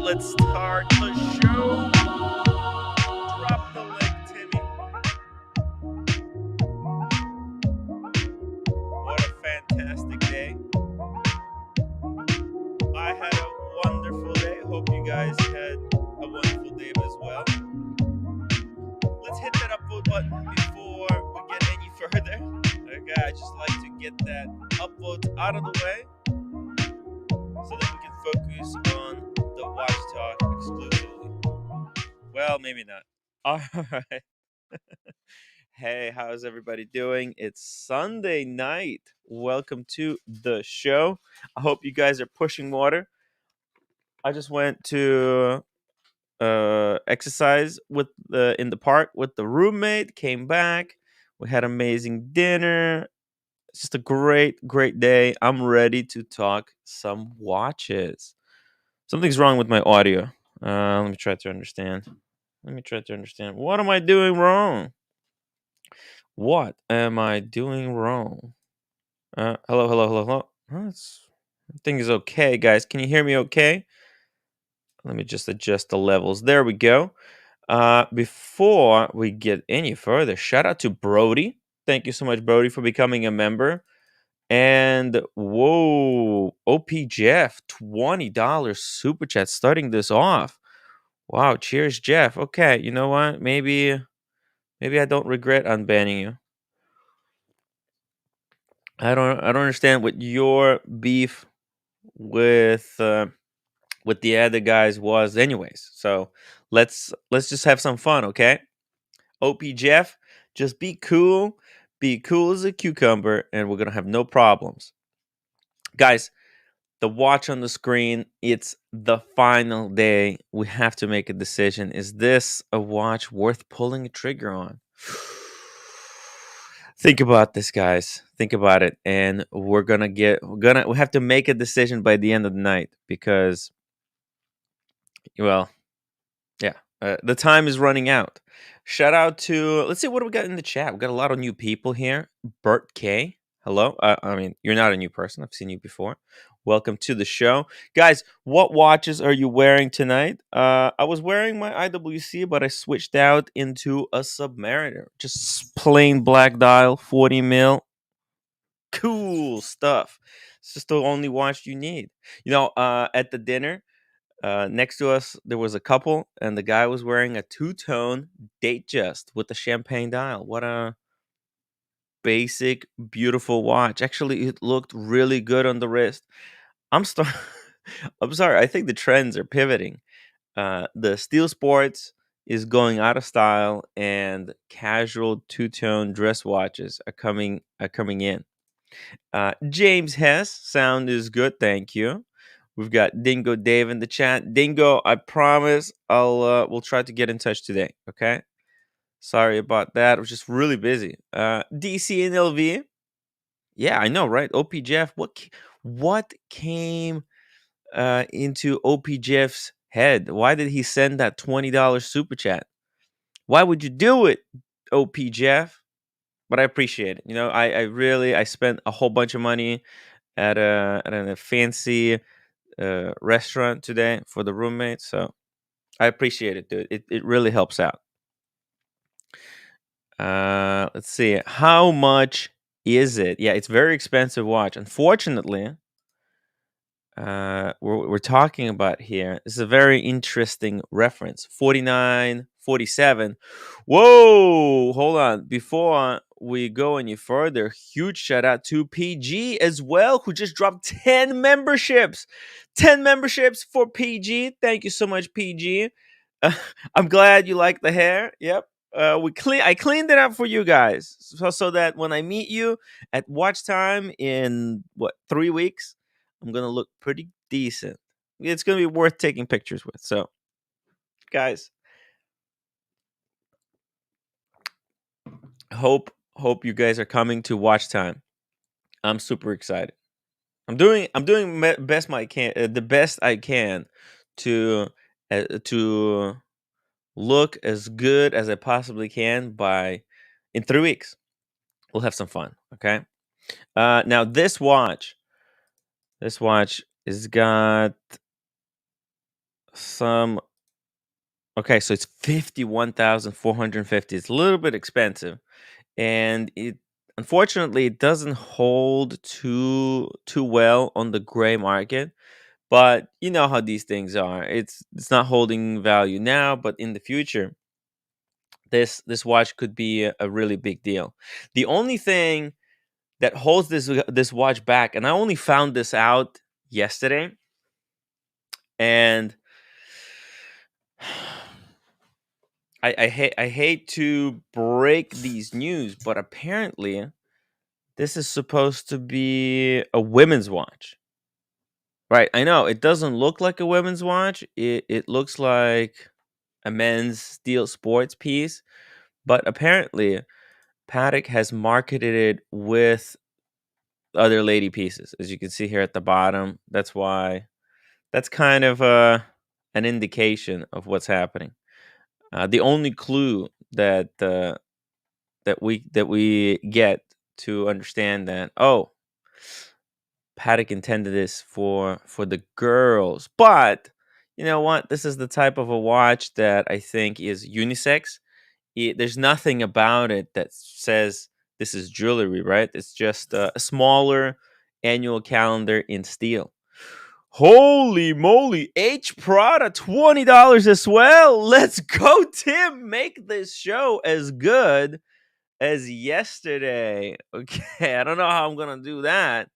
let's start the show. Drop the leg, Timmy. What a fantastic day. I had a wonderful day. Hope you guys had a wonderful day as well. Let's hit that upvote button before we get any further. Okay, I just like to get that upvote out of the way so that we can focus on the Watch Talk exclusively. Well, maybe not. All right. Hey, how's everybody doing? It's Sunday night. Welcome to the show. I hope you guys are pushing water. I just went to exercise with in the park with the roommate, came back. We had amazing dinner. It's just a great day. I'm ready to talk some watches. Something's wrong with my audio. Let me try to understand. What am I doing wrong? What am I doing wrong? Hello. Everything is okay, guys. Can you hear me okay? Let me just adjust the levels. There we go. Before we get any further, shout out to Brody. Thank you so much, Brody, for becoming a member. And whoa, OP Jeff, $20 super chat starting this off. Wow, cheers, Jeff. Okay, you know what? Maybe I don't regret unbanning you. I don't understand what your beef with the other guys was anyways. So let's just have some fun, okay? OP Jeff, just be cool as a cucumber, and we're gonna have no problems. Guys, the watch on the screen, it's the final day. We have to make a decision. Is this a watch worth pulling a trigger on? Think about this, guys. Think about it, and we have to make a decision by the end of the night because, well, yeah, the time is running out. Shout out to, let's see, what do we got in the chat? We got a lot of new people here. Bert K, hello. I mean, you're not a new person. I've seen you before. Welcome to the show, guys. What watches are you wearing tonight? I was wearing my IWC, but I switched out into a Submariner, just plain black dial, 40 mil. Cool stuff. It's just the only watch you need. At the dinner, next to us, there was a couple, and the guy was wearing a two-tone Datejust with the champagne dial. What a basic, beautiful watch. Actually, it looked really good on the wrist. I'm star- I'm sorry. I think the trends are pivoting. The steel sports is going out of style, and casual two-tone dress watches are coming in. James Hess, sound is good, thank you. We've got Dingo Dave in the chat. Dingo, I promise we'll try to get in touch today. Okay. Sorry about that. I was just really busy. DC and LV. Yeah, I know, right? OP Jeff. What came into OP Jeff's head? Why did he send that $20 super chat? Why would you do it, OP Jeff? But I appreciate it. I spent a whole bunch of money at a fancy restaurant today for the roommate. So I appreciate it, dude. It really helps out. Let's see. How much is it? Yeah, it's very expensive watch. Unfortunately, we're talking about here. This is a very interesting reference. 49.47. Whoa, hold on. Before we go any further, huge shout out to PG as well, who just dropped 10 memberships. 10 memberships for PG. Thank you so much, PG. I'm glad you like the hair. Yep. I cleaned it up for you guys so that when I meet you at watch time in 3 weeks, I'm gonna look pretty decent. It's gonna be worth taking pictures with. So, guys, hope you guys are coming to watch time. I'm super excited. I'm doing the best I can to look as good as I possibly can by in 3 weeks. We'll have some fun. Okay. Now this watch is got some. Okay, so it's 51,450. It's a little bit expensive, and it unfortunately it doesn't hold too well on the gray market. But you know how these things are. It's not holding value now, but in the future, this watch could be a really big deal. The only thing that holds this watch back, and I only found this out yesterday, and I hate to break these news, but apparently this is supposed to be a women's watch. Right, I know it doesn't look like a women's watch. It looks like a men's steel sports piece, but apparently Patek has marketed it with other lady pieces, as you can see here at the bottom. That's kind of an indication of what's happening. The only clue that we get to understand that, oh, Paddock intended this for the girls, but you know what? This is the type of a watch that I think is unisex. There's nothing about it that says this is jewelry, right? It's just a smaller annual calendar in steel. Holy moly, H Prada, $20 as well. Let's go, Tim. Make this show as good as yesterday. Okay, I don't know how I'm gonna do that.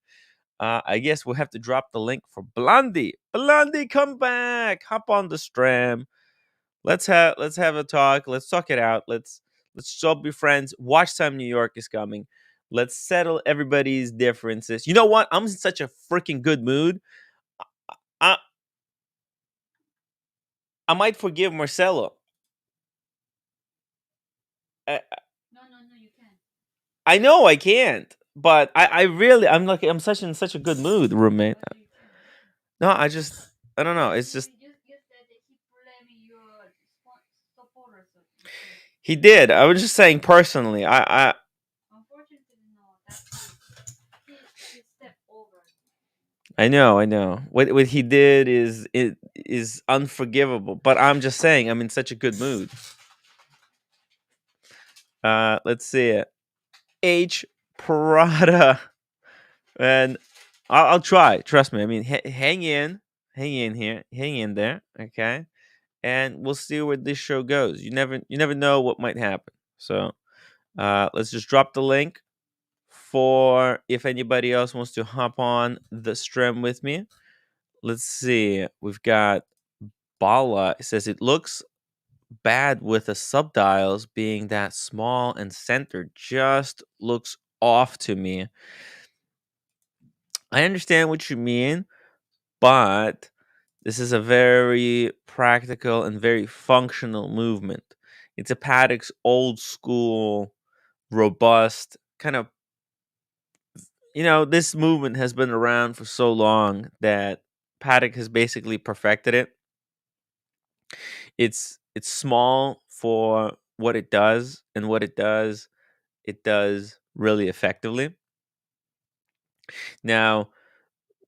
I guess we'll have to drop the link for Blondie. Blondie, come back. Hop on the stream. Let's have a talk. Let's talk it out. Let's all be friends. Watch Time New York is coming. Let's settle everybody's differences. You know what? I'm in such a freaking good mood. I I might forgive Marcelo. I, I know I can't, but I really I'm such in such a good mood, roommate. No, I don't know. It's just he did. I was just saying personally. I know. What he did is unforgivable. But I'm just saying, I'm in such a good mood. Let's see it. H Prada, and I'll try. Trust me. I mean, hang in here, hang in there. Okay, and we'll see where this show goes. You never know what might happen. So, let's just drop the link for if anybody else wants to hop on the stream with me. Let's see. We've got Bala. It says it looks bad with the subdials being that small and centered. Just looks off to me. I understand what you mean, but this is a very practical and very functional movement. It's a Patek's old school, robust kind of. This movement has been around for so long that Patek has basically perfected it. It's small for what it does, and what it does really effectively. Now,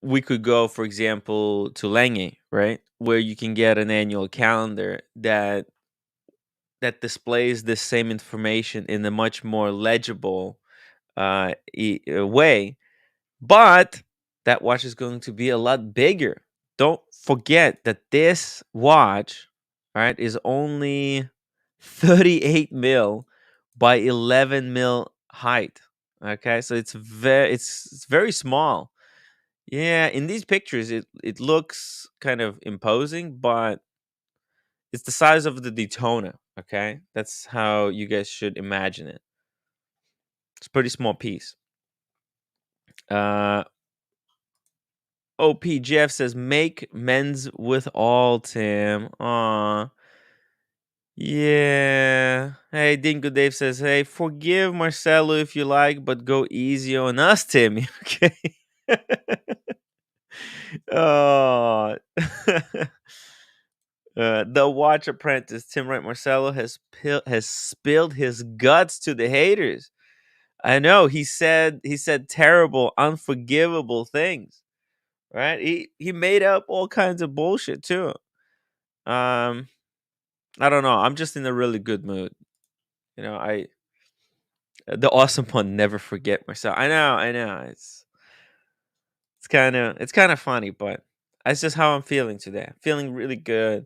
we could go, for example, to Lange, right? Where you can get an annual calendar that displays the same information in a much more legible way. But that watch is going to be a lot bigger. Don't forget that this watch, right, is only 38 mil by 11 mil height. Okay, so it's very small. Yeah, in these pictures it looks kind of imposing, but it's the size of the Daytona. Okay, that's how you guys should imagine it. It's a pretty small piece. Uh, OP Jeff says make men's with all, Tim. Aw. Yeah. Hey, Dingo Dave says, hey, forgive Marcelo if you like, but go easy on us, Timmy. Okay. Oh. The watch apprentice, Tim Wright Marcelo, has spilled his guts to the haters. I know he said terrible, unforgivable things. Right? He made up all kinds of bullshit too. Um, I don't know. I'm just in a really good mood. I the awesome one. Never forget myself. I know. It's kind of funny, but that's just how I'm feeling today. I'm feeling really good,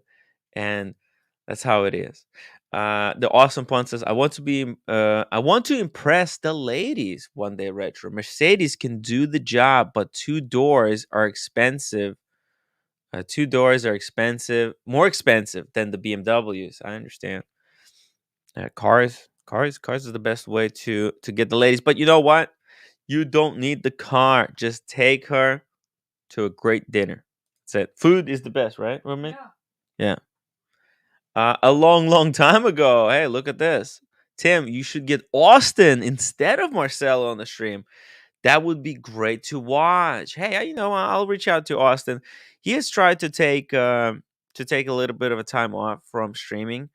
and that's how it is. The awesome one says, I want to impress the ladies one day. Retro Mercedes can do the job, but two doors are expensive. Two doors are expensive, more expensive than the BMWs. I understand. Cars is the best way to get the ladies. But you know what? You don't need the car. Just take her to a great dinner. That's it. Food is the best, right, roommate? Yeah. A long, long time ago. Hey, look at this. Tim, you should get Austin instead of Marcelo on the stream. That would be great to watch. Hey, I'll reach out to Austin. He has tried to take a little bit of a time off from streaming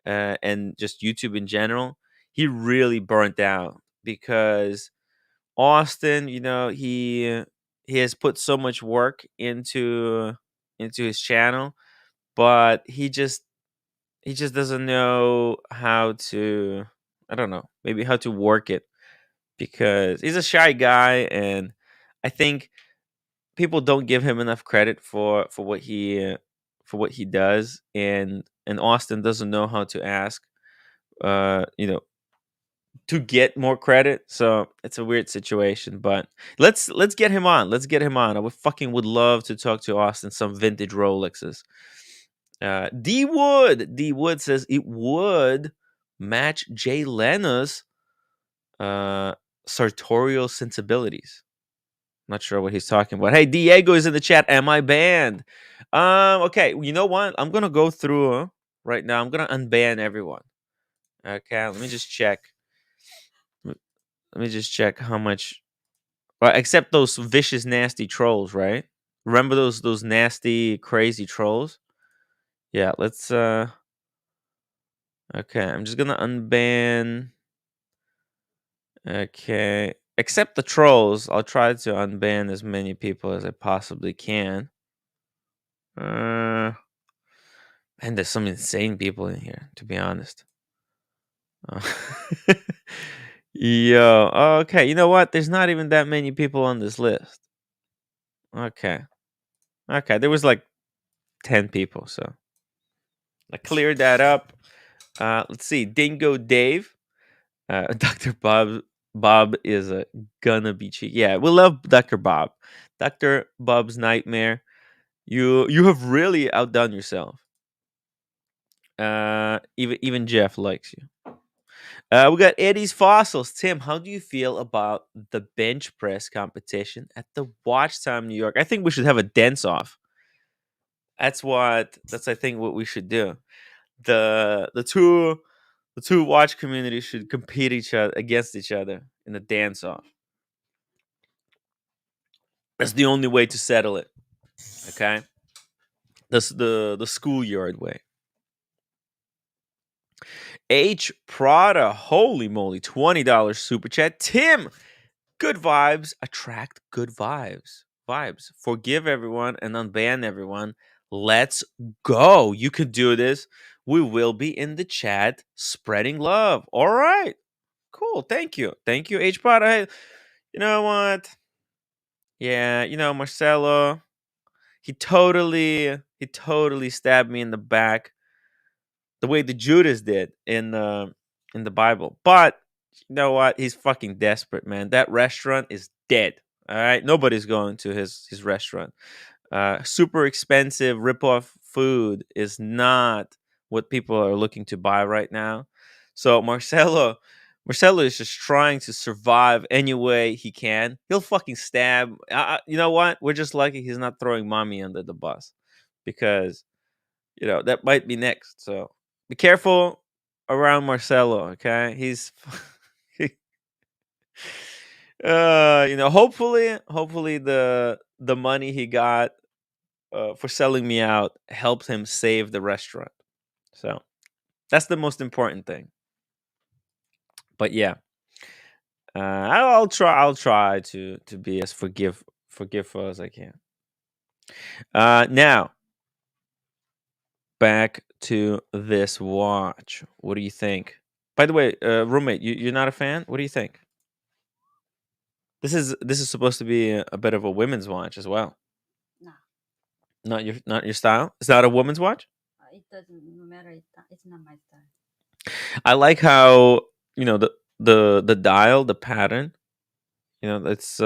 and just YouTube in general. He really burnt out because Austin, he has put so much work into his channel, but he just doesn't know how to, I don't know, maybe how to work it, because he's a shy guy, and I think people don't give him enough credit for what he does, and Austin doesn't know how to ask uh you know to get more credit. So it's a weird situation, but let's get him on. Let's get him on. Would love to talk to Austin some vintage Rolexes. D Wood says it would match Jay Leno's uh sartorial sensibilities. Not sure what he's talking about. Hey, Diego is in the chat. Am I banned? Okay, you know what? I'm gonna go through right now. I'm gonna unban everyone. Okay, let me just check. Let me just check how much. Well, except those vicious, nasty trolls, right? Remember those nasty, crazy trolls? Yeah, let's. Okay, I'm just gonna unban. Okay, except the trolls. I'll try to unban as many people as I possibly can. Uh, and there's some insane people in here, to be honest. Uh, Yo, okay. You know what? There's not even that many people on this list. Okay, okay. There was like 10 people, so I cleared that up. Let's see. Dingo Dave, Doctor Bob is gonna be cheeky. Yeah, we love Doctor Bob. Doctor Bob's nightmare. You have really outdone yourself. Even Jeff likes you. We got Eddie's Fossils. Tim, how do you feel about the bench press competition at the Watch Time New York? I think we should have a dance off. That's I think what we should do. The two watch communities should compete each other against each other in a dance off. That's the only way to settle it. Okay, that's the schoolyard way. H Prada, holy moly, $20 super chat. Tim, good vibes attract good vibes. Vibes. Forgive everyone and unban everyone. Let's go. You can do this. We will be in the chat spreading love. All right. Cool. Thank you. Thank you, H Prada. Hey, you know what? Yeah, Marcelo, he totally stabbed me in the back the way the Judas did in the Bible. But you know what? He's fucking desperate, man. That restaurant is dead. All right, nobody's going to his restaurant. Super expensive rip-off food is not what people are looking to buy right now. So Marcelo is just trying to survive any way he can. He'll fucking stab. You know what? We're just lucky he's not throwing mommy under the bus, because that might be next. So be careful around Marcelo. Okay, he's hopefully the money he got for selling me out helped him save the restaurant. So that's the most important thing. But yeah, I'll try to be as forgiveful as I can. Now, back to this watch. What do you think? By the way, roommate, you're not a fan? What do you think? This is supposed to be a bit of a women's watch as well. No, Not your style. It's not a woman's watch. it doesn't no matter. It's not my style. I like how the dial, the pattern. It's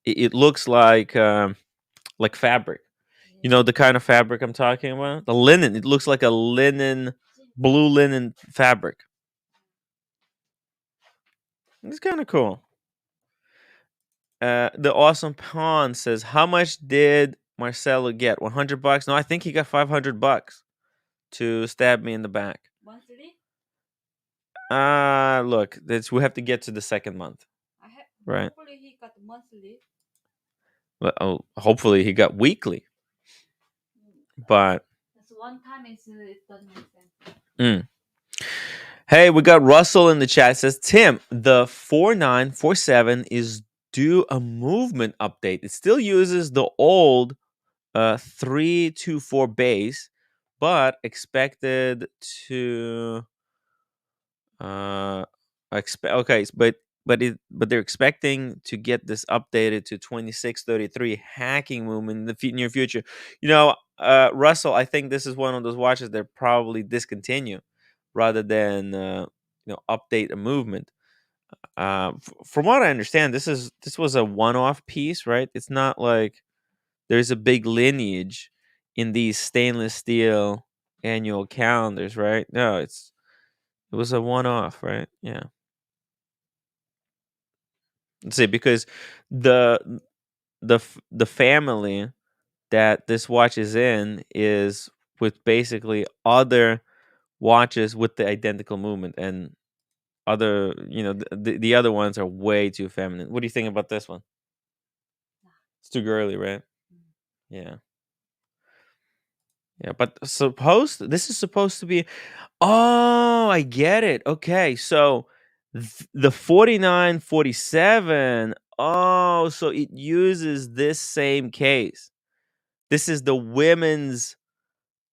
it looks like fabric. You know the kind of fabric I'm talking about? The linen. It looks like a linen, blue linen fabric. It's kind of cool. The awesome pawn says, "How much did Marcelo get? $100? No, I think he got $500 to stab me in the back. Monthly? Look, we have to get to the second month, right? Hopefully he got monthly. Well, hopefully he got weekly, but That's one time. It doesn't make sense. mm. Hey, we got Russell in the chat. It says, Tim, the 4947 is due a movement update. It still uses the old 324 base, but expected to okay, but they're expecting to get this updated to 2633 hacking movement in the near future. Russell, I think this is one of those watches they're probably discontinue rather than update a movement. From what I understand, this was a one-off piece, right? It's not like there's a big lineage in these stainless steel annual calendars, right? No, it was a one-off, right? Yeah. Let's see, because the the family that this watch is in is with basically other watches with the identical movement, and other the other ones are way too feminine. What do you think about this one? It's too girly, right? Yeah. Yeah, but this is supposed to be. Oh, I get it. Okay, so the 4947. Oh, so it uses this same case. This is the women's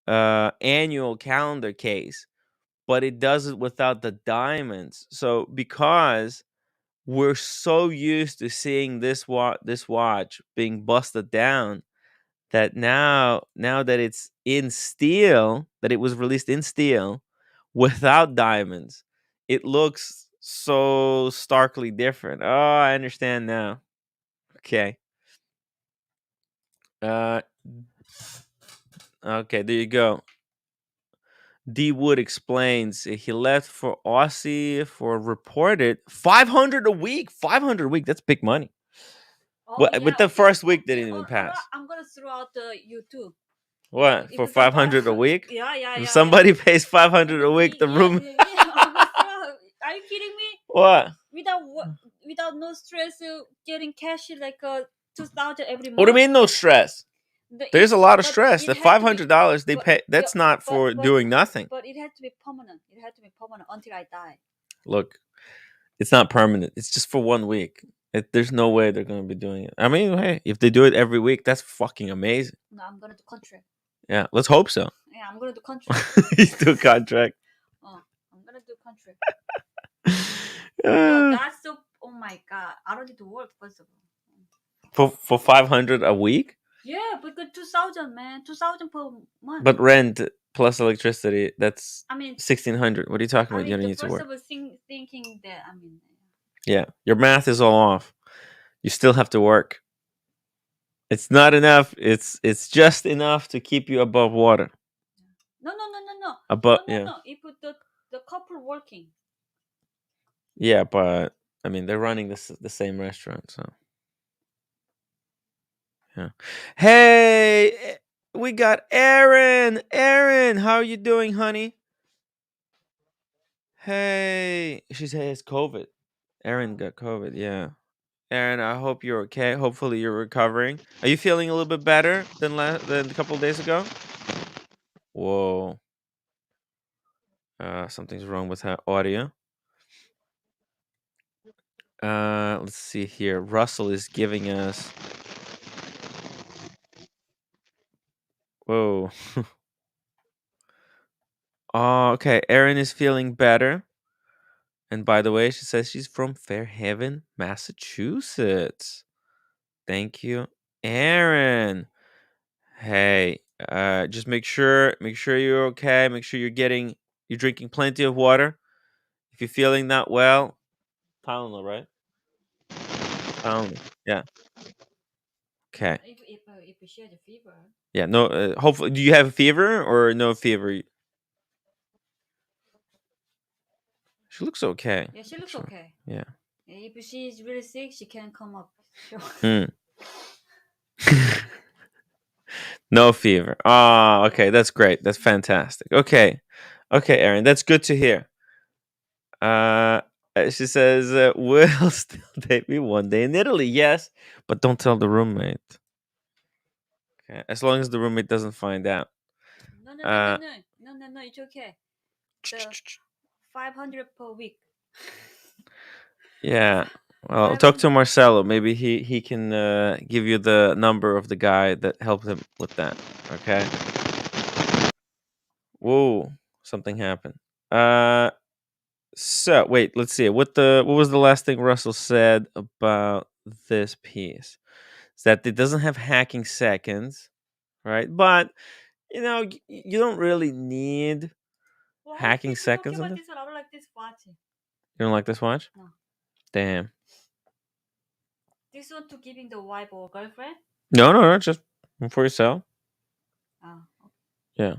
annual calendar case, but it does it without the diamonds. So because we're so used to seeing this watch being busted down, that now that it's in steel, that it was released in steel without diamonds, it looks so starkly different. Oh, I understand now. Okay. Uh okay, there you go. D Wood explains he left for Aussie for reported 500 a week. 500 a week, that's big money. Oh yeah. But the first week didn't even pass. I'm gonna throw out the YouTube. What, for 500 a week? Yeah, yeah, If yeah. somebody pays 500 a week, the room. Are you kidding me? What? Without no stress, getting cash like 2,000 every month. What do you mean no stress? There's a lot of stress. The $500 they pay, that's not for doing nothing. But it had to be permanent. It had to be permanent until I die. Look, it's not permanent. It's just for 1 week. There's no way they're going to be doing it. I mean, hey, if they do it every week, that's fucking amazing. No, I'm gonna do contract. Yeah, let's hope so. Yeah, I'm gonna do contract. You do contract. Oh, I'm gonna do contract. Yo, that's so. Oh my god, I don't need to work first of all. For 500 a week? Yeah, because 2,000, man, 2,000 per month. But rent plus electricity, that's 1,600. What are you talking about? You don't need to work. I was thinking that. Yeah, your math is all off. You still have to work. It's not enough. It's just enough to keep you above water. No. No. You put the couple working. Yeah, but I mean they're running the same restaurant, so yeah. Hey, we got Erin. Erin, how are you doing, honey? Hey, she says COVID. Erin got COVID. Yeah. Erin, I hope you're okay. Hopefully you're recovering. Are you feeling a little bit better than a couple of days ago? Whoa. Something's wrong with her audio. Let's see here. Russell is giving us. Whoa. Oh, okay. Erin is feeling better. And by the way, she says she's from Fairhaven, Massachusetts. Thank you, Erin. Hey, just make sure you're okay. Make sure you're drinking plenty of water. If you're feeling not well, Tylenol, right? Tylenol. Yeah. Okay. If you share the fever. Yeah. No. Hopefully, do you have a fever or no fever? She looks okay. Yeah, she looks Actually. okay. Yeah. If she's really sick, she can come up. Sure. Mm. No fever. Ah, Yeah. okay. That's great. That's fantastic. Okay. Okay, Aaron. That's good to hear. Uh, she says, "Will still date me one day in Italy." Yes, but don't tell the roommate. Okay, as long as the roommate doesn't find out. No, no, no, no, Uh, no, no, no, no. It's okay. The 500 per week. yeah. Well, Five talk to hundred. Marcelo. Maybe he can give you the number of the guy that helped him with that. Okay. Whoa, something happened. Uh, so wait, let's see. What was the last thing Russell said about this piece? Is that it doesn't have hacking seconds, right? But you don't really need Well, how much hacking people talking seconds on about this. this one? I don't like this watch. You don't like this watch? No. Damn. This one to giving the wife or girlfriend? No, no, no. Just for yourself. Ah, Yeah,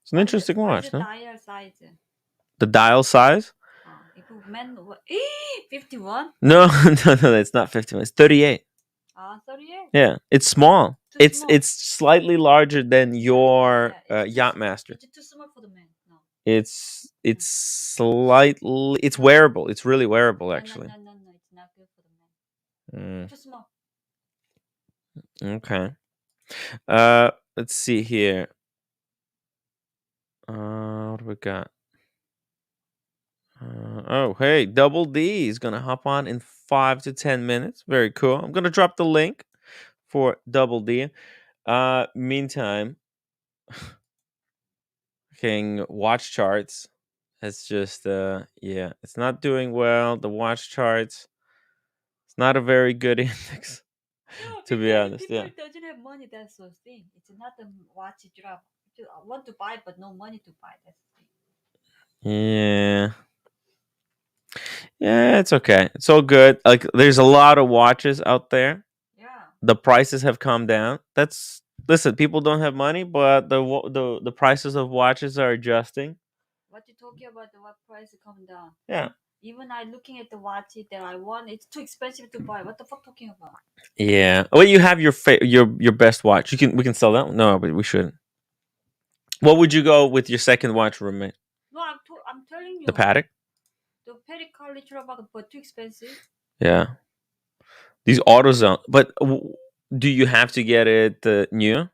it's an interesting what is the watch, no? dial size? The dial size? If men 51? No, no, no. It's not 51. It's 38. 38? Yeah, it's small. Too It's small. it's slightly larger than Yeah, yeah, your yeah. It's yacht master. it's too small for the men. No. It's slightly. It's wearable. It's really wearable, No, no, actually. no, no, no. It's not good for the men. Mm, Too small. okay. Let's see here. What do we got? Oh, hey, Double D is gonna hop on in 5 to 10 minutes. Very cool. I'm gonna drop the link for Double D. Meantime, King watch charts. It's just yeah, it's not doing well. The watch charts. It's not a very good index, No, to be honest. people Yeah. doesn't have money. That's the thing. It's not a watch drop. I want to buy, but no money to buy. That's the thing. Yeah. Yeah, it's okay. It's all good. Like there's a lot of watches out there. Yeah. The prices have come down. That's listen, people don't have money, but the prices of watches are adjusting. What you talking about? The what price is coming down? Yeah. Even I looking at the watch that I want, it's too expensive to buy. What the fuck talking about? Yeah. Well, you have your best watch. We can sell that one. No, but we shouldn't. What would you go with your second watch, roommate? No, I'm telling The you, Patek? the Pedicle literal but too expensive. Yeah. These AutoZone. But do you have to get it new?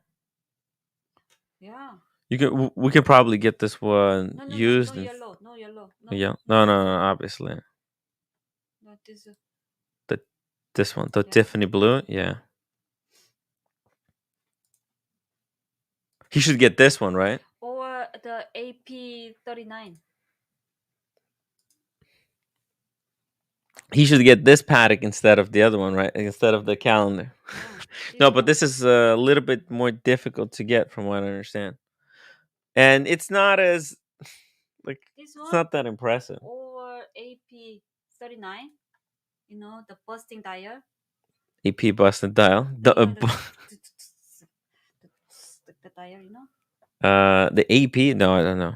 Yeah. You can. We can probably get this one No, no, no, no used. And yellow, no yellow, no, yeah. no No, no, yellow, no. Obviously, no this. the this one, the Yeah. Tiffany blue. Yeah. He should get this one, right? Or the AP39. He should get this Patek instead of the other one, right? Instead of the calendar. Yeah. No, This but one. this is a little bit more difficult to get, from what I understand. And it's not as like This it's one not that impressive. or AP39. You know the busting dial. EP busted dial. You know the dial. You know. The AP. No, I don't know.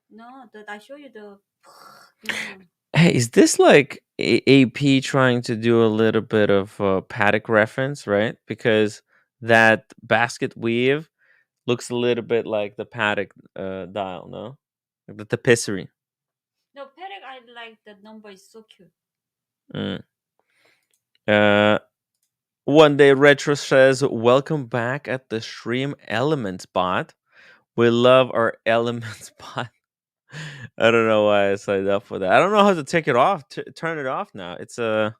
No, that I show you the. You know. Hey, is this like AP trying to do a little bit of Paddock reference, right? Because that basket weave looks a little bit like the Paddock dial, no? Like the tapisserie. No, Pedic, I like the number is so cute. Mm. Uh, One day Retro says, "Welcome back at the Stream Element Spot. We love our Element Spot." I don't know why I signed up for that. I don't know how to take it off, turn it off now. It's a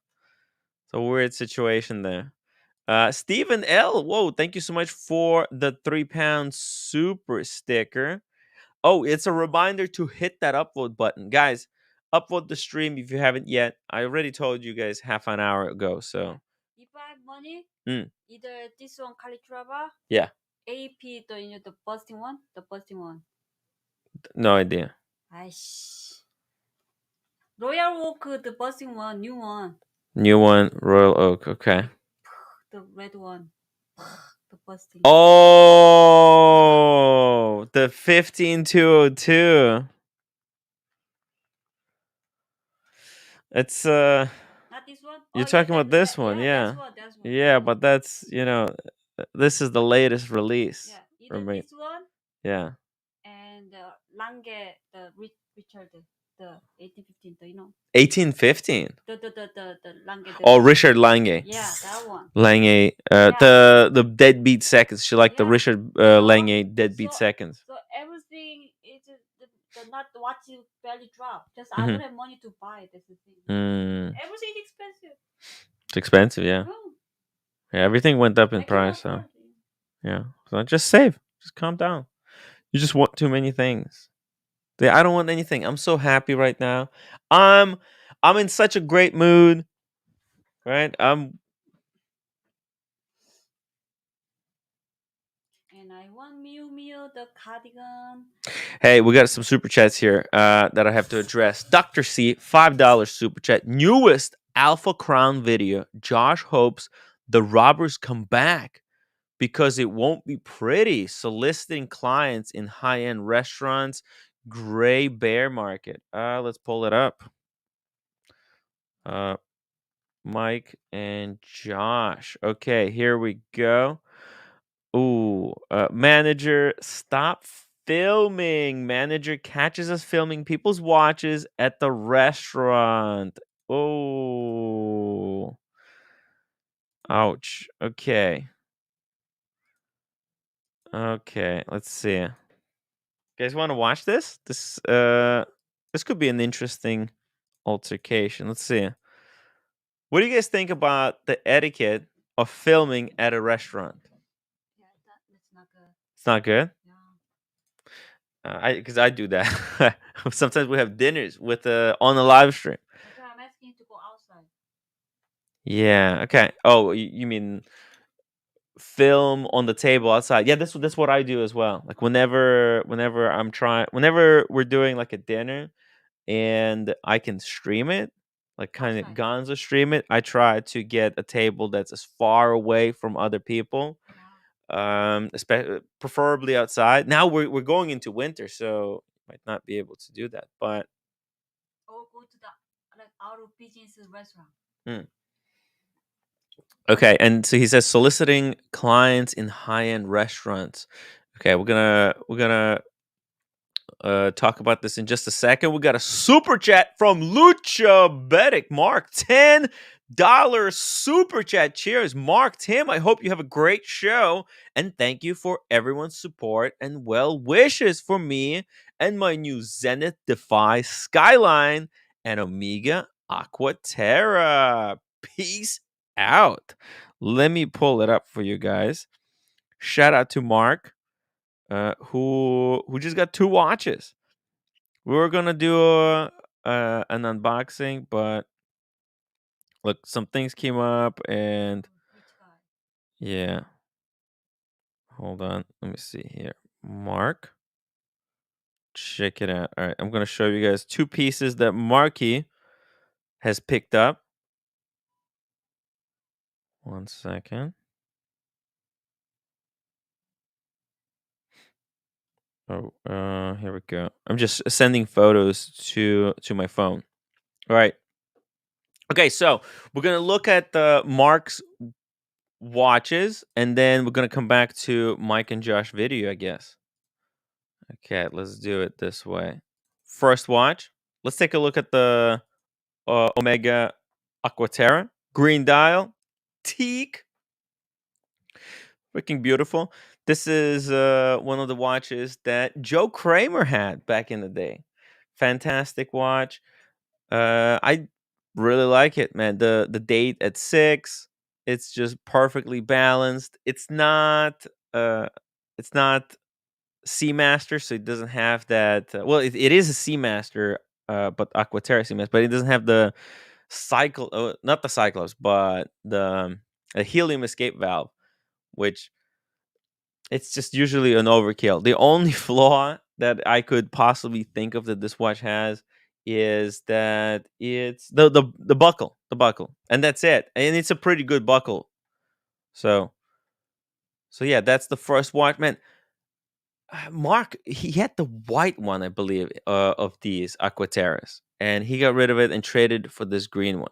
weird situation there. Stephen L. Whoa, thank you so much for the £3 super sticker. Oh, it's a reminder to hit that upload button. Guys, upload the stream if you haven't yet. I already told you guys half an hour ago, Yeah. so If I have money, mm, either this one Calitrava, yeah, AP, the busting one, the busting one. no idea. Aish. Royal Oak, the busting one, new one, New one, Royal Oak. Okay. the red one, the busting. Oh, the 15202. It's Not this one. you're Oh yeah, talking about this one, yeah, that's yeah. one, that's one. Yeah, but that's, this is the latest release Yeah, either from me. this one Yeah. and Lange, the Richard, the 1815, the 1815. the Lange, Oh, Richard Lange. yeah, that one. Lange, Yeah, the deadbeat seconds. She liked the yeah. Richard Lange deadbeat So seconds. so everything is the not watching barely drop. Just I Hmm. don't have money to buy. That's the thing. Mm, Everything expensive. it's expensive, yeah. No, Yeah, everything went up in I can price, so afford. yeah. So just save. Just calm down. You just want too many things. Yeah, I don't want anything. I'm so happy right now. I'm I'm in such a great mood, right? And I want Miu Miu the cardigan. Hey, we got some super chats here that I have to address. Dr. C, $5 super chat. Newest Alpha Crown video. Josh hopes the robbers come back because it won't be pretty. Soliciting clients in high end restaurants. Gray bear market. Let's pull it up. Uh, Mike and Josh. Okay, here we go. Ooh, manager, stop filming. Manager catches us filming people's watches at the restaurant. Oh, ouch. Okay. Okay, let's see. You guys want to watch this? This could be an interesting altercation. Let's see. What do you guys think about the etiquette of filming at a restaurant? Yeah, that's not good. It's not good. Yeah. I because I do that. Sometimes we have dinners with on the live stream. That's why I'm asking you to go outside. Yeah. Okay. Oh, you mean film on the table outside? Yeah, that's what I do as well. Like whenever we're doing like a dinner and I can stream it, like kind of Outside. Gonzo stream it. I try to get a table that's as far away from other people, preferably outside. Now we're going into winter, so might not be able to do that, but. Or go to the like out of business restaurant. Hmm. Okay, and so he says soliciting clients in high-end restaurants. Okay, we're gonna talk about this in just a second. We got a super chat from Lucha Bedic. Mark, $10 super chat. Cheers, Mark, Tim. I hope you have a great show, and thank you for everyone's support and well wishes for me and my new Zenith Defy Skyline and Omega Aquaterra. Peace out. Let me pull it up for you guys. Shout out to Mark, who just got two watches. We were gonna do an unboxing, but look, some things came up, and Which guy? yeah. Hold on, let me see here. Mark, check it out. All right, I'm gonna show you guys two pieces that Marky has picked up. One second. Oh, here we go. I'm just sending photos to my phone. All right. Okay, so we're gonna look at the Mark's watches, and then we're gonna come back to Mike and Josh video, I guess. Okay, let's do it this way. First watch. Let's take a look at the Omega Aquaterra. Green dial. Teak. Freaking beautiful. This is one of the watches that Joe Kramer had back in the day. Fantastic watch. I really like it, man. The date at 6, it's just perfectly balanced. It's not Seamaster, so it doesn't have that. Well, it is a Seamaster, but Aquaterra Seamaster, but it doesn't have the cycle. Not the Cyclops, but a helium escape valve, which it's just usually an overkill. The only flaw that I could possibly think of that this watch has is that it's the buckle, and that's it. And it's a pretty good buckle. So yeah, that's the first watch, man. Mark, he had the white one, I believe, of these Aquaterras, and he got rid of it and traded for this green one.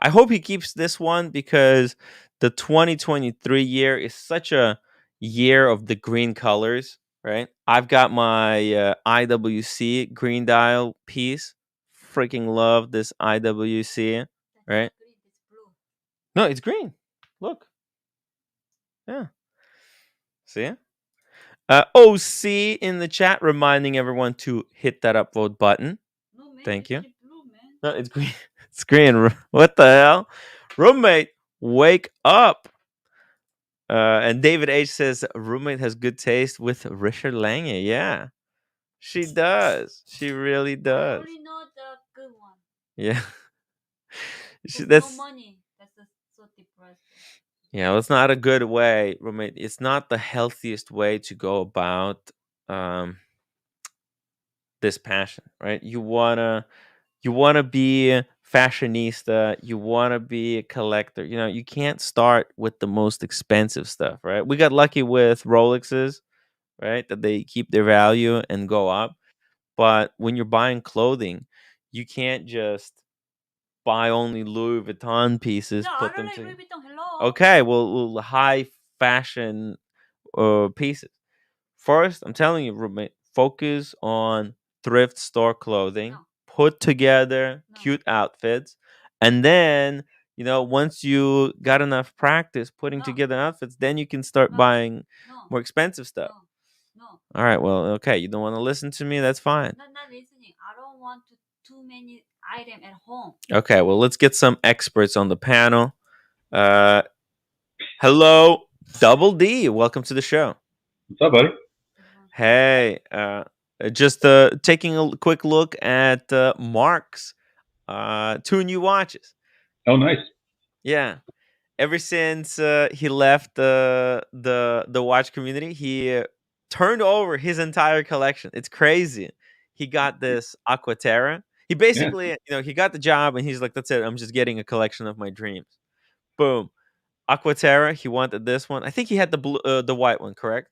I hope he keeps this one because the 2023 year is such a year of the green colors, right? I've got my IWC green dial piece. Freaking love this IWC, That's right? not green. It's blue. No, it's green. Look. Yeah. See? OC in the chat reminding everyone to hit that upvote button. No man, Thank it's you. really blue, man. No, it's green. It's green. What the hell? Roommate, wake up. And David H says roommate has good taste with Richard Lange. Yeah, she does. She really I does. only know the good one. Yeah, There's no that's money. That's so depressing. yeah. Well, it's not a good way, roommate. It's not the healthiest way to go about um this passion, right? You wanna be a fashionista. You wanna be a collector. You know, you can't start with the most expensive stuff, right? We got lucky with Rolexes, right? That they keep their value and go up. But when you're buying clothing, you can't just buy only Louis Vuitton pieces, No, I put don't them like to Louis Vuitton. Hello. okay, well high fashion pieces. First, I'm telling you, roommate, focus on thrift store clothing, No, put together no, cute outfits, and then, once you got enough practice putting no, together outfits, then you can start no, buying no, more expensive stuff. no, no. All right, well, okay, you don't want to listen to me, that's fine. Not listening. I don't want too many item at home. Okay, well, let's get some experts on the panel. Uh, hello, Double D. Welcome to the show. What's up, buddy? Hey, just taking a quick look at Mark's two new watches. Oh, nice. Yeah, ever since he left the watch community, he turned over his entire collection. It's crazy. He got this Aquaterra. He Yeah. basically, he got the job and he's like, "That's it. I'm just getting a collection of my dreams." Boom. Aquaterra. He wanted this one. I think he had the white one, correct?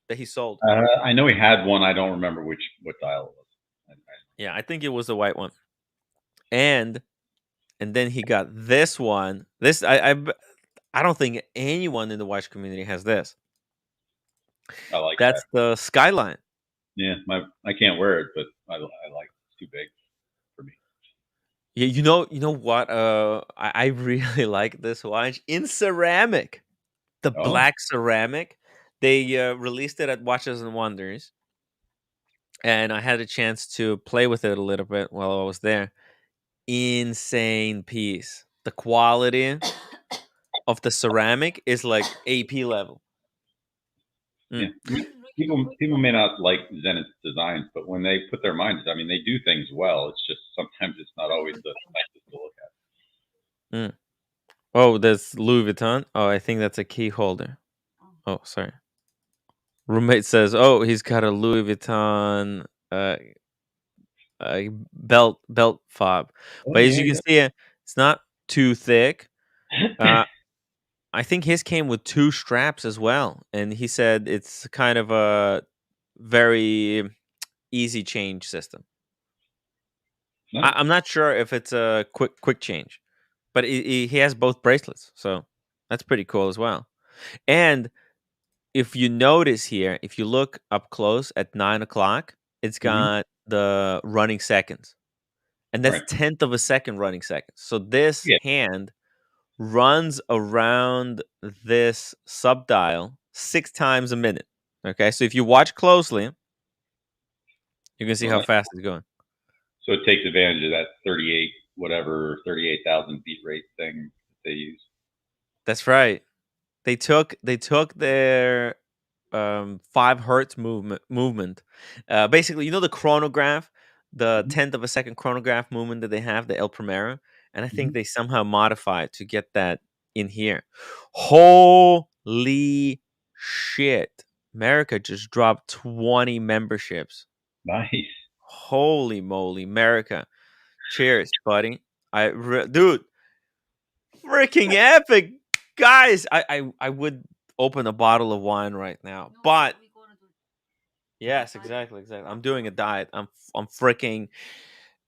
That he sold. I know he had one. I don't remember what dial it was. Yeah, I think it was the white one. And then he got this one. This I don't think anyone in the watch community has this. I like that. That's the Skyline. Yeah, I can't wear it, but I like it. It's too big for me. Yeah, you know what? I really like this watch in ceramic. The Oh, black ceramic. They released it at Watches and Wonders, and I had a chance to play with it a little bit while I was there. Insane piece. The quality of the ceramic is like AP level. yeah. Mm. I mean, people may not like Zenith's designs, but when they put their minds, I mean, they do things well. It's just sometimes it's not always the nicest to look at. Mm. Oh, that's Louis Vuitton. Oh, I think that's a key holder. Oh, sorry. Roommate says, "Oh, he's got a Louis Vuitton belt fob." Oh But as yeah, you can yeah. see, it's not too thick. Uh, I think his came with two straps as well, and he said it's kind of a very easy change system. Nice. I'm not sure if it's a quick change, but he has both bracelets, so that's pretty cool as well. And if you notice here, if you look up close at 9 o'clock, it's Hmm. got the running seconds, and that's Right. tenth of a second running seconds. So this Yeah. hand runs around this subdial 6 times a minute. Okay, so if you watch closely, you can see Oh, how nice. fast it's going. So it takes advantage of that 38,000 beat rate thing that they use. That's right. They took their 5 hertz movement. Basically, you know the chronograph, the tenth of a second chronograph movement that they have, the El Primero, and I think they somehow modify it to get that in here. Holy shit! America just dropped 20 memberships. Nice. Holy moly, America! Cheers, buddy. Dude, freaking epic, guys! I would open a bottle of wine right now, No, but we gonna do yes, exactly. I'm doing a diet. I'm freaking.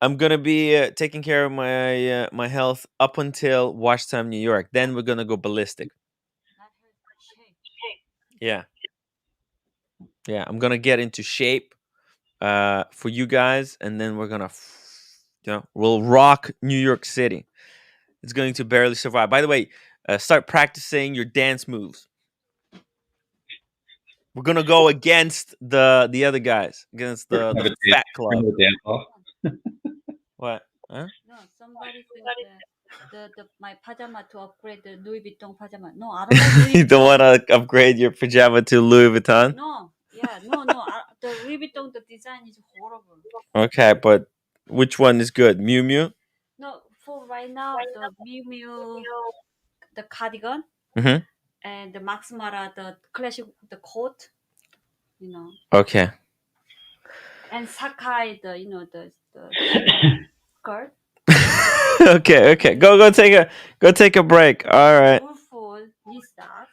I'm gonna be taking care of my health up until watch time New York. Then we're gonna go ballistic. not her shape. Yeah, yeah. I'm gonna get into shape for you guys, and then we're gonna, we'll rock New York City. It's going to barely survive. By the way, start practicing your dance moves. We're gonna go against the other guys, against Have the a dance, Fat Club. dance off. What? Huh? No, somebody said that the my pajama to upgrade the Louis Vuitton pajama. No, I don't like Louis You don't Vuitton. want to upgrade your pajama to Louis Vuitton? No, yeah, no. The Louis Vuitton, the design is horrible. Okay, but which one is good? Miu Miu? No, for right now, the Miu Miu, the cardigan, Mm-hmm. and the Max Mara, the classic, the coat, you know, Okay. and Sakai, the the skirt. Okay. Go take a break. All right. Full knee stuff.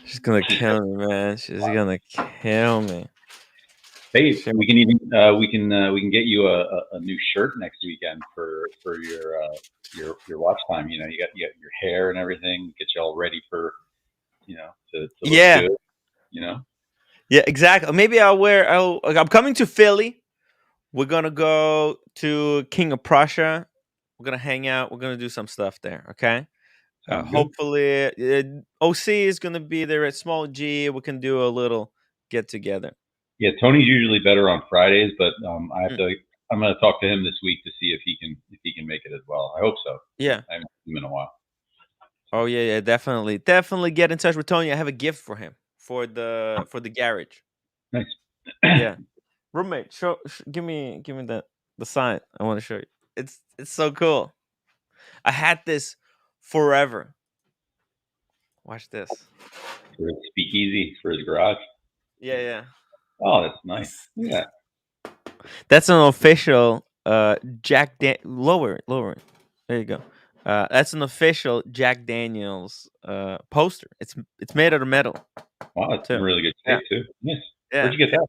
She's gonna kill me, man. She's gonna kill me. Hey, Sure. we can even we can get you a new shirt next weekend for your watch time. You know, you got your hair and everything. Get you all ready for to look Yeah. good. You know. Yeah, exactly. Maybe I'm coming to Philly. We're gonna go to King of Prussia. We're gonna hang out. We're gonna do some stuff there. Okay. Sounds good. Hopefully, OC is gonna be there at Small G. We can do a little get together. Yeah, Tony's usually better on Fridays, but I have Mm. to. I'm going to talk to him this week to see if he can make it as well. I hope so. Yeah. I haven't seen him in a while. Oh yeah. Definitely get in touch with Tony. I have a gift for him for the garage. Nice. Yeah, roommate. Give me the sign. I want to show you. It's so cool. I had this forever. Watch this. For his speakeasy for his garage. Yeah. Oh, that's nice. Yeah. That's an official lower. There you go. That's an official Jack Daniels poster. It's made out of metal. Wow, it's too. in really good shape too. Nice. Yeah. Where'd you get that?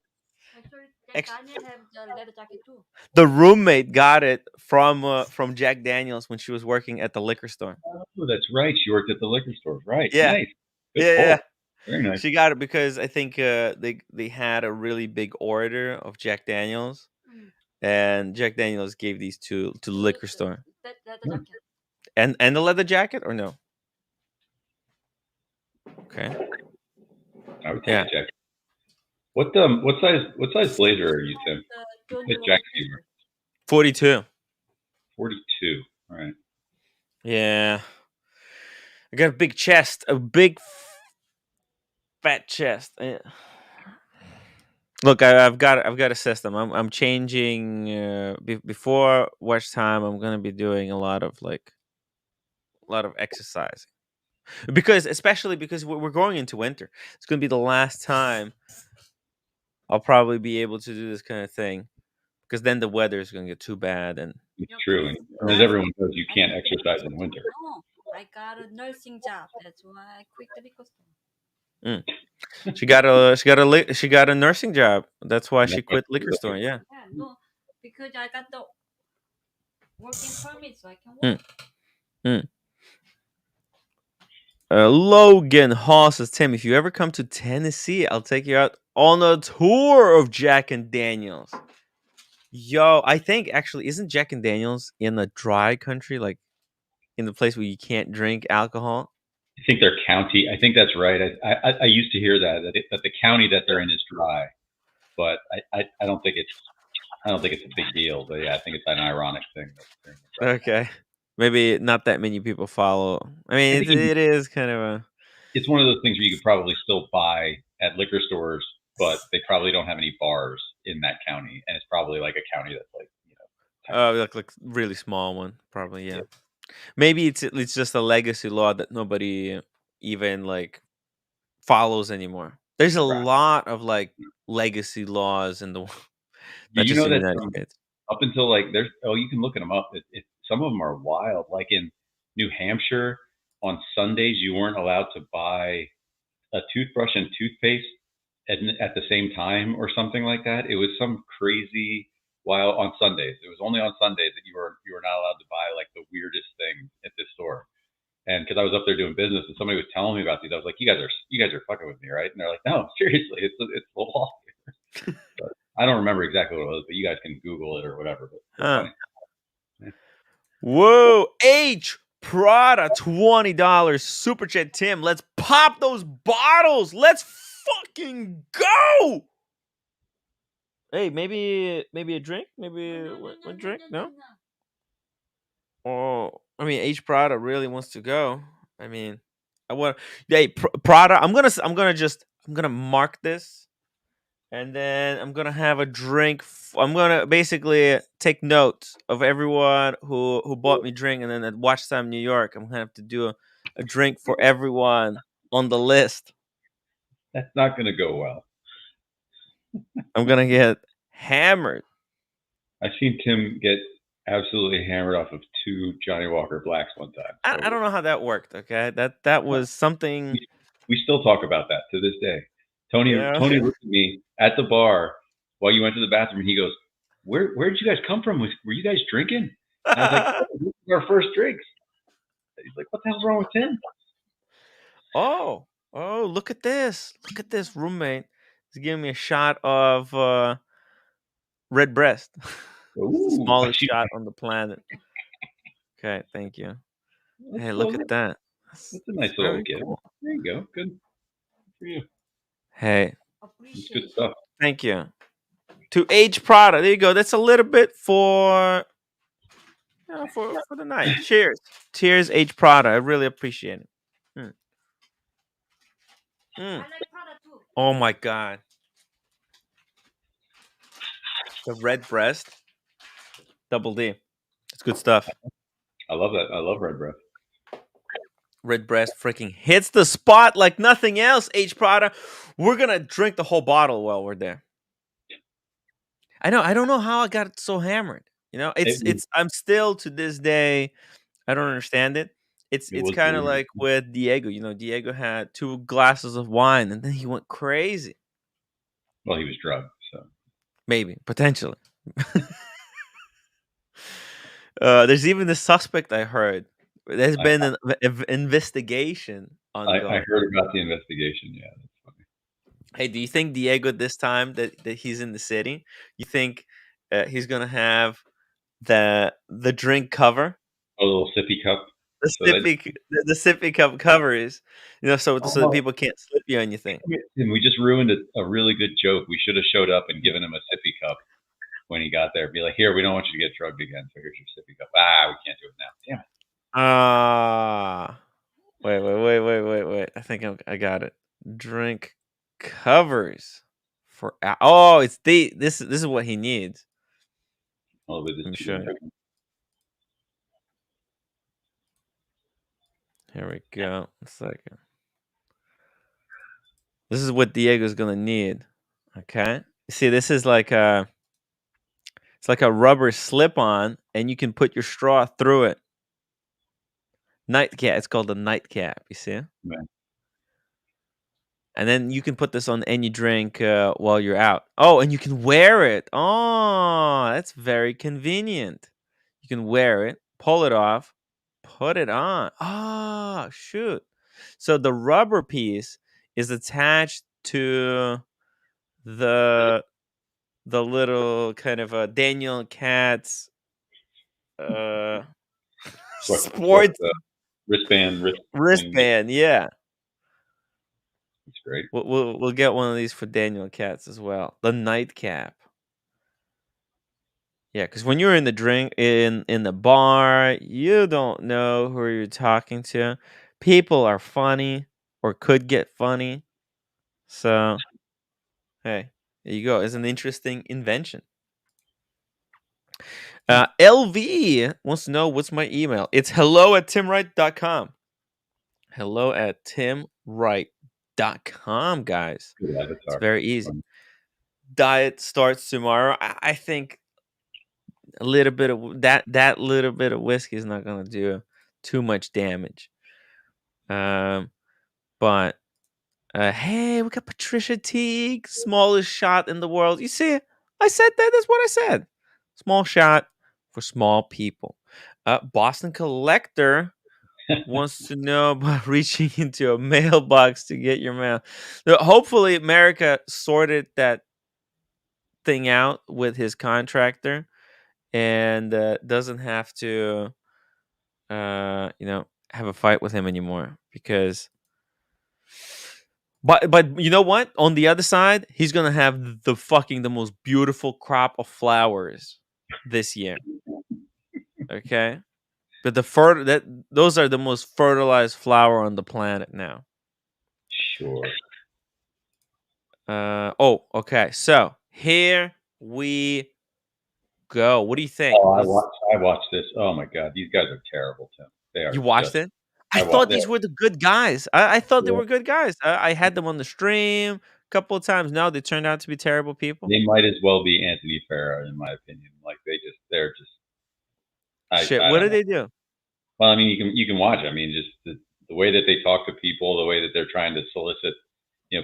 Actually, Daniel have the leather jacket too. The roommate got it from Jack Daniels when she was working at the liquor store. Oh, that's right. She worked at the liquor store. Right. Yeah. Nice. Good Yeah. pull. Very nice. She got it because I think they had a really big order of Jack Daniels, and Jack Daniels gave these to the liquor store. That leather jacket. And the leather jacket or no? Okay. I would take a jacket. What size blazer are you, Tim? What jacket do you wear? 42. 42. All right. Yeah. I got a big chest, a big fat chest. Yeah. Look, I've got a system. I'm changing before watch time. I'm gonna be doing a lot of exercise especially because we're going into winter. It's gonna be the last time I'll probably be able to do this kind of thing because then the weather is gonna get too bad. And it's true. And as everyone knows, you can't exercise in winter. No, I got a nursing job. That's why I quit the liquor store. She got a nursing job. That's why she quit liquor store. Yeah. Yeah, no, because I got the working permit, so I can work. Logan Hall says, Tim, if you ever come to Tennessee, I'll take you out on a tour of Jack and Daniels. Yo, I think actually, isn't Jack and Daniels in a dry country, like in the place where you can't drink alcohol? I think their county. I think that's right. I used to hear that the county that they're in is dry, but I don't think it's a big deal. But yeah, I think it's an ironic thing. Okay, maybe not that many people follow. I mean, it is kind of a. it's one of those things where you could probably still buy at liquor stores, but they probably don't have any bars in that county, and it's probably like a county that's like tiny. Like really small one, probably. Yeah. Maybe it's just a legacy law that nobody even like follows anymore. There's a Right. lot of like legacy laws in the Do not you just know in the that United States. up until like you can look them up. Some of them are wild. Like in New Hampshire, on Sundays you weren't allowed to buy a toothbrush and toothpaste at the same time or something like that. It was some crazy while on Sundays. It was only on Sundays that you were not allowed to buy like the weirdest thing at this store. And because I was up there doing business and somebody was telling me about these, I was like, you guys are fucking with me, right? And they're like, no, seriously, it's the law. But I don't remember exactly what it was, but you guys can Google it or whatever. But it's Huh. funny. Yeah. Whoa, H Prada, $20 super chat. Tim, let's pop those bottles. Let's fucking go. Hey, maybe a drink, maybe one drink. No. Oh, I mean, H Prada really wants to go. I mean, I want. Hey, Prada. I'm gonna mark this, and then I'm gonna have a drink. I'm gonna basically take notes of everyone who bought me drink, and then at Watch Time New York, I'm gonna have to do a drink for everyone on the list. That's not going to go well. I'm gonna get hammered. I've seen Tim get absolutely hammered off of 2 Johnny Walker Blacks one time. So I don't know how that worked. Okay, that was something. we still talk about that to this day. Tony Yeah. Tony looked at me at the bar while you went to the bathroom, and he goes, "Where did you guys come from? Were you guys drinking?" And I was like, "Oh, this is our first drinks." He's like, "What the hell's wrong with Tim?" Oh, look at this. Look at this roommate. He's giving me a shot of red breast. Ooh, Smallest shot on the planet. Okay, thank you. Hey, look at that. That's a nice little Very gift. cool. There you go. Good for you. Hey, It's good stuff. thank you. To H Prada. There you go. That's a little bit for for the night. Cheers. Cheers, H Prada. I really appreciate it. Mm. I like Prada too. Oh my god. The red breast. Double D. It's good stuff. I love that. I love red bread. Red breast freaking hits the spot like nothing else. H Prada. We're gonna drink the whole bottle while we're there. I know. I don't know how I got so hammered. You know, it's. I'm still to this day. I don't understand it. It's It was kind of weird. like with Diego. You know, Diego had 2 glasses of wine and then he went crazy. Well, he was drugged, so Maybe potentially. There's even the suspect I heard. There's been an investigation I ongoing. heard about the investigation. Yeah, that's funny. Hey, do you think Diego this time that he's in the city, you think he's gonna have the drink cover, A little sippy cup. the So that the sippy cup cover is, so that oh, people can't slip you anything. and we just ruined a really good joke. We should have showed up and given him a sippy cup when he got there. Be like, here, we don't want you to get drugged again. So here's your sippy cup. We can't do it now. Damn it. Ah, wait. I think I got it. Drink covers for it's this is what he needs. Oh, with Let me this show you. Here we go. A second. This is what Diego's gonna need. Okay. See, this is like it's like a rubber slip-on, and you can put your straw through it. Nightcap. It's called a nightcap. You see? Right. And then you can put this on any drink while you're out. Oh, and you can wear it. Oh, that's very convenient. You can wear it, pull it off, put it on. Oh, shoot. So the rubber piece is attached to the little kind of a Daniel Katz What, sports wrist thing? wristband. Yeah. It's great. We'll get one of these for Daniel Katz as well. The nightcap. Yeah, because when you're in the drink in the bar, you don't know who you're talking to. People are funny. or could get funny. So, hey, there you go. It's an interesting invention. LV wants to know what's my email. It's hello@timwright.com. Hello@timwright.com, guys. Good It's avatar. very easy. Diet starts tomorrow. I think a little bit of that little bit of whiskey is not going to do too much damage. But hey, we got Patricia Teague, smallest shot in the world. You see, I said that. That's what I said. Small shot for small people. Boston Collector wants to know about reaching into a mailbox to get your mail. Hopefully, America sorted that thing out with his contractor and doesn't have to, have a fight with him anymore. Because, but you know what? On the other side, he's gonna have the most beautiful crop of flowers this year. Okay, but those are the most fertilized flower on the planet now. Sure. Okay. So here we go. What do you think? Oh, I watched this. Oh my god, these guys are terrible, Tim. They You are watched just. it? I thought these were the good guys. I thought they Yeah, were good guys. I had them on the stream a couple of times. No, they turned out to be terrible people. they might as well be Anthony Farah, in my opinion. Like they're just. Shit, I what don't did know. they do? Well, I mean, you can watch. I mean, just the way that they talk to people, the way that they're trying to solicit,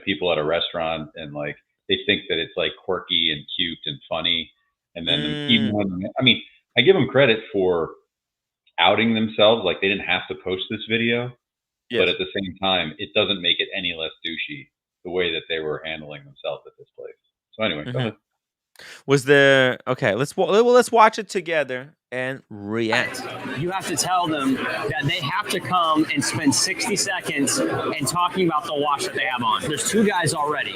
people at a restaurant, and like they think that it's like quirky and cute and funny, and then even Mm, when I mean, I give them credit for outing themselves. Like they didn't have to post this video, but yes. at the same time, it doesn't make it any less douchey the way that they were handling themselves at this place. So anyway, go Hmm. ahead. Was there okay? Let's watch it together and react. You have to tell them that they have to come and spend 60 seconds and talking about the watch that they have on. There's two guys already.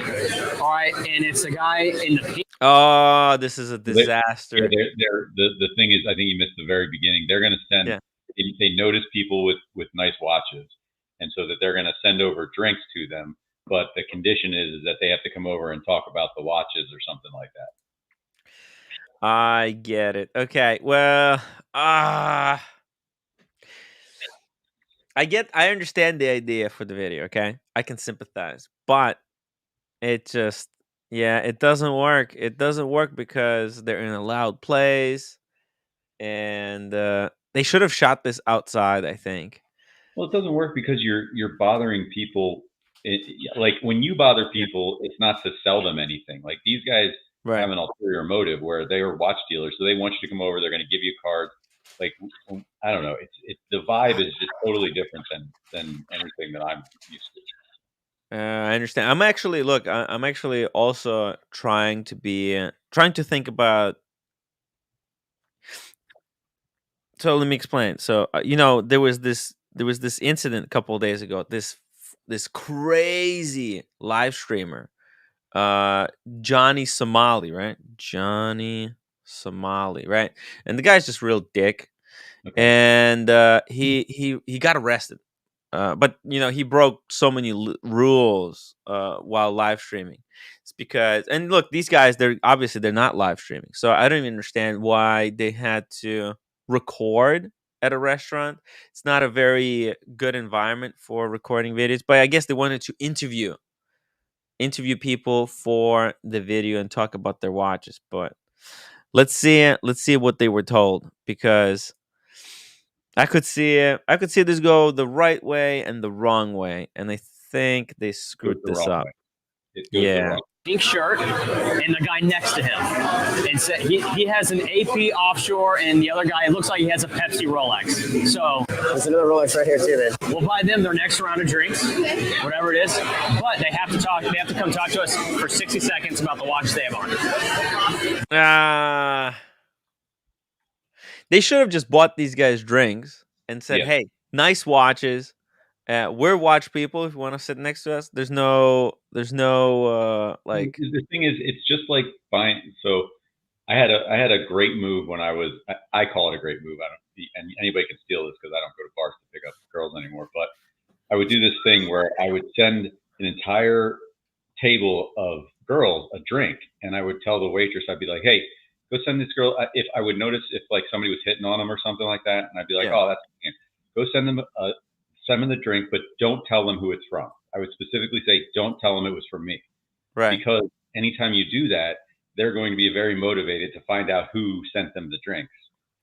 All right. And it's a guy in the pink. Oh, this is a Yeah, disaster. the thing is, I think you missed the very beginning. They're going to send. Yeah. They notice people with nice watches, and so that they're going to send over drinks to them. But the condition is that they have to come over and talk about the watches or something like that. I get it. Okay. Well, I understand the idea for the video, okay? I can sympathize. But it just yeah, it doesn't work. It doesn't work because they're in a loud place and they should have shot this outside, I think. Well, it doesn't work because you're bothering people. Like when you bother Yeah. people, it's not to sell them anything. Like these guys Right. have an ulterior motive where they are watch dealers, so they want you to come over. They're going to give you a card. Like I don't know. It's the vibe is just totally different than anything that I'm used to. I understand. I'm actually also trying to think about. So let me explain. So there was this incident a couple of days ago. This crazy live streamer, uh, Johnny Somali, right? Johnny Somali, right? And the guy's just real dick, Okay. and he got arrested. But he broke so many rules while live streaming. It's because, and look, these guys, they're not live streaming, so I don't even understand why they had to record at a restaurant. It's not a very good environment for recording videos, but I guess they wanted to interview people for the video and talk about their watches. But let's see what they were told, because I could see this go the right way and the wrong way, and I think they Goes screwed the this wrong up. way. It goes the Yeah. wrong. Pink shirt and the guy next to him. And so he has an AP offshore, and the other guy, it looks like he has a Pepsi Rolex. So there's another Rolex right here too, then. we'll buy them their next round of drinks, whatever it is. But they have to talk. They have to come talk to us for 60 seconds about the watch they have on. They should have just bought these guys drinks and said, Yeah. "Hey, nice watches. We're watch people. If you want to sit next to us, there's no like." The thing is, it's just like buying. So I had a great move when I call it a great move. I don't, and anybody can steal this because I don't go to bars to pick up girls anymore. But I would do this thing where I would send an entire table of girls a drink, and I would tell the waitress, I'd be like, "Hey, go send this girl." If I would notice if like somebody was hitting on them or something like that, and I'd be like, Yeah. "Oh, that's go send them the drink, but don't tell them who it's from." I would specifically say, "Don't tell them it was from me," Right. because anytime you do that, they're going to be very motivated to find out who sent them the drinks.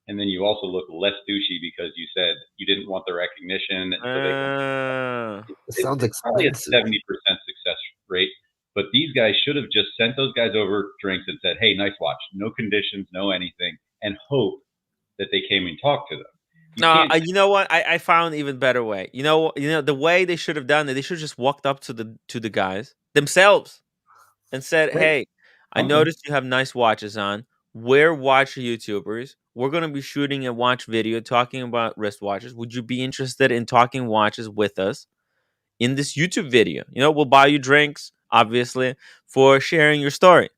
And then you also look less douchey because you said you didn't want the recognition, so they can. It sounds It's probably a expensive. 70% success rate. But these guys should have just sent those guys over drinks and said, "Hey, nice watch, no conditions, no anything," and hope that they came and talked to them. You can't. You know what? I found an even better way. You know, the way they should have done it. They should have just walked up to the guys themselves and said, Right. "Hey, I Okay. noticed you have nice watches on. We're watch YouTubers. We're gonna be shooting a watch video talking about wristwatches. Would you be interested in talking watches with us in this YouTube video? You know, we'll buy you drinks, obviously, for sharing your story."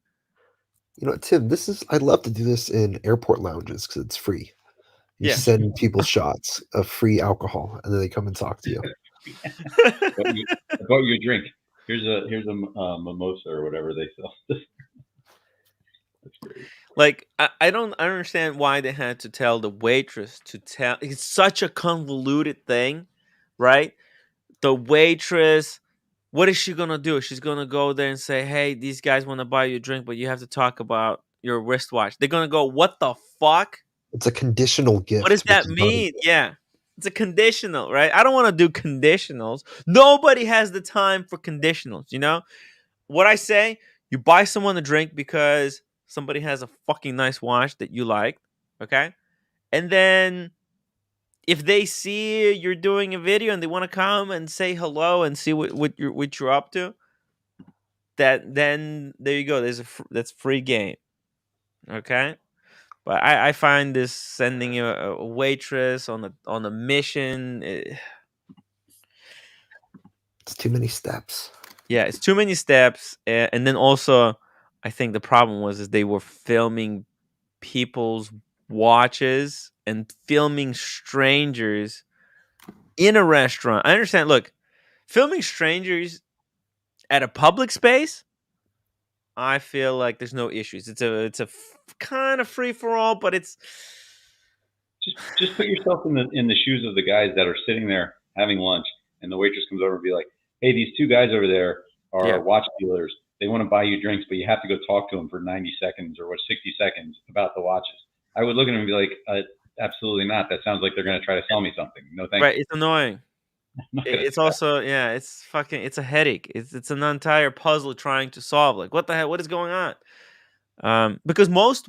You know, Tim, I'd love to do this in airport lounges because it's free. You Yeah. send people shots of free alcohol, and then they come and talk to you. I bought you a drink. Here's a mimosa or whatever they sell. That's great. Like I don't understand why they had to tell the waitress to tell. It's such a convoluted thing, right? The waitress, what is she gonna do? She's gonna go there and say, "Hey, these guys want to buy you a drink, but you have to talk about your wristwatch." They're gonna go, "What the fuck? It's a conditional gift. What does which that is not a mean?" gift. Yeah, it's a conditional, right? I don't want to do conditionals. Nobody has the time for conditionals. You know what I say? You buy someone a drink because somebody has a fucking nice watch that you like, okay? And then if they see you're doing a video and they want to come and say hello and see what you're up to, that then there you go. That's free game, okay? But I find this sending a waitress on a mission. It's too many steps. Yeah, it's too many steps, and then also, I think the problem was is they were filming people's watches and filming strangers in a restaurant. I understand. Look, filming strangers at a public space, I feel like there's no issues. It's a kind of free for all, but it's Just put yourself in the shoes of the guys that are sitting there having lunch, and the waitress comes over and be like, "Hey, these two guys over there are yeah, watch dealers. They want to buy you drinks, but you have to go talk to them for 90 seconds or 60 seconds about the watches." I would look at them and be like, "Absolutely not. That sounds like they're going to try to sell me something. No, thank right. you. It's annoying. I'm not going to It's do that." also it's fucking it's a headache. It's an entire puzzle trying to solve. Like what the hell? What is going on? Because most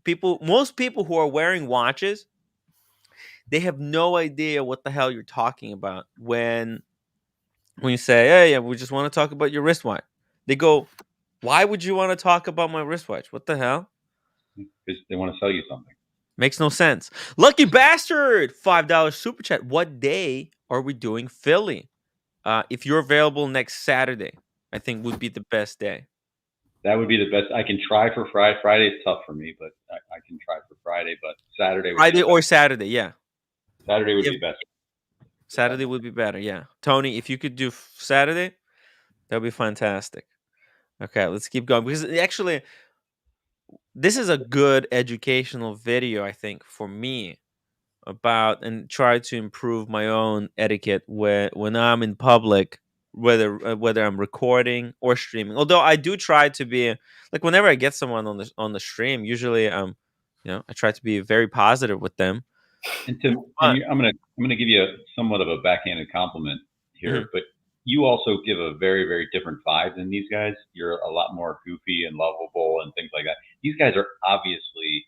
people who are wearing watches, they have no idea what the hell you're talking about when you say, "Hey, yeah, we just want to talk about your wristwatch." They go, "Why would you want to talk about my wristwatch? What the hell?" Because they want to sell you something. Makes no sense. Lucky bastard, $5 super chat. What day are we doing Philly? If you're available next Saturday, I think would be the best day. That would be the best. I can try for Friday. Friday's tough for me, but I can try for Friday. But Saturday would be Friday the or best. Saturday, yeah. Saturday would If be best. Saturday would be better, yeah. Tony, if you could do Saturday, that would be fantastic. Okay, let's keep going because actually, this is a good educational video, I think, for me about and try to improve my own etiquette when I'm in public, whether I'm recording or streaming. Although I do try to be like whenever I get someone on the stream, usually I try to be very positive with them. And Tim, But I'm gonna give you somewhat of a backhanded compliment mhm, here, but you also give a very very different vibe than these guys. You're a lot more goofy and lovable and things like that. These guys are obviously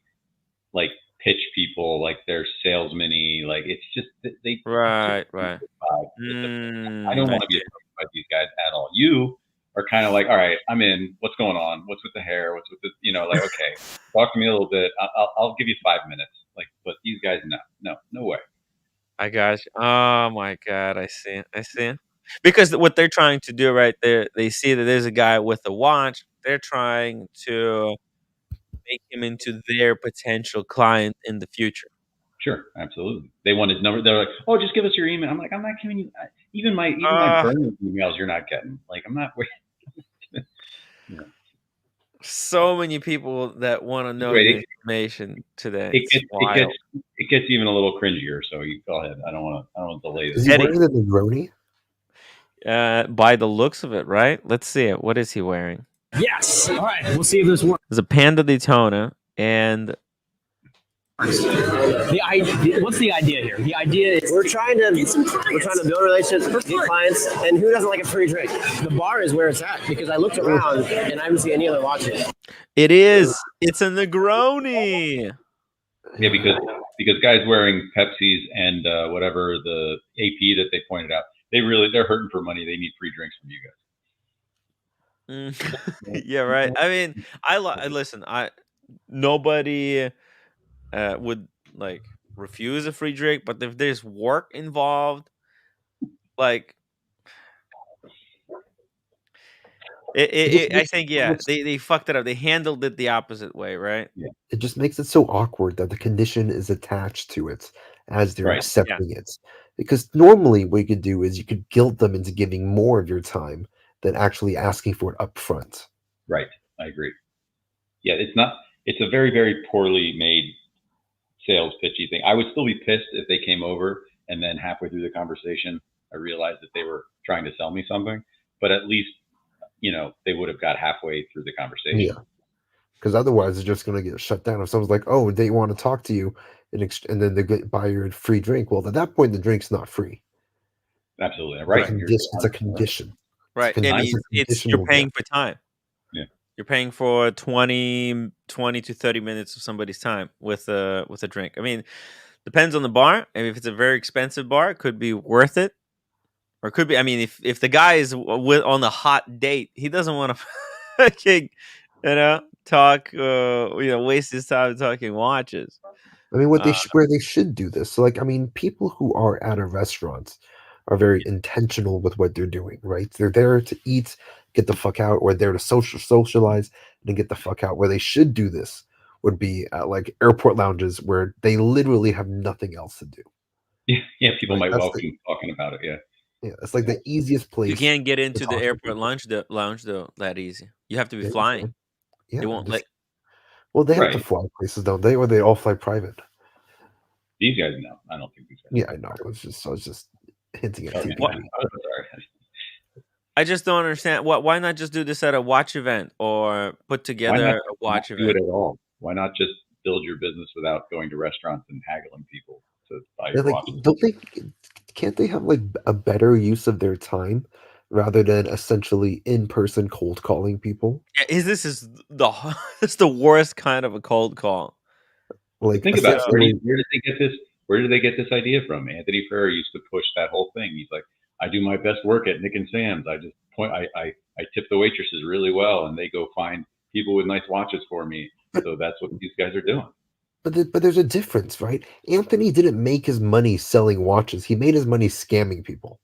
like pitch people, like they're salesmen-y. Like it's just they right, right. vibe. I don't I want to be see. approached by these guys at all. You are kind of like, all right, I'm in. What's going on? What's with the hair? What's with the, like, okay, talk to me a little bit. I'll give you 5 minutes. Like, but these guys, no way. I got you. Oh my god, I see. I see. Because what they're trying to do right there, they see that there's a guy with a watch. They're trying to make him into their potential client in the future. Sure, absolutely. They want his number. They're like, "Oh, just give us your email." I'm like, "I'm not giving you even my burner emails. You're not getting. Like, I'm not." So many people that want to know Wait, your information today. it It's gets wild. it gets even a little cringier. So you go ahead. I don't want to delay Is this. he Eddie. wearing the Negroni? By the looks of it, right? Let's see it. What is he wearing? Yes. All right. We'll see if this works. There's a Panda Daytona, and What's the idea here? The idea is we're trying to build relationships, get clients, and who doesn't like a free drink? The bar is where it's at because I looked around and I didn't see any other watches. it is. It's a Negroni. Yeah, because guys wearing Pepsis and whatever the AP that they pointed out, they're hurting for money. They need free drinks from you guys. Yeah, right. I mean, listen. Nobody would like refuse a free drink, but if there's work involved, like I think they fucked it up. They handled it the opposite way, right? It just makes it so awkward that the condition is attached to it as they're Right. accepting it. Because normally what you could do is you could guilt them into giving more of your time than actually asking for it up front. Right. I agree. Yeah, it's a very, very poorly made sales pitchy thing. I would still be pissed if they came over and then halfway through the conversation, I realized that they were trying to sell me something, but at least, they would have got halfway through the conversation. Yeah. Because otherwise it's just going to get shut down. If someone's like, oh, they want to talk to you, and then they buy your free drink. Well, at that point, the drink's not free. Absolutely. Right. It's a condition. Right. I mean, you're paying for time. Yeah. You're paying for 20 to 30 minutes of somebody's time with a drink. I mean, depends on the bar. I mean, if it's a very expensive bar, it could be worth it. Or it could be, I mean, if the guy is on a hot date, he doesn't want to fucking, talk, waste his time talking watches. I mean, where they should do this. So, I mean, people who are at a restaurant are very intentional with what they're doing, right? They're there to eat, get the fuck out, or there to socialize and get the fuck out. Where they should do this would be at airport lounges where they literally have nothing else to do. Yeah, people might welcome talking about it. Yeah. Yeah, it's the easiest place. You can't get into the airport lounge though that easy. You have to be flying. Yeah, they won't let. Well, they have to fly places, don't they? Or they all fly private. These guys, no, I don't think these guys. Yeah, I know. I was just hinting at TV. I just don't understand. Why not just do this at a watch event or put together a watch event? Do it at all. Why not just build your business without going to restaurants and haggling people to buy your watches? Can't they have a better use of their time rather than essentially in-person cold calling people? Yeah, this is the worst kind of a cold call. Think about it. Where did they get this? Where did they get this idea from? Anthony Ferrer used to push that whole thing. He's like, I do my best work at Nick and Sam's. I just I tip the waitresses really well, and they go find people with nice watches for me. So that's what these guys are doing. But there's a difference, right? Anthony didn't make his money selling watches. He made his money scamming people.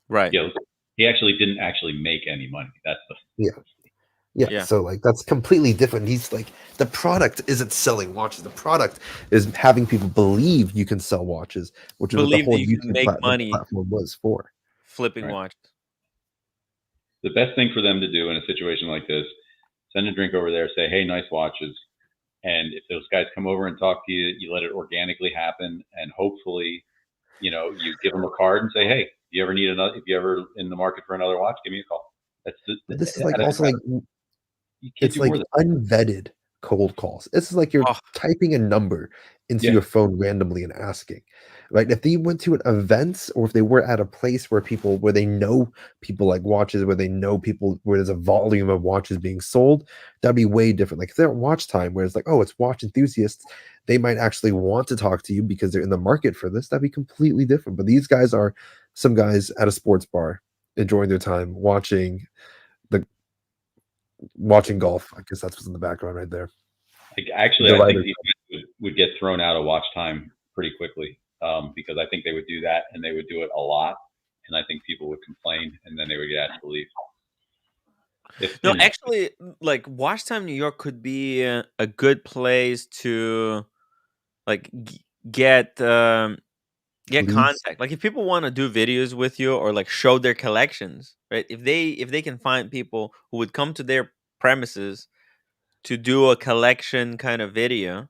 Right. Yeah. He actually didn't make any money. That's the Yeah. So that's completely different. He's the product isn't selling watches. The product is having people believe you can sell watches, which is what the whole YouTube platform was for. Flipping watches. The best thing for them to do in a situation like this, send a drink over there, say, hey, nice watches. And if those guys come over and talk to you, you let it organically happen. And hopefully, you give them a card and say, hey, if you ever in the market for another watch, give me a call. This is also it's unvetted cold calls. This is you're typing a number into your phone randomly and asking. Right? If they went to an event or if they were at a place where they know people like watches, where they know people, where there's a volume of watches being sold, that'd be way different. If they're at watch time, where it's it's watch enthusiasts, they might actually want to talk to you because they're in the market for this. That'd be completely different. But these guys are some guys at a sports bar enjoying their time watching golf. I guess that's what's in the background right there. I think these guys would get thrown out of watch time pretty quickly. Because I think they would do that and they would do it a lot. And I think people would complain and then they would get asked to leave. Actually, Watch Time New York could be a good place to get Leads. contact. Like if people want to do videos with you or like show their collections, right? If they can find people who would come to their premises to do a collection kind of video,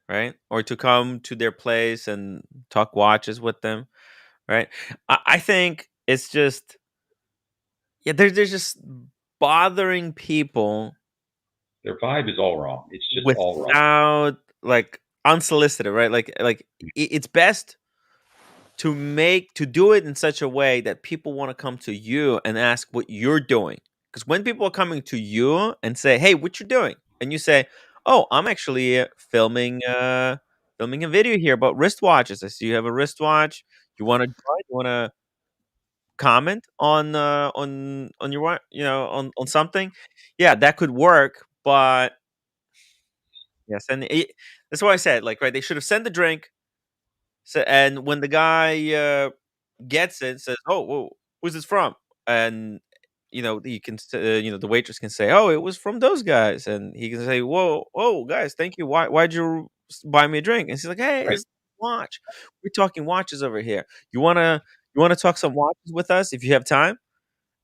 right? Or to come to their place and talk watches with them, right? I think it's just they're just bothering people Their vibe is all wrong. It's just all wrong. without like unsolicited, right? It's best to do it in such a way that people want to come to you and ask what you're doing. Because when people are coming to you and say, "Hey, what you doing?" and you say, "Oh, I'm actually filming a video here about wristwatches. I see you have a wristwatch. You want to join? You want to comment on your on something?" Yeah, that could work, but yes, that's why I said like right. They should have sent the drink. So, and when the guy gets it, says, "Oh, whoa, who's this from?" and you can the waitress can say, "Oh, it was from those guys," and he can say, "Whoa, whoa, guys, thank you. Why'd you buy me a drink?" And she's like, "Hey, Right. it's watch. We're talking watches over here. You wanna talk some watches with us if you have time?"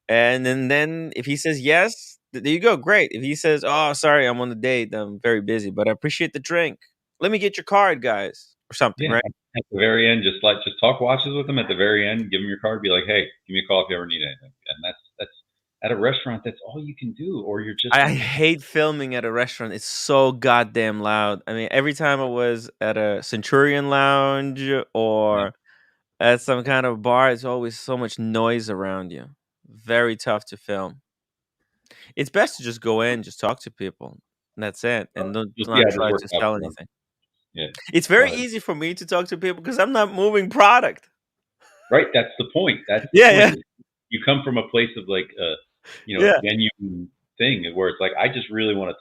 And then if he says yes, there you go, great. If he says, "Oh, sorry, I'm on the date. I'm very busy, but I appreciate the drink. Let me get your card, guys," or something, Yeah. right? At the very end, just talk watches with them at the very end. Give them your card. Be like, hey, give me a call if you ever need anything. And that's at a restaurant. That's all you can do. Or you're just I like, hate filming at a restaurant. It's so goddamn loud. I mean, every time I was at a Centurion Lounge yeah, or at some kind of bar, it's always so much noise around you. Very tough to film. It's best to just go in, just talk to people. And that's it. And don't you'll see not how this try works to out sell for them. anything. Yeah. It's Go very ahead. easy for me to talk to people because I'm not moving product. Right. That's the point. That's the Yeah, point. yeah. You come from a place of like a Yeah. genuine thing where it's like I just really want to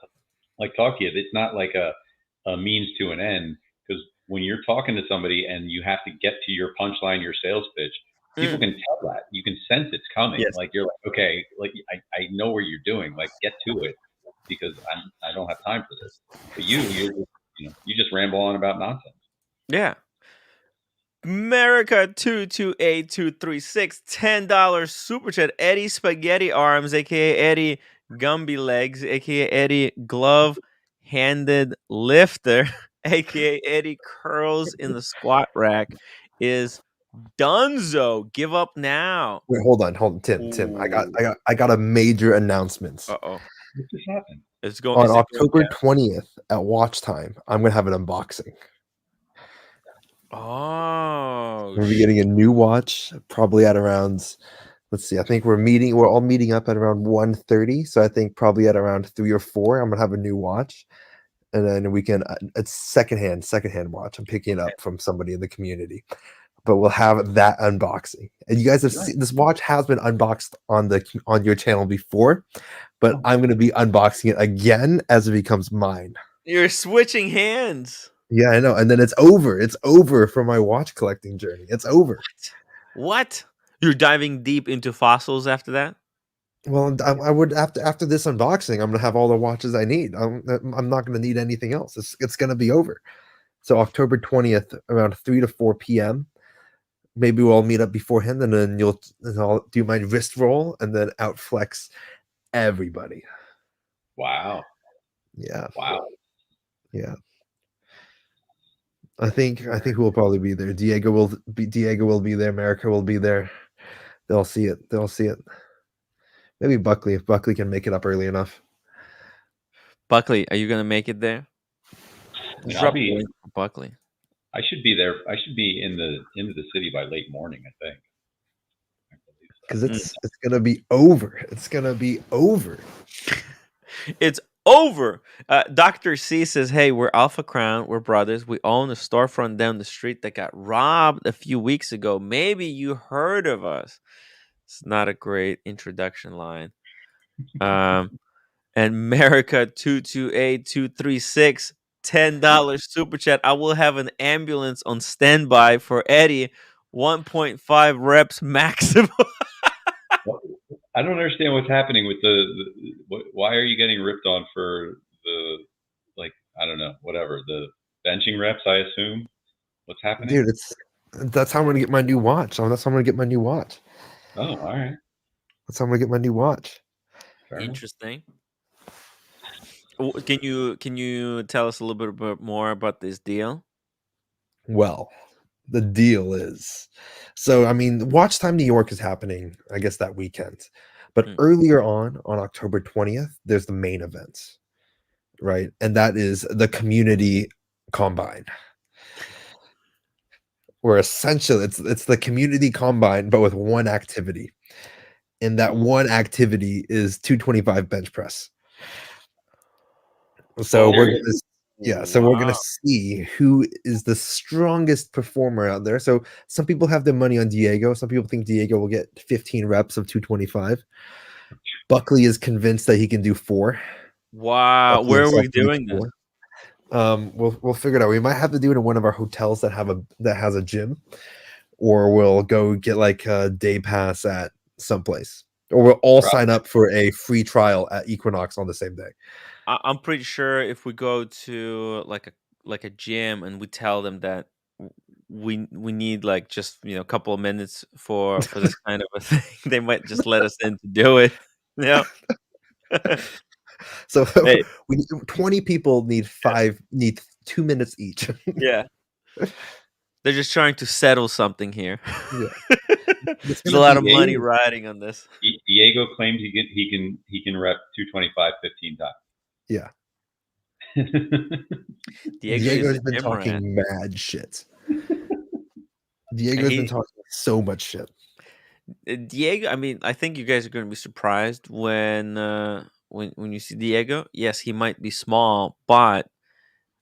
like talk to you. It's not like a means to an end because when you're talking to somebody and you have to get to your punchline, your sales pitch, people Mm. can tell that. You can sense it's coming. Yes. Like you're like, okay, like I know where you're doing. Like get to it because I don't have time for this. But you're you just ramble on about nonsense. Yeah. America 228236 $10 super chat. Eddie Spaghetti Arms, aka Eddie Gumby Legs, aka Eddie Glove Handed Lifter, aka Eddie Curls in the Squat Rack, is Dunzo. Give up now. Wait, hold on, Tim. I got a major announcement. Uh oh. What just happened? On Is it going October down? 20th at watch time, I'm gonna have an unboxing. Oh, We're gonna be getting a new watch, probably at around. Let's see. I think we're all meeting up at around 1:30. So I think probably at around 3 or 4, I'm gonna have a new watch, and then we can. It's secondhand watch. I'm picking it up from somebody in the community, but we'll have that unboxing. And you guys have seen this watch has been unboxed on your channel before, but I'm gonna be unboxing it again as it becomes mine. You're switching hands. Yeah, I know. And then it's over. It's over for my watch collecting journey. It's over. What? You're diving deep into fossils after that? Well, I would after this unboxing, I'm gonna have all the watches I need. I'm not gonna need anything else. It's gonna be over. So October 20th, around 3 to 4 p.m. Maybe we'll all meet up beforehand, and then I'll do my wrist roll and then outflex everybody. Wow. Yeah. Wow. Yeah. I think we'll probably be there. Diego will be there. America will be there. They'll see it. They'll see it. Maybe Buckley, if Buckley can make it up early enough. Buckley, are you gonna make it there? I'll be. Buckley. I should be there. I should be in the city by late morning. I think. Because it's gonna be over. It's gonna be over. It's over. Dr. C says, "Hey, we're Alpha Crown. We're brothers. We own a storefront down the street that got robbed a few weeks ago. Maybe you heard of us." It's not a great introduction line. And America 228236 $10 super chat. I will have an ambulance on standby for Eddie. 1.5 reps maximum. I don't understand what's happening with why are you getting ripped on for the I don't know, whatever, the benching reps, I assume. What's happening? Dude, that's how I'm gonna get my new watch. That's how I'm gonna get my new watch. Oh, all right. That's how I'm gonna get my new watch. Fair enough. Interesting. Can you tell us a little bit more about this deal? Well, the deal is, so I mean, Watch Time New York is happening, I guess, that weekend. But earlier on October 20th, there's the main event, right? And that is the community combine. Where essentially it's the community combine, but with one activity. And that one activity is 225 bench press. So we're gonna see who is the strongest performer out there. So some people have their money on Diego. Some people think Diego will get 15 reps of 225. Buckley is convinced that he can do 4. Wow, Buckley where are himself we can do doing this? 4. We'll figure it out. We might have to do it in one of our hotels that has a gym, or we'll go get like a day pass at someplace, or we'll all sign up for a free trial at Equinox on the same day. I'm pretty sure if we go to like a gym and we tell them that we need like just a couple of minutes for this kind of a thing, they might just let us in to do it. Yeah. So Hey. 20 people need 2 minutes each. Yeah. They're just trying to settle something here. Yeah. There's a lot of money riding on this. Diego claims he can rep 225 15 times. Yeah. Diego has been talking mad shit. Diego's been talking so much shit. Diego, I mean, I think you guys are going to be surprised when you see Diego. Yes, he might be small, but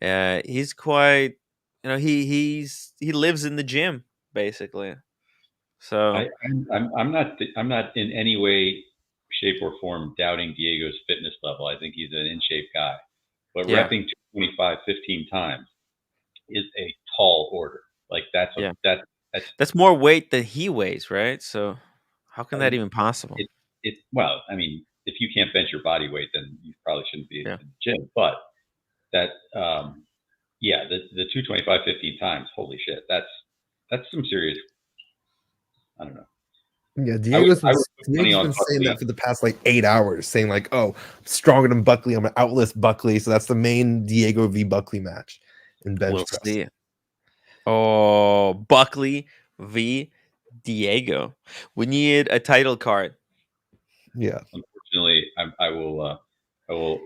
he's quite. He lives in the gym basically. So I'm not in any way, shape, or form doubting Diego's fitness level. I think he's an in shape guy, but repping 225 15 times is a tall order. Like that's more weight than he weighs, right? So how can that even possible? Well, I mean, if you can't bench your body weight, then you probably shouldn't be in the gym. But that, the 225 15 times, holy shit, that's some serious. I don't know. Yeah, Diego's been saying that for the past like 8 hours, saying like, "Oh, I'm stronger than Buckley. I'm gonna outlist Buckley." So that's the main Diego v Buckley match in bench press. See. Oh, Buckley v Diego. We need a title card. Yeah. Unfortunately, I will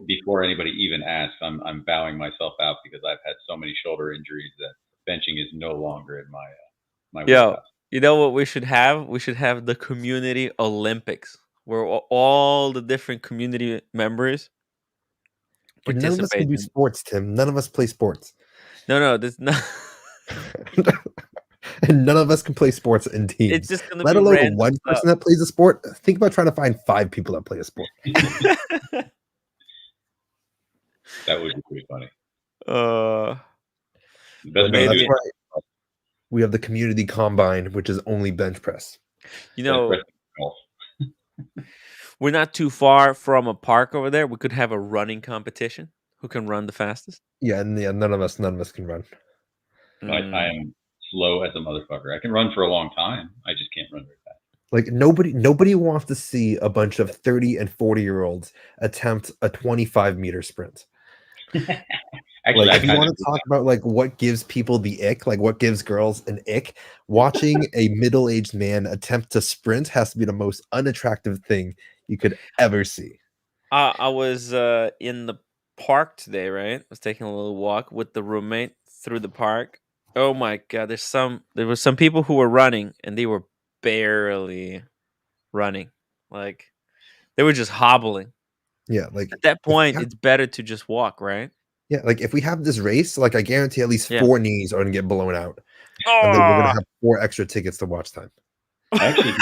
before anybody even asks, I'm bowing myself out because I've had so many shoulder injuries that benching is no longer in my wheelhouse. You know what we should have? We should have the community Olympics where all the different community members But none of us can do sports, Tim. None of us play sports. No, there's not. And none of us can play sports in teams. It's just gonna let be alone one person that plays a sport. Think about trying to find 5 people that play a sport. That would be pretty funny. That's why we have the community combine, which is only bench press. We're not too far from a park over there. We could have a running competition. Who can run the fastest? Yeah, none of us can run. I am slow as a motherfucker. I can run for a long time. I just can't run very fast. Like nobody wants to see a bunch of 30 and 40-year-olds attempt a 25-meter sprint. Actually, like, if you want to talk about like what gives people the ick, like what gives girls an ick, watching a middle-aged man attempt to sprint has to be the most unattractive thing you could ever see. I was in the park today, right? I was taking a little walk with the roommate through the park. Oh my god, there were some people who were running and they were barely running. Like they were just hobbling. Yeah, like at that point it's better to just walk, right? Yeah, like if we have this race, like I guarantee at least 4 knees are gonna get blown out. And then we're gonna have 4 extra tickets to watch time. Actually,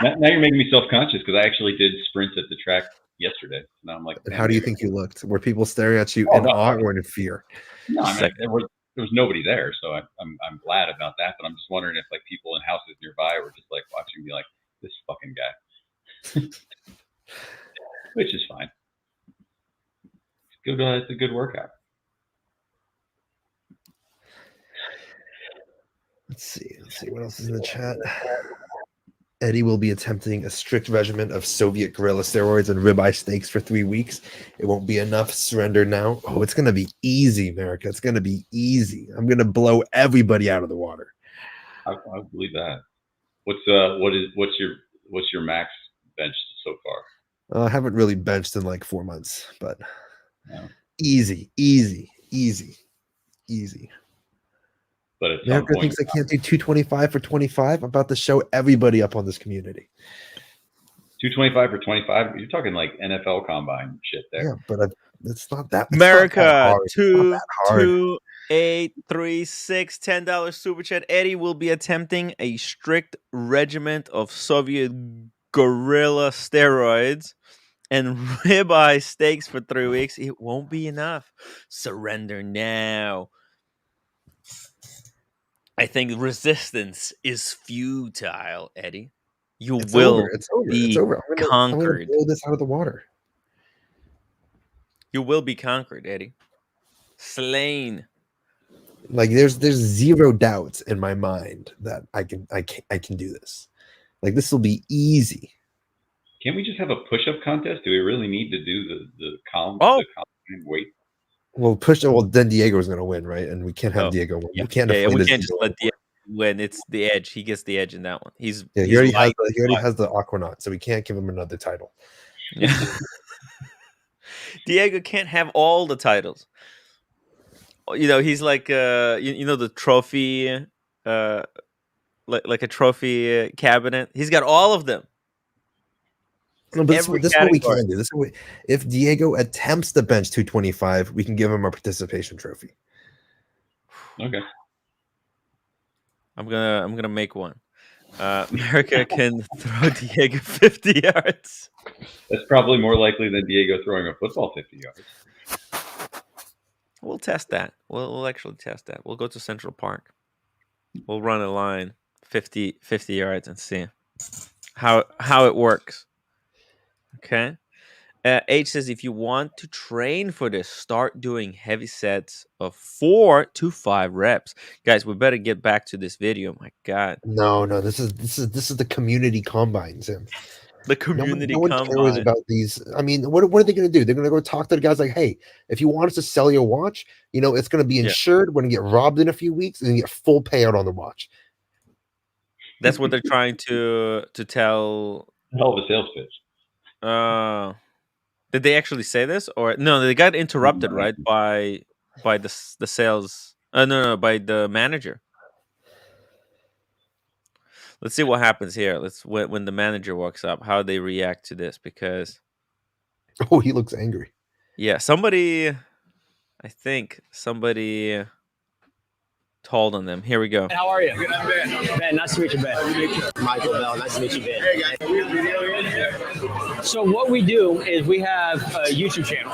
now you're making me self-conscious because I actually did sprints at the track yesterday. Now I'm like, how do you think you looked? Were people staring at you in awe or in fear? No, I mean, there was nobody there, so I'm glad about that. But I'm just wondering if like people in houses nearby were just like watching me, like this fucking guy, which is fine. It's good. It's a good workout. Let's see what else is in the chat. Eddie will be attempting a strict regimen of Soviet guerrilla steroids and ribeye steaks for 3 weeks. It won't be enough. Surrender now. Oh, it's gonna be easy, America. It's gonna be easy. I'm gonna blow everybody out of the water. I believe that. What's your max bench so far? I haven't really benched in like 4 months, but no. Easy. But at America thinks I can't do 225 for 25. I'm about to show everybody up on this community. 225 for 25. You're talking like NFL combine shit there. Yeah, but it's not that. America 22836 $10 super chat. Eddie will be attempting a strict regimen of Soviet guerrilla steroids and ribeye steaks for 3 weeks. It won't be enough. Surrender now. I think resistance is futile, Eddie. It's will over. It's be over. I'm gonna conquered. blow this out of the water. You will be conquered, Eddie. Slain. Like there's zero doubts in my mind that I can do this. Like this will be easy. Can't we just have a push-up contest? Do we really need to do the column weight? Well, then Diego's going to win, right? And we can't have Diego win. Yeah. We can't. We can't just let Diego win. It's the edge. He gets the edge in that one. He already has the Aquanaut, so we can't give him another title. Yeah. Diego can't have all the titles. You know, he's like the trophy, like a trophy cabinet. He's got all of them. No, but this is what we can do. If Diego attempts to bench 225, we can give him a participation trophy. Okay. I'm gonna make one. America can throw Diego 50 yards. That's probably more likely than Diego throwing a football 50 yards. We'll test that. We'll actually test that. We'll go to Central Park. We'll run a line 50 yards and see how it works. Okay. H says, if you want to train for this, start doing heavy sets of 4 to 5 reps. Guys, we better get back to this video. My God. No. This is the community combine, Sam. The community no one cares about these. I mean, what are they going to do? They're going to go talk to the guys like, hey, if you want us to sell your watch, it's going to be insured. We're going to get robbed in a few weeks and you get full payout on the watch. That's what they're trying to tell. Hell of a sales pitch. Did they actually say this, or no? They got interrupted, right, by the sales. No, by the manager. Let's see what happens here. When the manager walks up, how they react to this, because he looks angry. Yeah, I think somebody told on them. Here we go. How are you? Good, Ben, nice to meet you, Ben. Michael Bell, nice to meet you, Ben. Hey, guys. So what we do is we have a YouTube channel.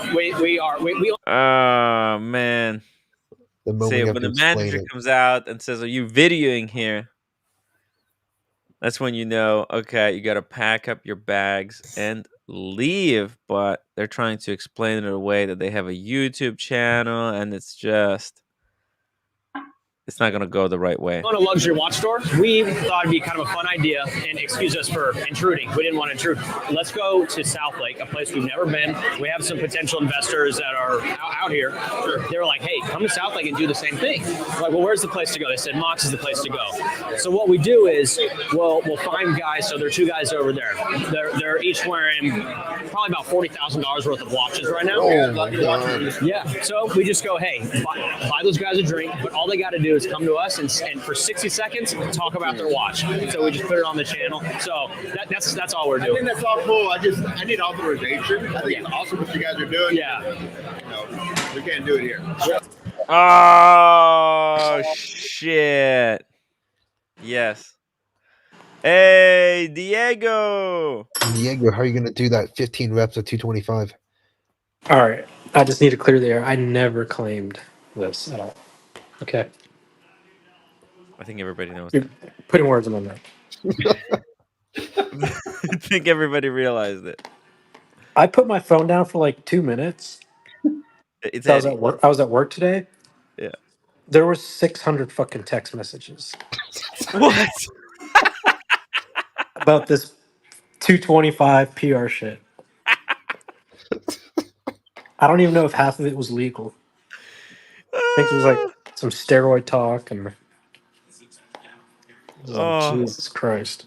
Oh, man. When the manager comes out and says, are you videoing here? That's when you know, okay, you got to pack up your bags and leave. But they're trying to explain it in a way that they have a YouTube channel, and it's not going to go the right way. On a luxury watch store, we thought it'd be kind of a fun idea, and excuse us for intruding. We didn't want to intrude. Let's go to South Lake, a place we've never been. We have some potential investors that are out here. They were like, hey, come to South Lake and do the same thing. We're like, well, where's the place to go? They said, Mox is the place to go. So what we do is, we'll find guys. So there are 2 guys over there. They're each wearing probably about $40,000 worth of watches right now. Oh, my God. Yeah. So we just go, hey, buy those guys a drink, but all they got to do is come to us and for 60 seconds talk about their watch. So we just put it on the channel. So that's all we're doing. I think that's all cool. I need authorization. I think it's awesome what you guys are doing. Yeah. We can't do it here. Oh shit. Yes. Hey, Diego. Diego, how are you going to do that 15 reps of 225? All right. I just need to clear the air. I never claimed this at all. Okay. I think everybody knows. You're putting words in my mouth. I think everybody realized it. I put my phone down for like 2 minutes. I was at work today. Yeah. There were 600 fucking text messages. What? About this 225 PR shit. I don't even know if half of it was legal. I think it was like some steroid talk and it was like, Oh. Jesus Christ.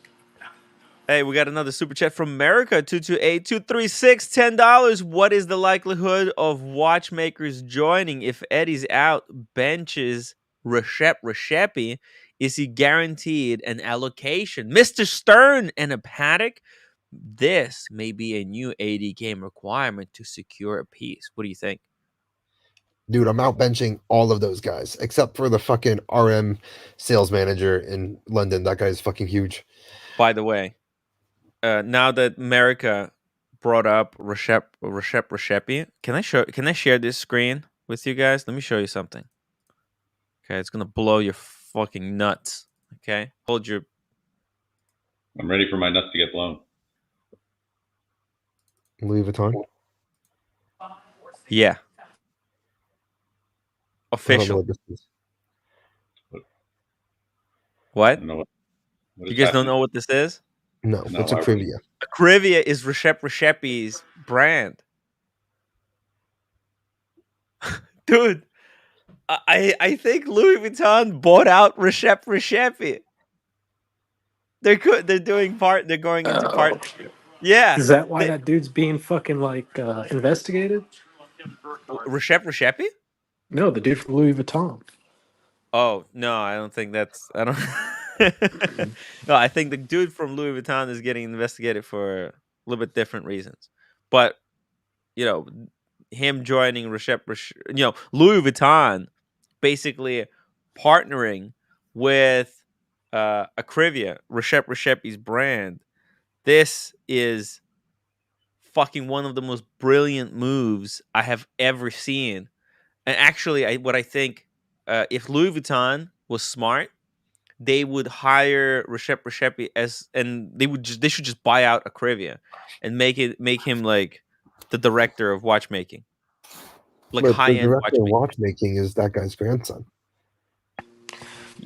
Hey, we got another super chat from America, 228-236, $10. What is the likelihood of watchmakers joining if Eddie's out, benches Reshepi? Is he guaranteed an allocation? Mr. Stern and a paddock? This may be a new AD game requirement to secure a piece. What do you think? Dude, I'm out benching all of those guys except for the fucking RM sales manager in London. That guy's fucking huge. By the way, now that America brought up Reshepi, can I share this screen with you guys? Let me show you something. Okay, it's gonna blow your fucking nuts. Okay, hold your. I'm ready for my nuts to get blown. Louis Vuitton. Yeah. I don't know Official. what this is. What? I don't know what You is guys don't happening. know what this is? No, No, what's a I- Crivia? Crivia is Reshepi's brand. Dude, I think Louis Vuitton bought out Reshepi. They're going into part. Yeah. Is that why that dude's being fucking like investigated? Reshepi? No, the dude from Louis Vuitton. Oh no, I don't think that's. I don't. No, I think the dude from Louis Vuitton is getting investigated for a little bit different reasons. But you know, him joining Louis Vuitton, basically partnering with Acrivia, Reshepi's brand. This is fucking one of the most brilliant moves I have ever seen. And actually, what I think, if Louis Vuitton was smart, they would hire Reshepi and they should just buy out Acrivia and make him like the director of watchmaking, like But high the end director of watchmaking. watchmaking is that guy's grandson.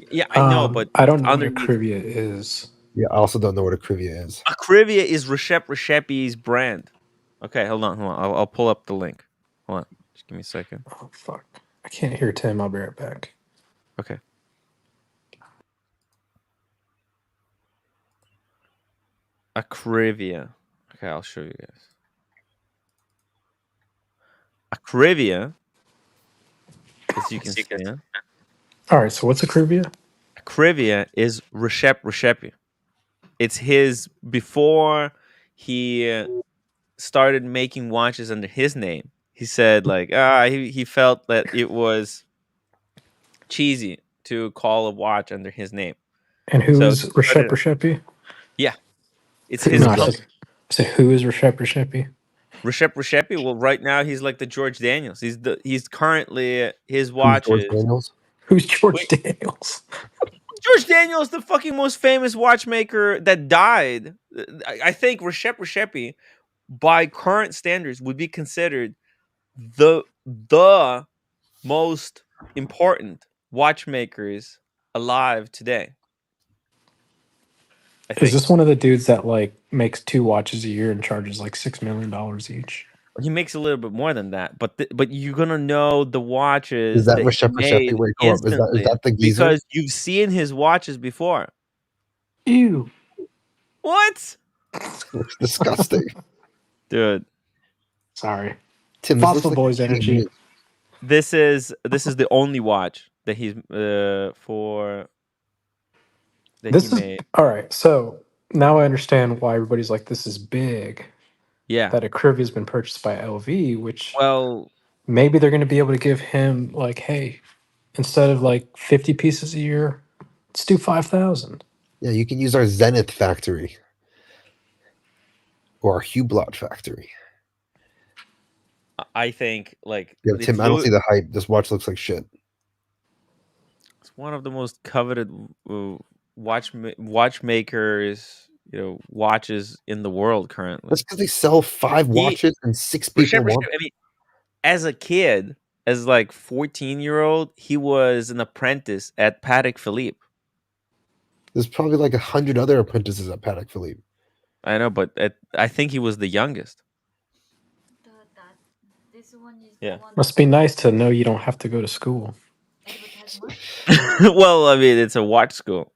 Yeah, I know, but I don't know what a underneath Crivia is. Yeah, I also don't know what a Crivia is. Acrivia is Reshepi's brand. Okay, hold on. I'll pull up the link. Hold on, just give me a second. Oh fuck! I can't hear Tim. I'll be right back. Okay. Acrivia. Okay, I'll show you guys. Acrivia, as you can see, All right. So what's a Crivia? Acrivia is Reshepi. It's his before he started making watches under his name. He said like he felt that it was cheesy to call a watch under his name. And who So is Reshepi? Yeah, it's Who, his no, I company. said who is Reshepi? Reshepi. Well, right now he's like the George Daniels. He's currently his Who's watches. George Daniels? Who's George Daniels? George Daniels, the fucking most famous watchmaker that died. I think Reshepi, by current standards, would be considered the most important watchmakers alive today. I think Is this one of the dudes that like makes 2 watches a year and charges like $6 million each? he makes a little bit more than that, but you're gonna know the watches Is that that he made Reshepi? Wait, go up. Is instantly that the geezer? because you've seen his watches before. Ew. What? Looks disgusting. Dude, Sorry. Tim, this Fossil looks like Boys a energy. TV. this is the only watch that he's for that This he is made. all right. So now I understand why everybody's like, this is big. Yeah. That Acrivia has been purchased by LV, which Well, maybe they're going to be able to give him like, hey, instead of like 50 pieces a year, let's do 5,000. Yeah, you can use our Zenith factory or our Hublot factory. I think like Yeah, Tim, I don't see the hype. This watch looks like shit. It's one of the most coveted watchmakers, watches in the world currently. That's because they sell 5 watches and 6 people want. I mean, as a kid, as like 14-year-old, he was an apprentice at Patek Philippe. There's probably like 100 other apprentices at Patek Philippe. I know, but I think he was the youngest. This one is Yeah. the one. Must be nice to know you don't have to go to school. Advertisement? Well, I mean, it's a watch school.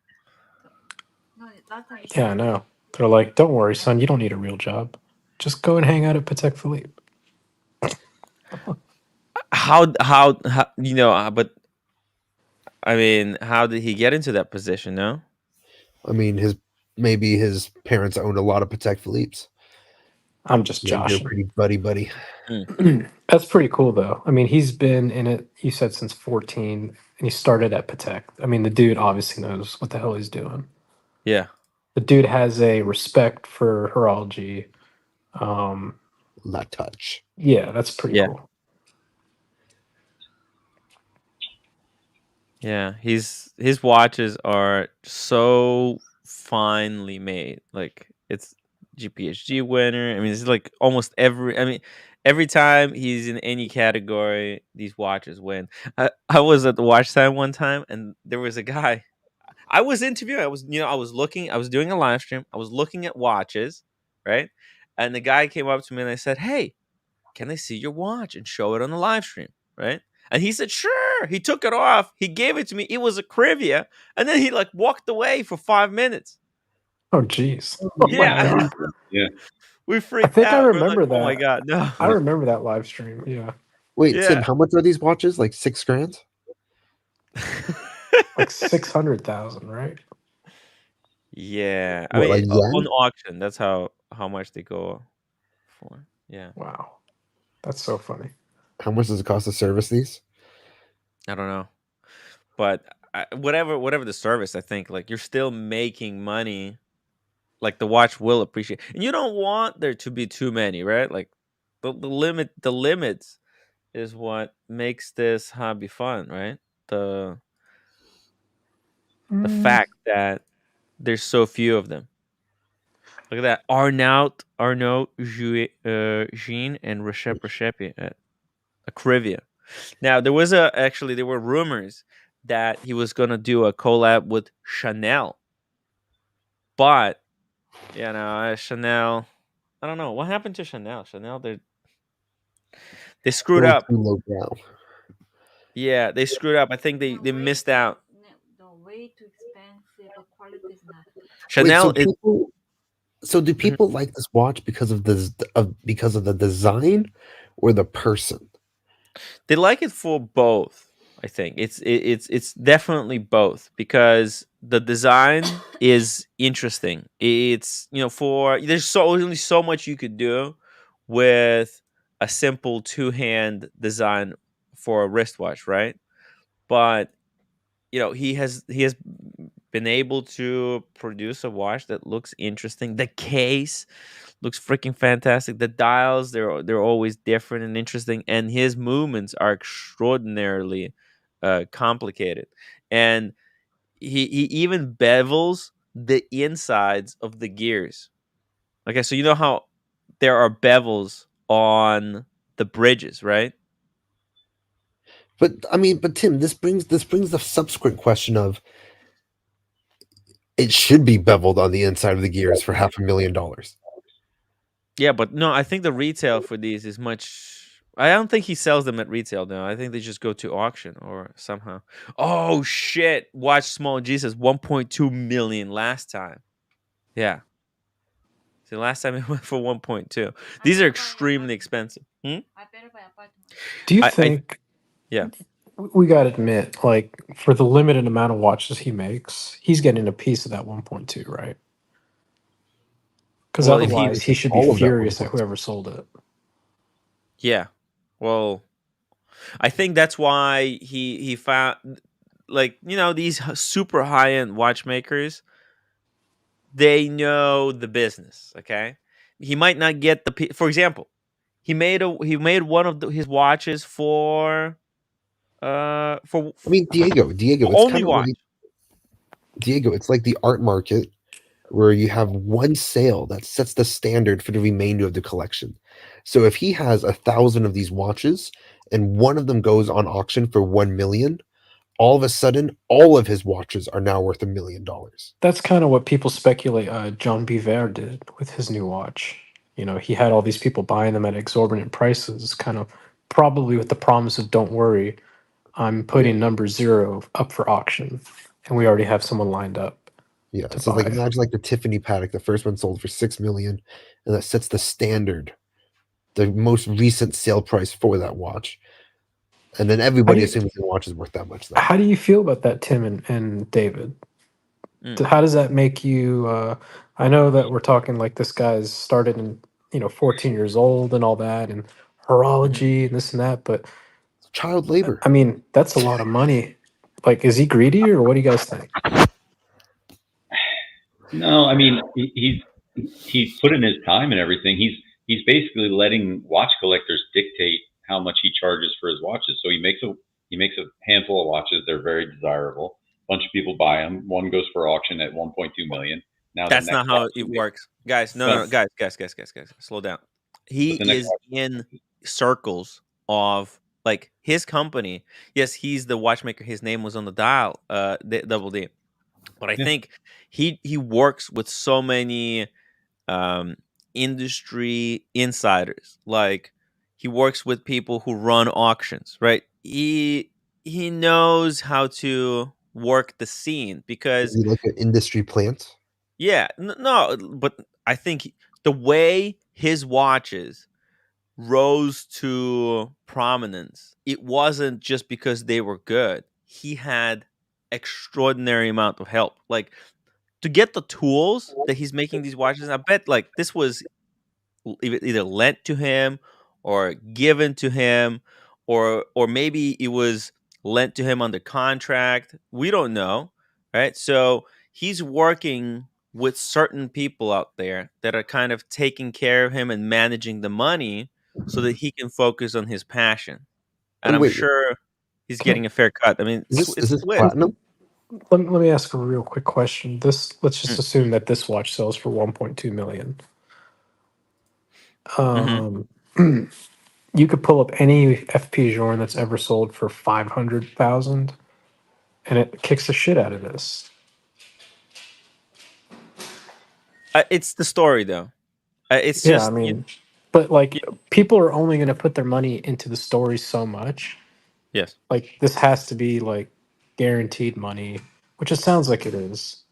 No, last time you Yeah, I said know. They're like, don't worry, son, you don't need a real job. Just go and hang out at Patek Philippe. How but I mean, how did he get into that position? No, I mean, maybe his parents owned a lot of Patek Philippe's. I'm just Maybe they're joshing. pretty buddy. That's pretty cool, though. I mean, he's been in it, you said, since 14, and he started at Patek. I mean, the dude obviously knows what the hell he's doing. yeah, The dude has a respect for horology. La touch. Yeah, that's pretty Yeah. cool. yeah. His watches are so finely made. Like it's GPHG winner. I mean, it's like almost every. I mean, every time he's in any category, these watches win. I was at the watch stand one time, and there was a guy. I was interviewing. I was looking. I was doing a live stream. I was looking at watches, right? And the guy came up to me and I said, "Hey, can I see your watch and show it on the live stream?" Right? And he said, "Sure." He took it off. He gave it to me. It was a Crivia, and then he like walked away for 5 minutes. Oh, jeez. Oh, Yeah, my God. Yeah. we I freaked think I out. We're like, remember "Oh my that. god, no!" I remember that live stream. Yeah. Wait, Yeah. Tim, how much are these watches? Like $6,000? Like 600,000, right? Yeah, I What, mean, like on yen? auction, that's how much they go for. Yeah, Wow. That's so funny. How much does it cost to service these? I don't know, but whatever the service, I think like you're still making money. Like the watch will appreciate, and you don't want there to be too many, right? Like the limits is what makes this hobby fun, right? The fact that there's so few of them. Look at that, Arnaud, Jean, and Reshep at Acrivia. Now there were rumors that he was gonna do a collab with Chanel, but Chanel. I don't know what happened to Chanel. Chanel, they screwed Little up. too low brow. Yeah, they screwed up. I think they missed out. The way too expensive, but quality is not. Wait, Chanel is do people like this watch because of the design or the person? they like it for both. I think it's definitely both because the design is interesting. It's for there's only so much you could do with a simple two-hand design for a wristwatch, right? But he has been able to produce a watch that looks interesting. The case looks freaking fantastic. The dials, they're always different and interesting, and his movements are extraordinarily complicated. And he even bevels the insides of the gears. Okay, so you know how there are bevels on the bridges, right? But I mean, Tim, this brings the subsequent question of it should be beveled on the inside of the gears for $500,000. Yeah, but no, I think the retail for these is much. I don't think he sells them at retail now. I think they just go to auction or somehow. Oh shit! Watch Small G says 1.2 million last time. Yeah. See, last time it went for 1.2. These are extremely expensive. I better buy apartment. Do you I- think Yeah. we got to admit, like, for the limited amount of watches he makes, he's getting a piece of that 1.2, right? Because Well, if he- otherwise, he should be all of that furious at 1.2. whoever sold it. Yeah. Well, I think that's why he found these super high end watchmakers. They know the business. Okay, he might not get for example, he made one of his watches for I mean, Diego, it's only kind of watch. like Diego. It's like the art market where you have one sale that sets the standard for the remainder of the collection. So if he has 1,000 of these watches and one of them goes on auction for 1 million, all of a sudden, all of his watches are now worth $1 million. That's kind of what people speculate John Biver did with his new watch. You know, he had all these people buying them at exorbitant prices, kind of probably with the promise of "Don't worry, I'm putting number 0 up for auction," and we already have someone lined up Yeah, to so like buy. imagine like the Tiffany Patek, the first one sold for $6 million, and that sets the standard, the most recent sale price for that watch. And then How everybody do you, assumes the watch is worth that much. Then how do you feel about that, Tim and David? Mm. How does that make you? I know that we're talking like this guy's started in 14 years old and all that, and Mhm. horology and this and that, but child labor. I mean that's a lot of money. Like, is he greedy or what do you guys think? No, I mean he's put in his time and everything. He's basically letting watch collectors dictate how much he charges for his watches. So he makes a handful of watches. They're very desirable. A bunch of people buy them. One goes for auction at 1.2 million. Now the That's next not how it auction, works, guys. No, but, no, no, guys, slow down. He but the next is in circles of like his company. Yes, he's the watchmaker. His name was on the dial, Double D. But I yeah, think he works with so many um, industry insiders. Like he works with people who run auctions, right? He knows how to work the scene Is because he like an industry plant? yeah, no, but I think the way his watches rose to prominence, it wasn't just because they were good. He had extraordinary amount of help. Like to get the tools that he's making these watches, I bet like this was either lent to him or given to him or maybe it was lent to him under contract. We don't know, right? So he's working with certain people out there that are kind of taking care of him and managing the money so that he can focus on his passion. And And I'm wait, sure he's Can getting a fair cut. I mean, is it's this Swiss. platinum? let me ask a real quick question. Let's just Mm, assume that this watch sells for 1.2 million. mhm. Um, you could pull up any FP Journe that's ever sold for 500,000, and it kicks the shit out of this. It's the story though. It's Yeah, I just mean, but y- like people are only going to put their money into the story so much. yes, Like this has to be like guaranteed money, which it sounds like it is.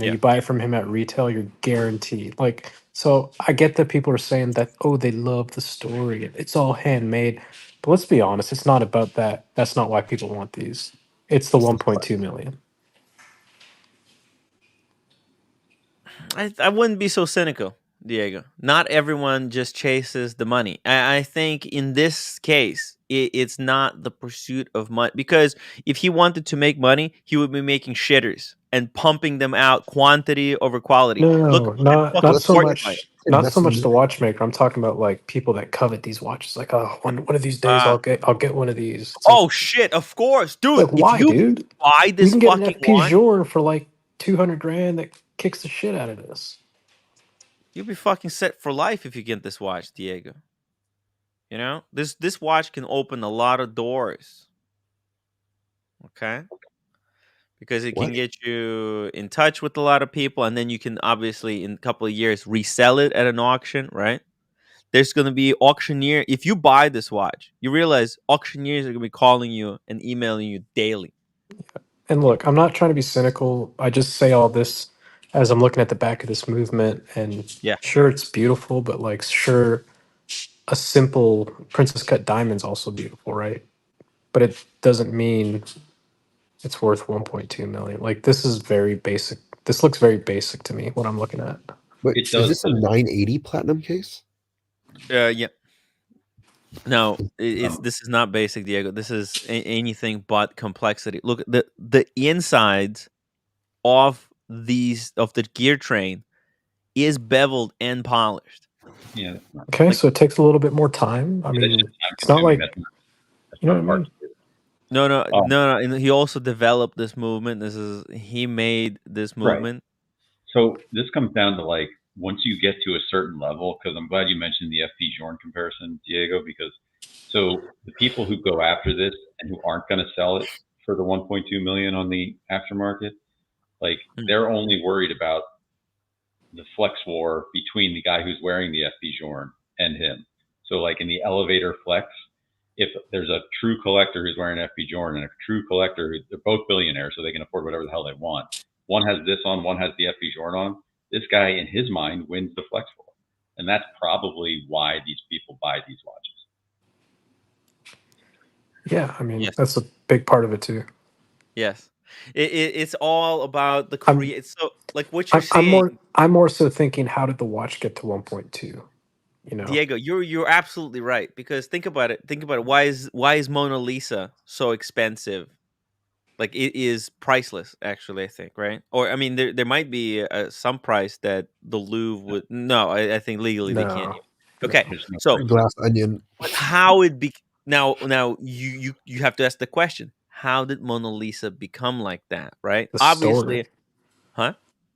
yeah. You buy it from him at retail, you're guaranteed. Like, so I get that people are saying that, oh, they love the story. It's all handmade. But let's be honest, it's not about that. That's not why people want these. It's the 1.2 million. I wouldn't be so cynical, Diego. Not everyone just chases the money. I think in this case, it's not the pursuit of money because if he wanted to make money, he would be making shitters and pumping them out quantity over quality. Look, No, look at not fucking not so Fortnite. much. Tim, Not so that's much the watchmaker. I'm talking about like people that covet these watches. Like, oh, one of these days Uh, I'll get one of these. It's oh shit! Of course, dude. like If why, you dude? buy You this can get an fucking FP watch, Jour for like 200 grand that kicks the shit out of this. you'll be fucking set for life if you get this watch, Diego. You know this watch can open a lot of doors. Okay. Because it what? can get you in touch with a lot of people and then you can obviously in a couple of years resell it at an auction, right? There's going to be auctioneer if you buy this watch, you realize auctioneers are going to be calling you and emailing you daily. And look, I'm not trying to be cynical. I just say all this as I'm looking at the back of this movement, and Yeah. sure, it's beautiful, but like, sure, a simple princess cut diamond's also beautiful, right? But it doesn't mean it's worth 1.2 million. Like, this is very basic. This looks very basic to me, what I'm looking at. Wait, it is does. this a 980 platinum case? Yeah. No, it's Um, this is not basic, Diego. This is anything but complexity. Look, the insides of the gear train is beveled and polished. yeah, that's not, Okay, Like so it takes a little bit more time. I that's mean, just time it's not consuming. like, That's you know not what I hard mean? to do. no, no, Um, no, no. And he also developed this movement. He made this right. movement. So this comes down to like once you get to a certain level, because I'm glad you mentioned the FP Journe comparison, Diego, because so the people who go after this and who aren't going to sell it for the 1.2 million on the aftermarket. Like they're only worried about the flex war between the guy who's wearing the FP Journe and him. So like in the elevator flex, if there's a true collector who's wearing an FP Journe and a true collector, they're both billionaires, so they can afford whatever the hell they want. One has this on, one has the FP Journe on. This guy, in his mind, wins the flex war. And that's probably why these people buy these watches. Yeah, I mean, that's a big part of it too. Yes. It's all about the create. So like what you're I'm saying, more so thinking, how did the watch get to 1.2? You know, Diego, you're absolutely right, because think about it. Think about it. Why is Mona Lisa so expensive? Like it is priceless, actually. I think, right? Or I mean, there might be some price that the Louvre would. No, I think legally they can't. no. Okay, so Glass onion. but how it be now? You have to ask the question: how did Mona Lisa become like that? Right? The Obviously, story. huh?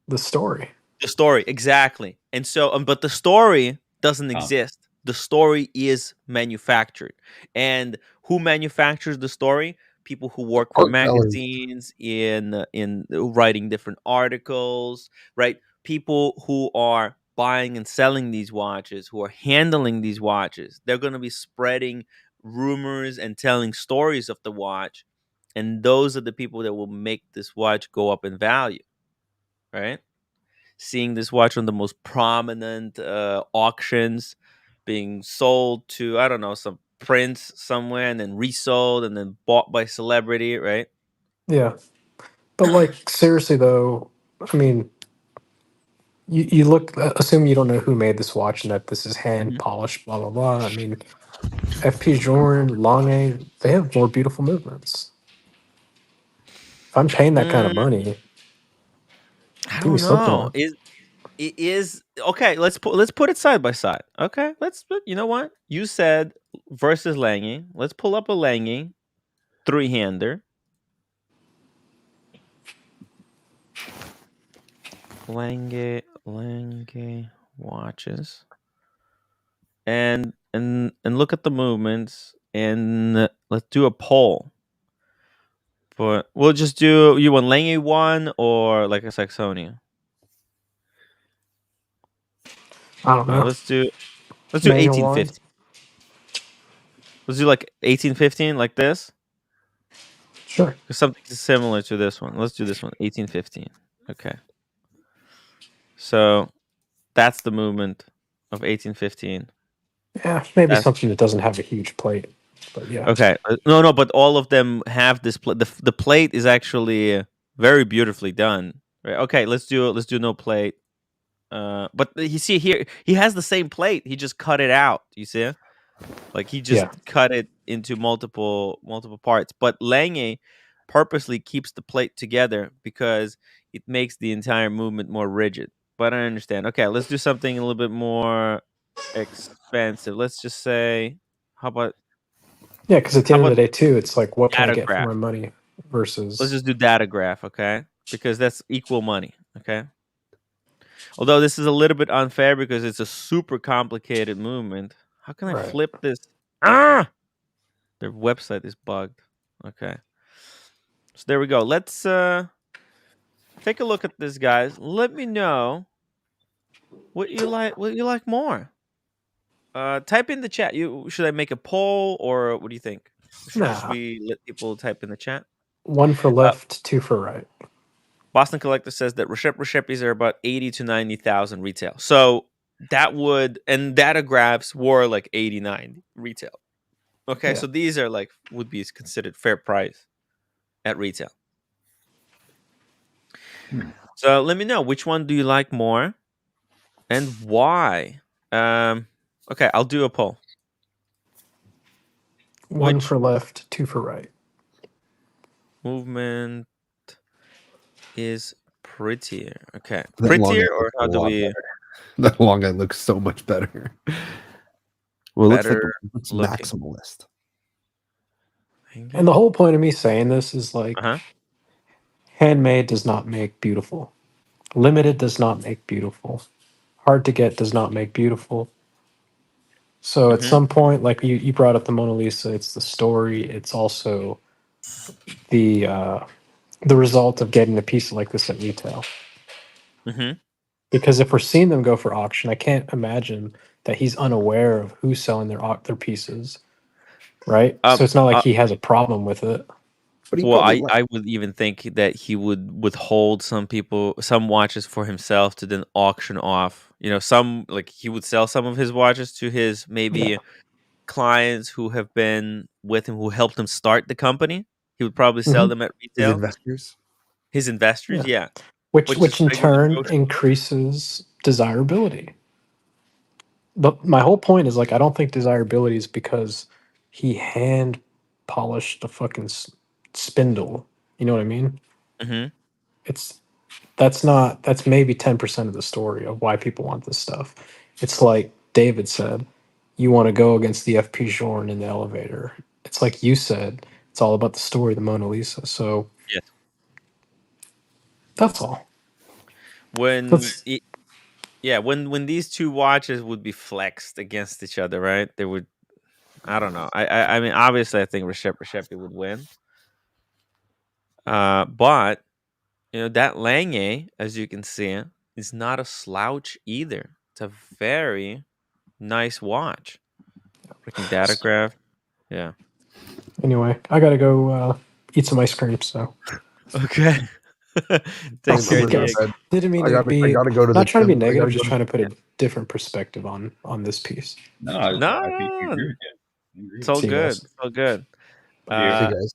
The story. The story, exactly. And so, but the story doesn't exist. The story is manufactured. And who manufactures the story? People who work for Art galleries. magazines, in writing different articles, right? People who are buying and selling these watches, who are handling these watches. They're going to be spreading rumors and telling stories of the watch. And those are the people that will make this watch go up in value, right? Seeing this watch on the most prominent auctions, being sold to, I don't know, some prince somewhere, and then resold and then bought by celebrity, right? Yeah, but like seriously though, I mean, you look. Assume you don't know who made this watch and that this is hand polished. Blah blah blah. I mean, FP Journe, Lange, they have more beautiful movements. If I'm paying that kind of money, I give me don't something know. on. It is okay. Let's put it side by side. Okay, you know what you said versus Lange. Let's pull up a Lange 3-hander. Lange watches, and look at the movements, and let's do a poll. But we'll just do, you want Lange one or like a Saxonia? I don't know. Let's do Manual one. 1850. Let's do like 1815, like this. Sure. Because something similar to this one. Let's do this one, 1815. Okay. So that's the movement of 1815. Yeah, maybe That's something that doesn't have a huge plate, but yeah. okay. No, but all of them have this. The plate is actually very beautifully done. Right? Okay, let's do no plate. But you see here, he has the same plate. He just cut it out. You see? Like he just Yeah. cut it into multiple parts. But Lange purposely keeps the plate together because it makes the entire movement more rigid. But I understand. Okay, let's do something a little bit more expensive. Let's just say, how about Yeah, because at the how end of the about day, too, it's like, what can I get for Datograph? my money Let's versus. just do Datograph, okay? Because that's equal money, okay? Although this is a little bit unfair because it's a super complicated movement. How can I Right. flip this? Ah! Their website is bugged. Okay. So there we go. Let's take a look at this, guys. Let me know what you like more. Type in the chat. Should I make a poll, or what do you think? Should just Nah. we let people type in the chat? One for Uh, left, two for right. Boston Collector says that Reshepis are about 80 to 90,000 retail. So that would, and Datagraphs were like 89 retail. Okay, Yeah. so these are like would be considered fair price at retail. So let me know, which one do you like more and why? Okay, I'll do a poll. One Which for left, two for right. movement is prettier? Okay, That long prettier, eye or looks a how do lot we better. That long eye looks so much better. Well, it better looks looking? maximalist. And the whole point of me saying this is like, Uh-huh. handmade does not make beautiful. Limited does not make beautiful. Hard to get does not make beautiful. So at Mm-hmm. some point, like you brought up the Mona Lisa, it's the story. It's also the result of getting a piece like this at retail. Mm-hmm. Because if we're seeing them go for auction, I can't imagine that he's unaware of who's selling their pieces, right? So it's not like he has a problem with it. But he Well, probably I would even think that he would withhold some watches for himself to then auction off. Some, like, he would sell some of his watches to his maybe clients who have been with him, who helped him start the company. He would probably sell them at his retail. investors. His investors, yeah. Which is in regular turn negotiable. increases desirability. But my whole point is, like, I don't think desirability is because he hand polished the fucking spindle. You know what I mean? Mm-hmm. That's maybe 10% of the story of why people want this stuff. It's like David said, you want to go against the FP Journe in the elevator. It's like you said, it's all about the story of the Mona Lisa. So Yes. that's all. When these two watches would be flexed against each other, right? They would. I don't know. I mean, obviously, I think Resheppi would win. But that Lange, as you can see, is not a slouch either. It's a very nice watch. Freaking datograph. Yeah. Anyway, I gotta go eat some ice cream. So Okay. Take I'm care, gonna go to Diego. bed. didn't mean I to gotta be go to the not trying to be gym. I negative, gotta just go trying to put to a different perspective on this piece. No, I No, agree with you. I agree it's with all See you good. guys. It's all good. you. See Uh, you guys.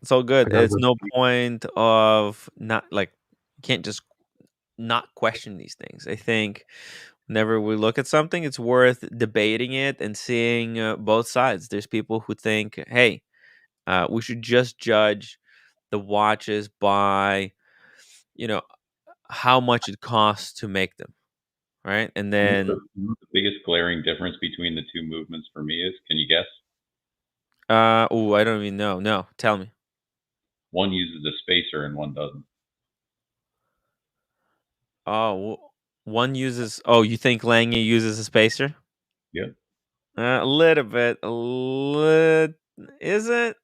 it's all good. I gotta It's go. no point of not, like, you can't just not question these things. I think whenever we look at something, it's worth debating it and seeing both sides. There's people who think, hey, we should just judge the watches by, how much it costs to make them, right? And then, What the biggest glaring difference between the two movements for me is? Can you guess? I don't even know. No, tell me. One uses a spacer and one doesn't. Oh, one uses. Oh, you think Lange uses a spacer? Yep. A little bit. Is it?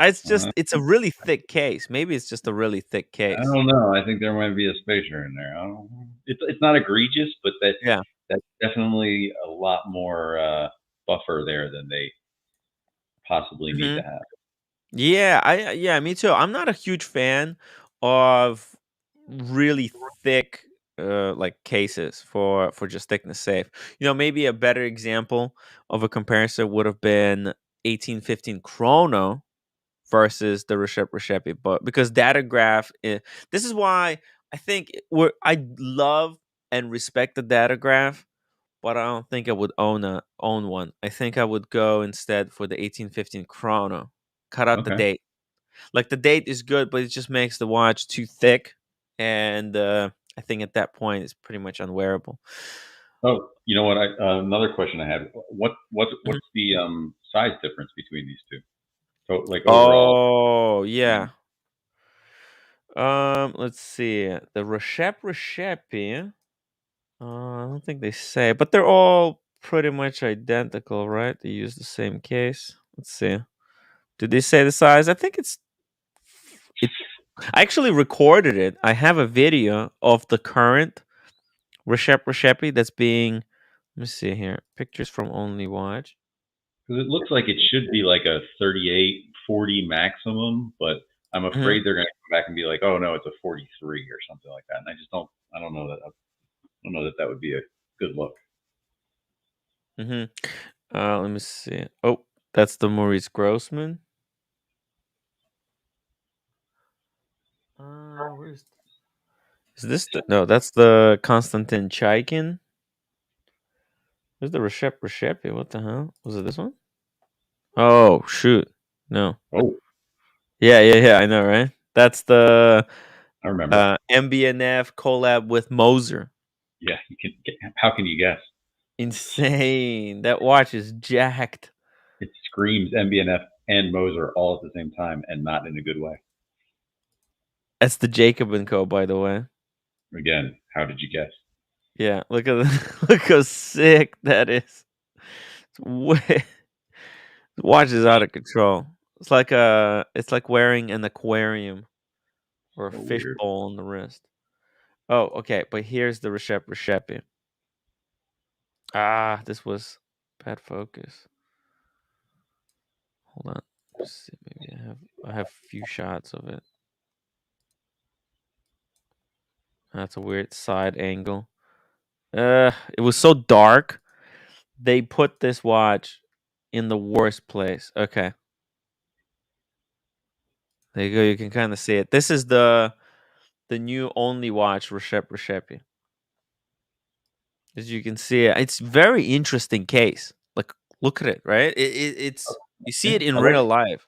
It's a really thick case. Maybe it's just a really thick I case. don't know. I think there might be a spacer in there. I don't know. It's not egregious, but Yeah. that's definitely a lot more buffer there than they possibly need Hmm. to have. Yeah, me too. I'm not a huge fan of really thick like cases for just thickness sake. Maybe a better example of a comparison would have been 1815 Chrono versus the Resheppi, but because Datagraph this is why I think I love and respect the Datagraph, but I don't think I would own one. I think I would go instead for the 1815 Chrono. Cut out the Okay. date. Like, the date is good, but it just makes the watch too thick, and I think at that point it's pretty much unwearable. Oh, you know what? Another question I had. What's Mhm. the size difference between these two? So, like, overall. Oh yeah. Let's see. The Resheppi. I don't think they say, but they're all pretty much identical, right? They use the same case. Let's see. Did they say the size? I think it. I actually recorded it. I have a video of the current Resheppi that's being. Let me see here. Pictures from Only Watch. Because it looks like it should be like a 38-40 maximum, but I'm Hmm. afraid they're going to come back and be like, "Oh no, it's a 43 or something like that." And I don't know that. I don't know that that would be a good look. Hmm. Let me see. Oh, that's the Maurice Grossman. Where's is this? No, that's the Konstantin Chaikin. Where's the Resheppi? What the hell? Was it this one? Oh shoot! No. Oh, Yeah. I know, right? That's the I remember. MBNF collab with Moser. Yeah, you can. How can you guess? Insane. That watch is jacked. It screams MBNF and Moser all at the same time, and not in a good way. That's the Jacob and Co. By the way. Again, how did you guess? Yeah. Look at look how sick that is. It's way, the watch is out of control. It's like wearing an aquarium or a So fish weird. bowl on the wrist. Oh, okay, but here's the Recepi. Ah, this was bad focus. Hold on. Let's see, maybe I have a few shots of it. That's a weird side angle. It was so dark. They put this watch in the worst place. Okay. There you go. You can kind of see it. This is the new only watch Recepi. As you can see it, it's very interesting case. Like, look at it, right? It's you see Yeah, it in I like real life.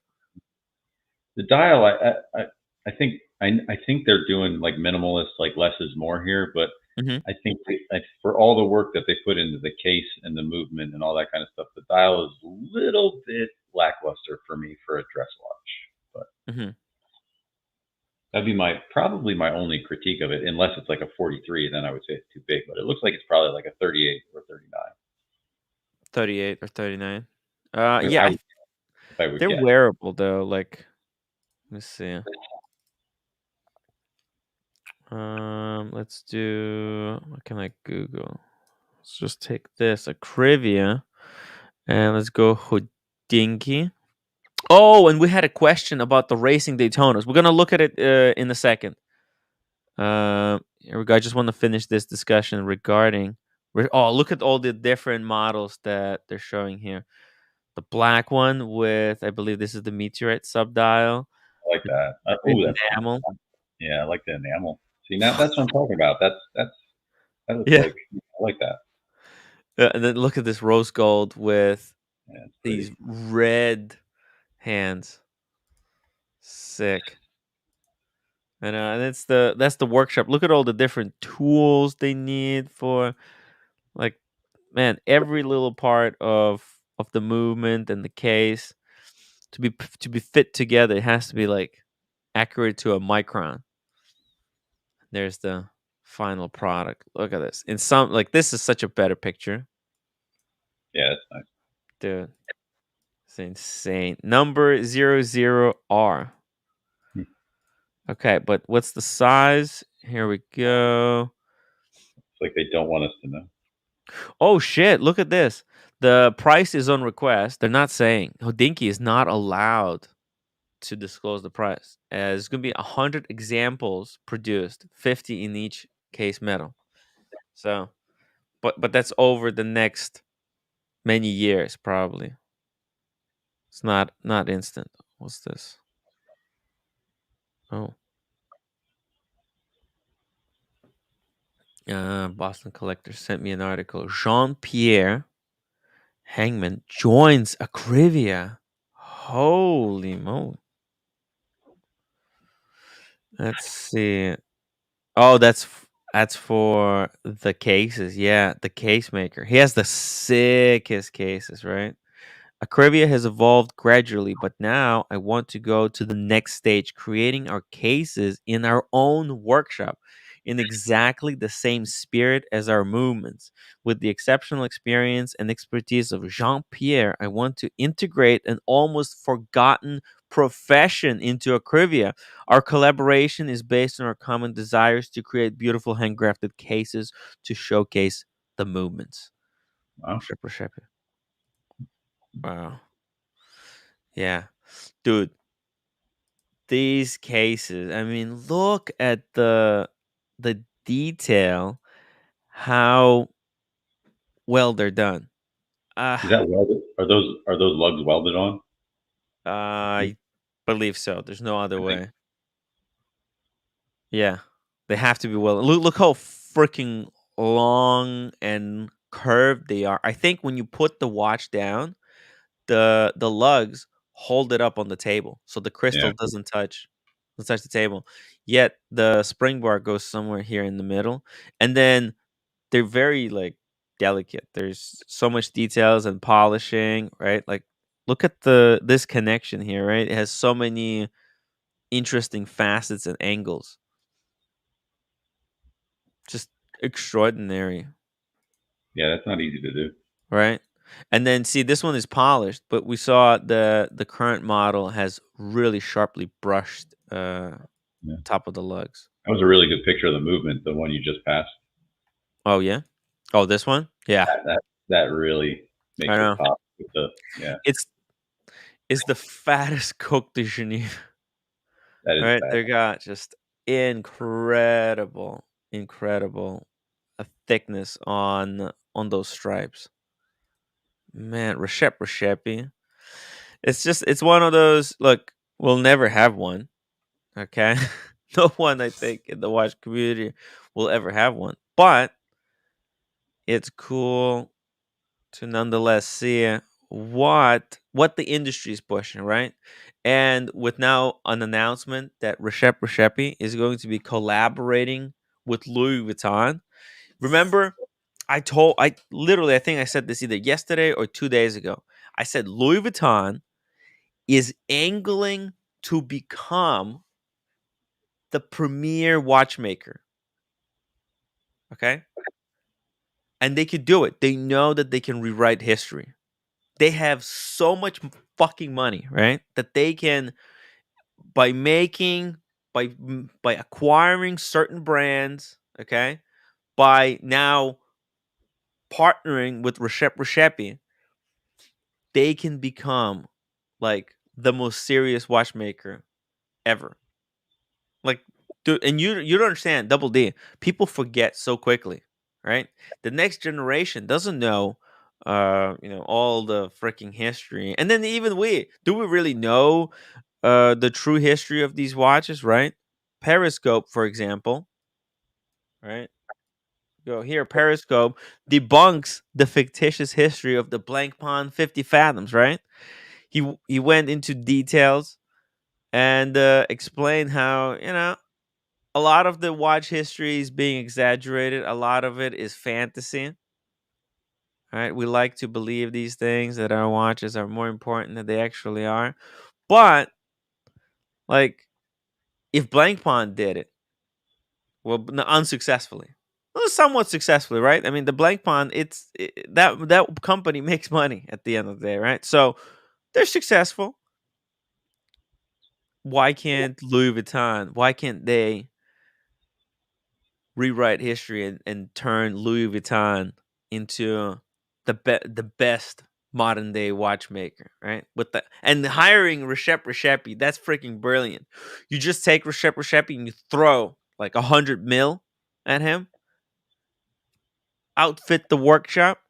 the dial. I think I think they're doing like minimalist, like less is more here. But Hmm. I think for all the work that they put into the case and the movement and all that kind of stuff, the dial is a little bit lackluster for me for a dress watch. But Hmm. that'd be probably my only critique of it, unless it's like a 43, then I would say it's too big. But it looks like it's probably like a 38 or 39. 38 or 39. I Yeah, would, if I would they're guess. wearable though. Like, let me see. Let's do. What can I Google? Let's just take this Akrivia, and let's go Hodinky. Oh, and we had a question about the racing Daytonas. We're gonna look at it in a second. Here we go. I just want to finish this discussion regarding. Oh, look at all the different models that they're showing here. The black one with, I believe this is the Meteorite subdial. I like that. The Oh, that's enamel. yeah. I like the enamel. See, now that's what I'm talking about. That looks Yeah. like I like that. And then look at this rose gold with Yeah, it's these pretty. red hands. Sick. And that's the workshop. Look at all the different tools they need for, like, man, every little part of the movement and the case to be fit together. It has to be like accurate to a micron. There's the final product. Look at this. In some, like, this is such a better picture, Yeah, it's nice. dude. It's insane. Number 00R. Hmm. Okay, but what's the size? Here we go. It's like they don't want us to know. Oh shit, look at this. The price is on request. They're not saying. Hodinky is not allowed to disclose the price. It's going to be 100 examples produced, 50 in each case metal. So, but that's over the next many years probably. It's not instant. What's this? Oh. Boston Collector sent me an article. Jean-Pierre Hangman joins Akrivia. Holy moly. Let's see. Oh, that's for the cases. Yeah, the case maker. He has the sickest cases, right? Akrivia has evolved gradually, but now I want to go to the next stage, creating our cases in our own workshop in exactly the same spirit as our movements. With the exceptional experience and expertise of Jean Pierre, I want to integrate an almost forgotten profession into Akrivia. Our collaboration is based on our common desires to create beautiful handcrafted cases to showcase the movements. Wow. Wow. Yeah. Dude, these cases, I mean, look at the detail, how well they're done. Is Uh, that welded? Are those lugs welded on? I believe so. There's no other I think. way. Yeah. They have to be well. Look how freaking long and curved they are. I think when you put the watch down, the lugs hold it up on the table so the Yeah. crystal doesn't touch the table. Yet the spring bar goes somewhere here in the middle, and then they're very, like, delicate. There's so much details and polishing, right? Like, look at this connection here, right? It has so many interesting facets and angles. Just extraordinary, Yeah, that's not easy to do. right? And then see, this one is polished, but we saw the current model has really sharply brushed top of the lugs. That was a really good picture of the movement, the one you just passed. Oh yeah. Oh, this one? Yeah. That really makes I know. it pop with the It's the fattest Coke de Genève. that is Right? bad. They got just incredible thickness on those stripes. Man, Recepi. It's one of those. Look, we'll never have one. Okay, no one I think in the watch community will ever have one. But it's cool to nonetheless see what the industry is pushing, right? And with now an announcement that Recepi is going to be collaborating with Louis Vuitton. Remember, I literally, I think I said this either yesterday or 2 days ago. I said Louis Vuitton is angling to become the premier watchmaker. Okay? And they could do it. They know that they can rewrite history. They have so much fucking money, right? That they can by making by acquiring certain brands, okay? By now partnering with Recepi, they can become like the most serious watchmaker ever. Like, dude, and you don't understand, Double D. People forget so quickly, right? The next generation doesn't know, all the freaking history, and then even we really know, the true history of these watches, right? Periscope, for example, right? Go here. Periscope debunks the fictitious history of the blank pond 50 fathoms, right? He went into details and explained how a lot of the watch history is being exaggerated. A lot of it is fantasy. Right? We like to believe these things that our watches are more important than they actually are. But like, if Blank Pond did it, well, unsuccessfully, well, somewhat successfully, right? I mean, the Blank Pond, that company makes money at the end of the day, right? So they're successful. Why can't Louis Vuitton? Why can't they rewrite history and turn Louis Vuitton into the best modern day watchmaker, right? With the and hiring Recepi, that's freaking brilliant. You just take Recepi and you throw like 100 mil at him, outfit the workshop,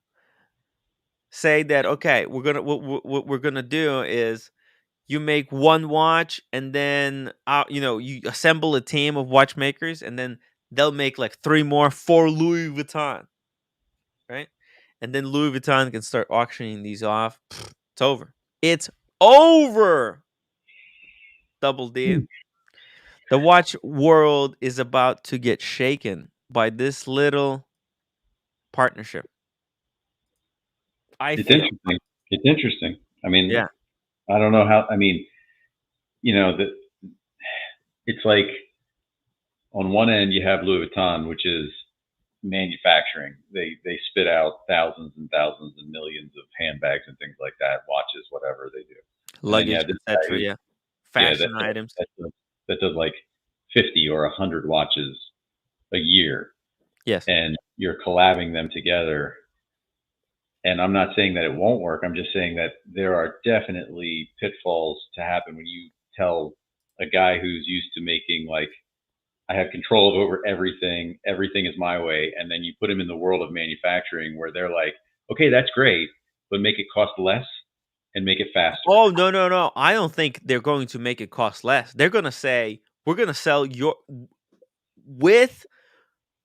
say that okay, what we're gonna do is you make one watch and then you assemble a team of watchmakers and then they'll make like three more for Louis Vuitton, right? And then Louis Vuitton can start auctioning these off. It's over. It's over. Double D. The watch world is about to get shaken by this little partnership. I It's feel. interesting. It's interesting. I mean, Yeah. I don't know how. I mean, that it's like on one end you have Louis Vuitton, which is manufacturing. They spit out thousands and thousands and millions of handbags and things like that, watches, whatever they do. And then you Luggage, have this guy etc. who's Yeah. yeah Fashion items. that does like 50 or 100 watches a year, Yes. and you're collabing them together. And I'm not saying that it won't work. I'm just saying that there are definitely pitfalls to happen when you tell a guy who's used to making like I have control over everything. Everything is my way. And then you put them in the world of manufacturing where they're like, okay, that's great, but make it cost less and make it faster. Oh, no. I don't think they're going to make it cost less. They're going to say, we're going to sell your with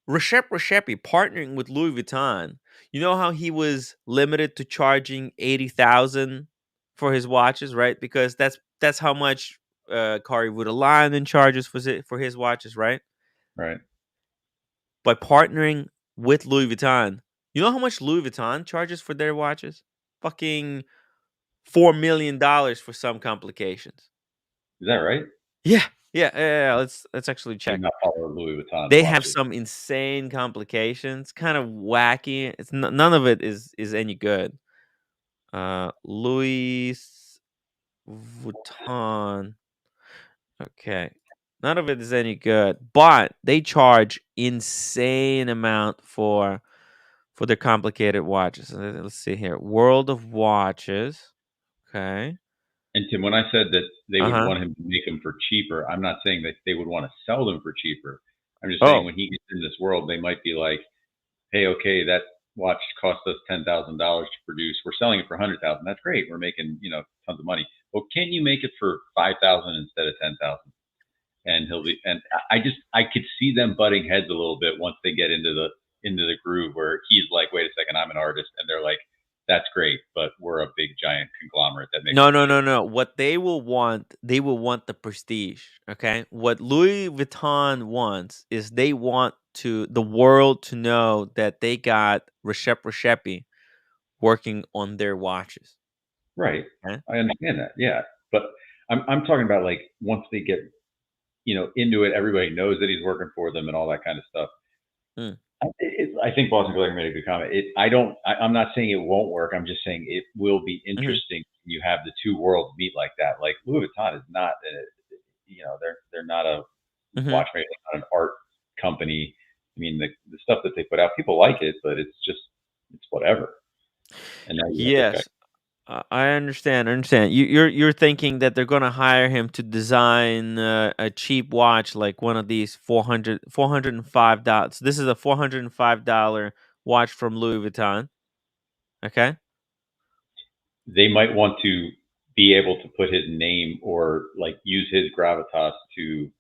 Recepi partnering with Louis Vuitton. You know how he was limited to charging 80,000 for his watches, right? Because that's how much Kari Voutilainen charges for his watches, right? Right. By partnering with Louis Vuitton, you know how much Louis Vuitton charges for their watches? Fucking $4 million for some complications. Is that right? Yeah. Let's actually I check. do not follow Louis Vuitton They have watches. some insane complications, kind of wacky. It's none of it is any good. Louis Vuitton. Okay. None of it is any good, but they charge insane amount for their complicated watches. Let's see here. World of Watches. Okay. And Tim, when I said that they would Uh-huh. want him to make them for cheaper, I'm not saying that they would want to sell them for cheaper. I'm just saying Oh. when he gets in this world, they might be like, hey, okay, that watch cost us $10,000 to produce. We're selling it for $100,000. That's great. We're making, tons of money. Well, can you make it for 5,000 instead of 10,000? And I could see them butting heads a little bit once they get into the groove where he's like, wait a second, I'm an artist, and they're like, that's great, but we're a big giant conglomerate that makes No. What they will want the prestige. Okay. What Louis Vuitton wants is they want the world to know that they got Reshep working on their watches. right. Okay? I understand that, yeah, but I'm talking about like once they get into it, everybody knows that he's working for them and all that kind of stuff. Mm. I think Boston Collector made a good comment. I'm not saying it won't work. I'm just saying it will be interesting. When you have the two worlds meet like that. Like Louis Vuitton is not, they're not a watchmaker, not an art company. I mean, the stuff that they put out, people like it, but it's whatever. And now you have this guy. Yes. I understand. You're thinking that they're gonna hire him to design a cheap watch like one of these $405. This is a $405 watch from Louis Vuitton. Okay. They might want to be able to put his name or like use his gravitas to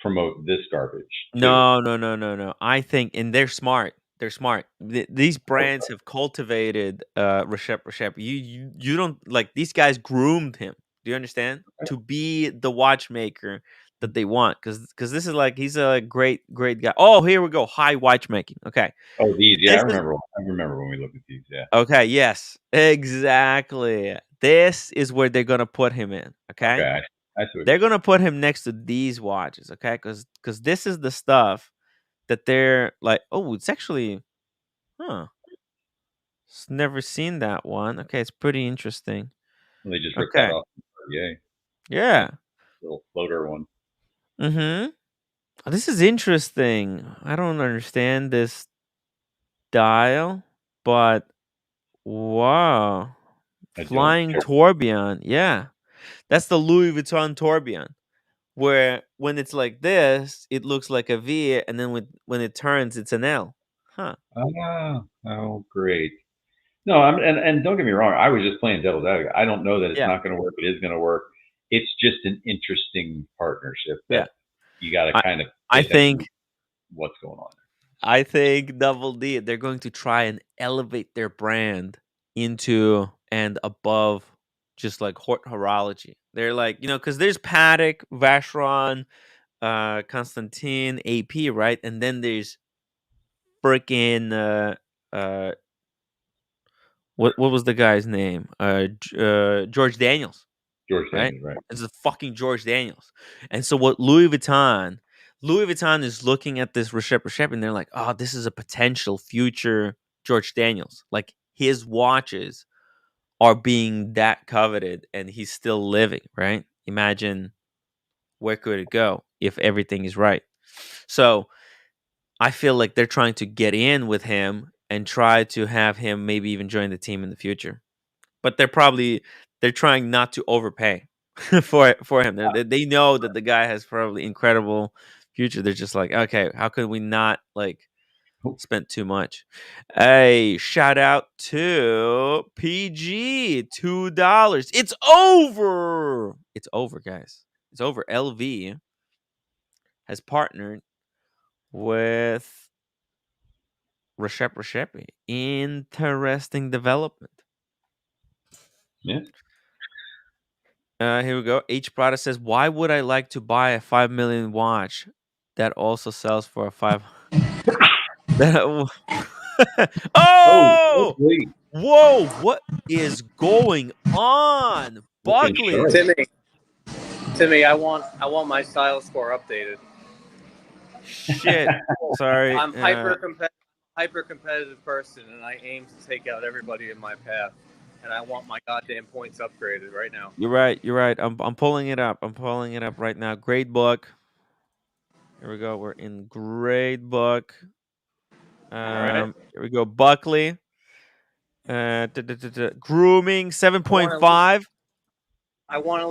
promote this garbage too. No. I think, and they're smart. They're smart. These brands have cultivated Reshep. You don't like these guys groomed him. Do you understand? To be the watchmaker that they want, because this is like he's a great guy. Oh, here we go. High watchmaking. Okay. Oh, these, yeah, I This is remember when we looked at these, yeah. okay. Yes, exactly. This is where they're gonna put him in. Okay. Okay, I see what They're you're saying. gonna put him next to these watches. Okay, because this is the stuff that they're like, oh, it's actually, huh? Never seen that one. Okay, it's pretty interesting. They just ripped that Okay, off. Yay. yeah. Little floater one. Mm-hmm. This is interesting. I don't understand this dial, but wow, I don't flying care. tourbillon. Yeah, that's the Louis Vuitton tourbillon. Where when it's like this, it looks like a V, and then when it turns, it's an L. Huh? Oh, great. No, and don't get me wrong. I was just playing devil's advocate. I don't know that it's Yeah. not going to work. It is going to work. It's just an interesting partnership that Yeah. you got to kind of. I think what's going on. I think Double D, they're going to try and elevate their brand into and above just like horology. They're like, because there's Patek, Vacheron, Constantine, AP, right? And then there's freaking what was the guy's name? George Daniels. George Right? Daniels, right? It's a fucking George Daniels. And so what Louis Vuitton is looking at this Reshep and they're like, oh, this is a potential future George Daniels. Like his watches are being that coveted and he's still living, right? Imagine where could it go if everything is right. So I feel like they're trying to get in with him and try to have him maybe even join the team in the future. But they're trying not to overpay for him. They know that the guy has probably incredible future. They're just like, okay, how could we not like spend too much? Hey, shout out to PG, $2. It's over. It's over, guys. It's over. LV has partnered with Reshep. Interesting development. Yeah. Here we go. H Prada says, "Why would I like to buy a 5 million watch that also sells for a 5?" Oh, whoa! What is going on, Buckley? Timmy, I want my style score updated. Shit, sorry. I'm hyper competitive person, and I aim to take out everybody in my path. and I want my goddamn points upgraded right now. You're right. You're right. I'm pulling it up. I'm pulling it up right now. Grade book. Here we go. We're in grade book. right. Here we go. Buckley. Grooming 7.5. I want at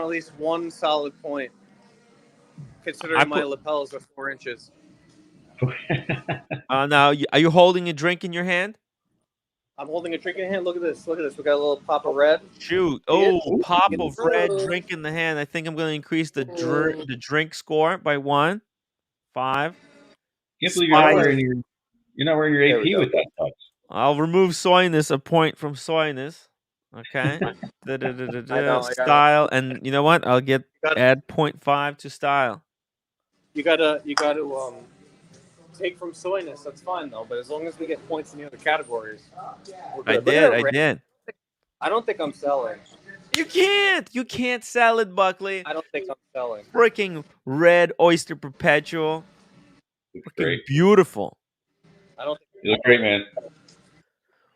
least one solid point, considering my lapels are 4 inches. Now, are you holding a drink in your hand? I'm holding a drink in hand. Look at this. Look at this. We got a little pop of red. Shoot! See it? Pop of red drink in the hand. I think I'm going to increase the drink score by 1. 5. Can't believe you're not wearing your AP with that touch. I'll remove soyness a point from soyness. Okay. Style, and you know what? I'll add 0.5 to style. You gotta take from soyness. That's fine though. But as long as we get points in the other categories, I did. I don't think I'm selling. You can't sell it, Buckley. I don't think I'm selling. Freaking red oyster perpetual. Freaking beautiful. I don't think you look great, man.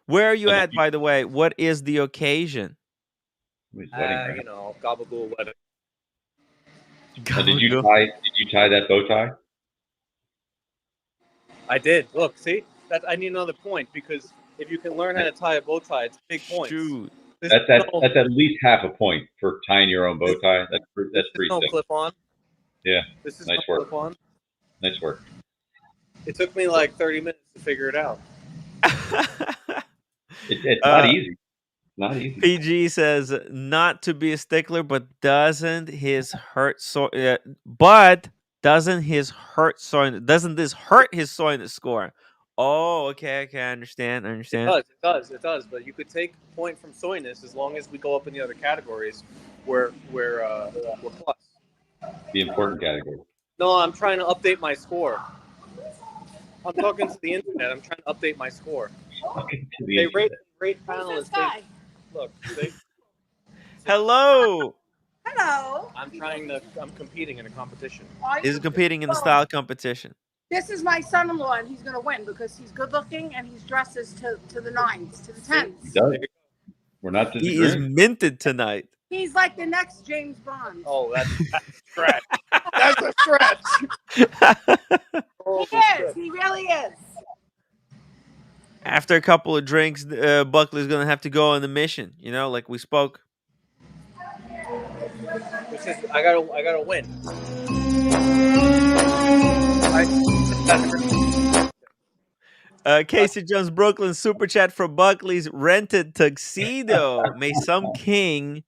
Where are you at, by the way? What is the occasion? Wedding, gabagool wedding. Did you tie that bow tie? I did. Look, see? I need another point because if you can learn how to tie a bow tie, it's big points. Shoot. That's at least half a point for tying your own bow tie. That's pretty no sick. clip on. Yeah. This is nice no work. clip on. Nice work. It took me like 30 minutes to figure it out. It's not easy. Not easy. PG says not to be a stickler, but doesn't this hurt soyness hurt his soyness score? Oh, okay, I understand. It does. But you could take a point from soyness as long as we go up in the other categories where we're plus. The important category. No, I'm trying to update my score. I'm talking to the internet. I'm trying to update my score. They rate panelists. Look. Hello. Hello. I'm competing in a competition. He's competing in the style competition. This is my son-in-law, and he's going to win because he's good-looking and he's dresses to the 9s, to the 10s. He does. We're not disagreeing. He is minted tonight. He's like the next James Bond. Oh, that's a stretch. That's a stretch. He is. He really is. After a couple of drinks, Buckley's going to have to go on the mission, like we spoke. I gotta win. Casey Jones, Brooklyn, super chat for Buckley's rented tuxedo. May some king,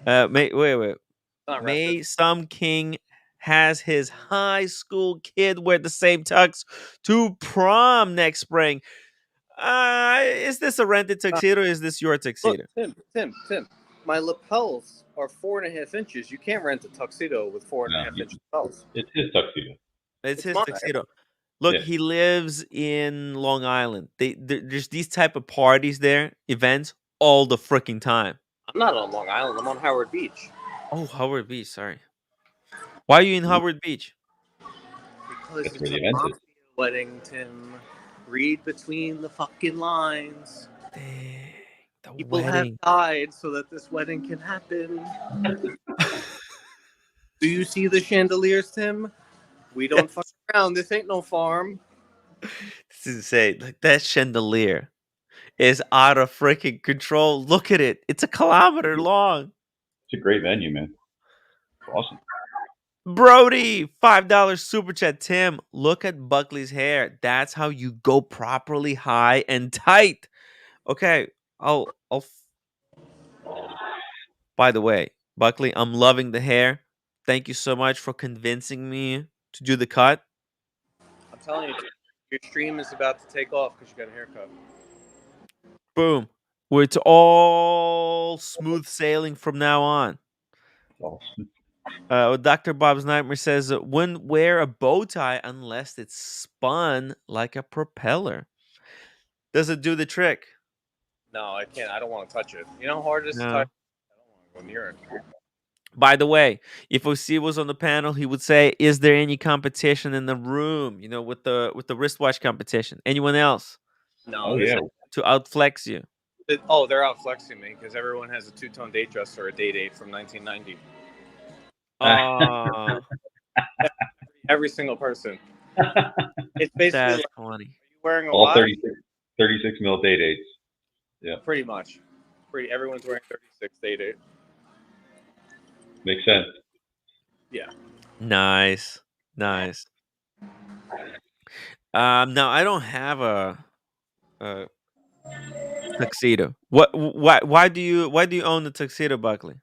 may some king has his high school kid wear the same tux to prom next spring. Is this a rented tuxedo? Or is this your tuxedo? Look, Tim. My lapels are 4.5 inches. You can't rent a tuxedo with 4.5 inch lapels. It's his tuxedo. It's his tuxedo. Look, He lives in Long Island. There's these type of parties there, events, all the freaking time. I'm not on Long Island. I'm on Howard Beach. Oh, Howard Beach. Sorry. Why are you in Howard Beach? Because it's a wedding, Tim. Read between the fucking lines. Dang, People have died so that this wedding can happen. Do you see the chandeliers, Tim? We don't fuck around. This ain't no farm. This is insane. Like, that chandelier is out of freaking control. Look at it. It's a kilometer long. It's a great venue, man. Awesome. Brody, $5 super chat. Tim, look at Buckley's hair. That's how you go properly high and tight. Okay, By the way, Buckley, I'm loving the hair. Thank you so much for convincing me to do the cut. I'm telling you, your stream is about to take off because you got a haircut. Boom. It's all smooth sailing from now on. Awesome. Dr. Bob's Nightmare says, wouldn't wear a bow tie unless it's spun like a propeller. Does it do the trick? No, I can't. I don't want to touch it. You know how hard it is to touch? I don't want to go near it. By the way, if OC was on the panel, he would say, is there any competition in the room, with the wristwatch competition? Anyone else? No. To outflex you? They're out flexing me because everyone has a two-tone date dress or a date 8 from 1990. Every single person. It's basically that's like, funny. are you wearing a All watch? 36 mil date 8s. Yeah, Pretty much. Everyone's wearing 36 date 8. makes sense. Yeah. Nice. No, I don't have a tuxedo. Why do you own the tuxedo, Buckley?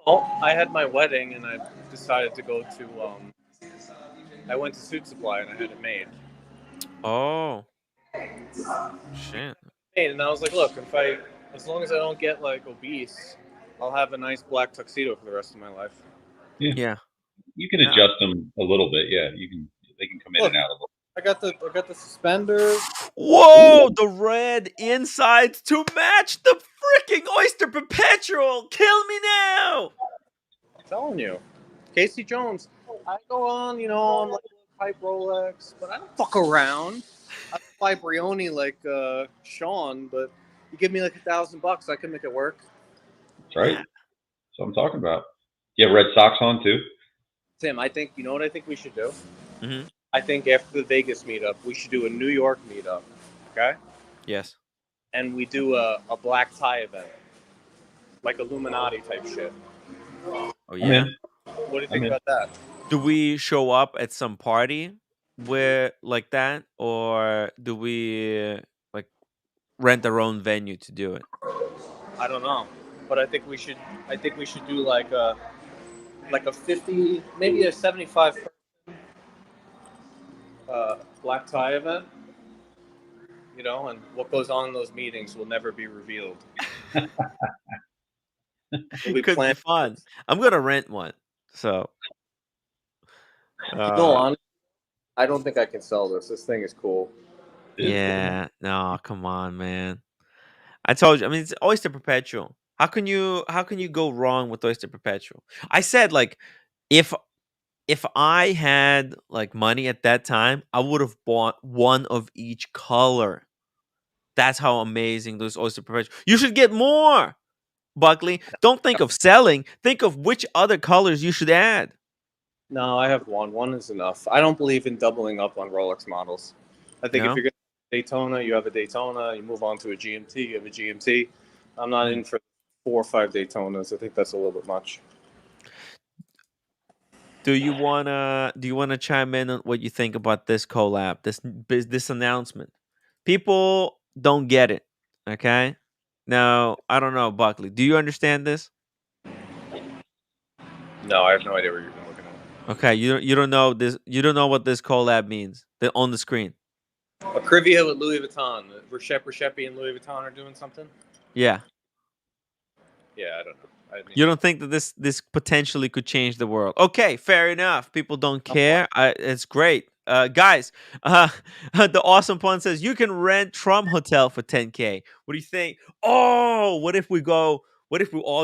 Well, I had my wedding and I decided to go to. I went to Suit Supply and I had it made. Oh, shit. And I was like, look, as long as I don't get like obese, I'll have a nice black tuxedo for the rest of my life. Yeah. You can adjust them a little bit. Yeah, they can come in and out a little. I got the suspenders. Whoa, the red insides to match the freaking Oyster Perpetual. Kill me now. I'm telling you, Casey Jones. I go on, on like type Rolex, but I don't fuck around. I fly Brioni like Sean, but you give me like $1,000, I can make it work. That's right. That's what I'm talking about. You have red socks on too? Tim, I think, you know what I think we should do? Mm-hmm. I think after the Vegas meetup, we should do a New York meetup, okay? Yes. And we do a black tie event, like Illuminati type shit. Oh yeah. What do you think about that? Do we show up at some party where like that, or do we like rent our own venue to do it? I don't know, but I think we should. I think we should do like a 50, maybe a 75 black tie event. And what goes on in those meetings will never be revealed. It could be fun. I'm gonna rent one. So. No, honestly, I don't think I can sell this. This thing is cool. Yeah. No, come on, man. I told you. I mean, it's Oyster Perpetual. How can you go wrong with Oyster Perpetual? I said like, if I had like money at that time, I would have bought one of each color. That's how amazing those Oyster Perpetual. You should get more, Buckley. Don't think of selling. Think of which other colors you should add. No, I have one. One is enough. I don't believe in doubling up on Rolex models. I think if you're going to Daytona, you have a Daytona. You move on to a GMT, you have a GMT. I'm not in for 4 or 5 Daytonas. I think that's a little bit much. Do you wanna chime in on what you think about this collab, this announcement? People don't get it. Okay. Now I don't know, Buckley. Do you understand this? No, I have no idea what you're looking at. Okay, you don't know this. You don't know what this collab means. On the screen. A Crivia with Louis Vuitton. Rishepi and Louis Vuitton are doing something. Yeah. Yeah, I don't know. You don't think that this potentially could change the world? Okay, fair enough. People don't care. It's great. Guys, the awesome pun says you can rent Trump Hotel for $10K. What do you think? Oh, what if we all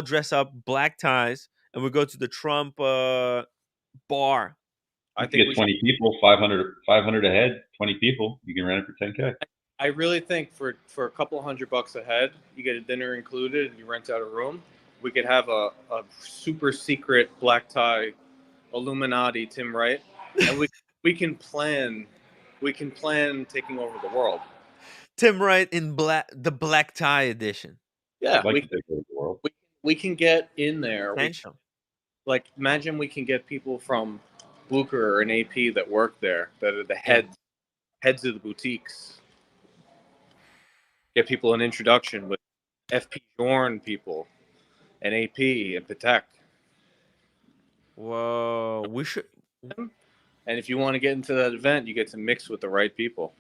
dress up black ties and we go to the Trump bar? I think get 20 people, 500 a head, 20 people. You can rent it for $10K. I really think for a couple $100 a head, you get a dinner included and you rent out a room. We could have a super secret black tie Illuminati Tim Wright, and we can plan taking over the world. Tim Wright in the black tie edition. Yeah, we can take over the world. We can get in there. Like imagine we can get people from Blucher and AP that work there, that are the heads of the boutiques. Get people an introduction with FP Jorn people and AP and Patek. Whoa, we should. And if you want to get into that event, you get to mix with the right people.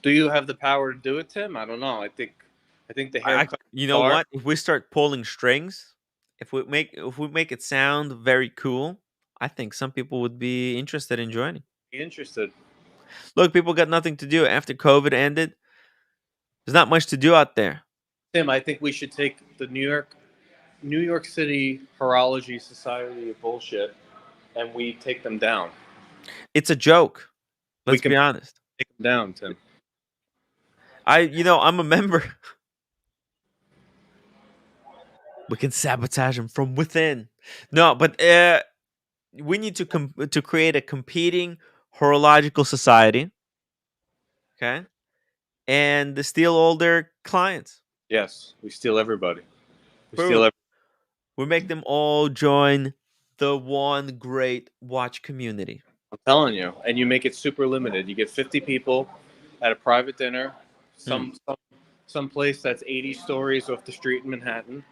Do you have the power to do it, Tim? I don't know. I think the haircut. You know what? If we start pulling strings, if we make it sound very cool, I think some people would be interested in joining. Interested. Look, people got nothing to do after COVID ended. There's not much to do out there. Tim, I think we should take the New York City Horology Society of bullshit, and we take them down. It's a joke. Let's be honest. Take them down, Tim. I'm a member. We can sabotage them from within. No, but we need to create a competing horological society, okay, and to steal all their clients. Yes, we steal everybody. We steal. Boom. We make them all join the one great watch community. I'm telling you, and you make it super limited. You get 50 people at a private dinner, some place that's 80 stories off the street in Manhattan,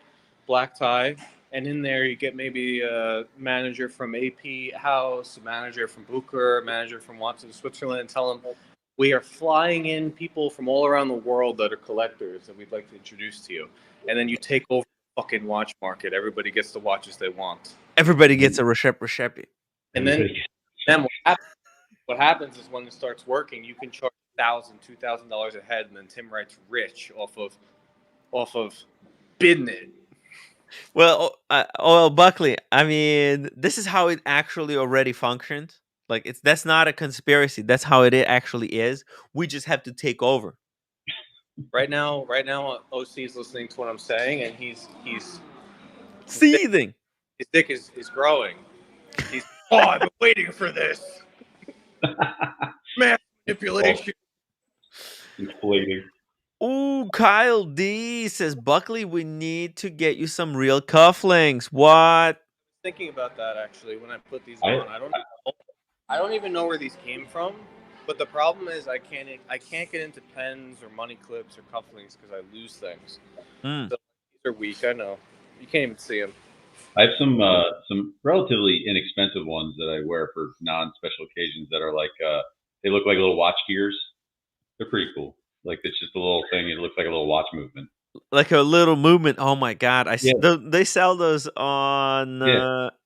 black tie, and in there you get maybe a manager from AP House, a manager from Booker, a manager from Watson, Switzerland, and tell them we are flying in people from all around the world that are collectors that we'd like to introduce to you, and then you take over the fucking watch market. Everybody gets the watches they want. Everybody gets a Recepi. And then what happens is when it starts working, you can charge $1,000, $2,000 a head, and then Tim Wright's rich off of bidding it. Well, Buckley, I mean, this is how it actually already functioned. Like that's not a conspiracy. That's how it actually is. We just have to take over. Right now, OC is listening to what I'm saying, and he's seething. His dick is growing. He's I've been waiting for this. Mass manipulation. Inflating. Ooh, Kyle D says, Buckley, we need to get you some real cufflinks. What? Thinking about that actually when I put these on. I don't even know where these came from. But the problem is I can't get into pens or money clips or cufflinks because I lose things. So these are weak. I know. You can't even see them. I have some relatively inexpensive ones that I wear for non-special occasions that are like they look like little watch gears. They're pretty cool. Like it's just a little thing. It looks like a little watch movement. Like a little movement. Oh my god! They sell those on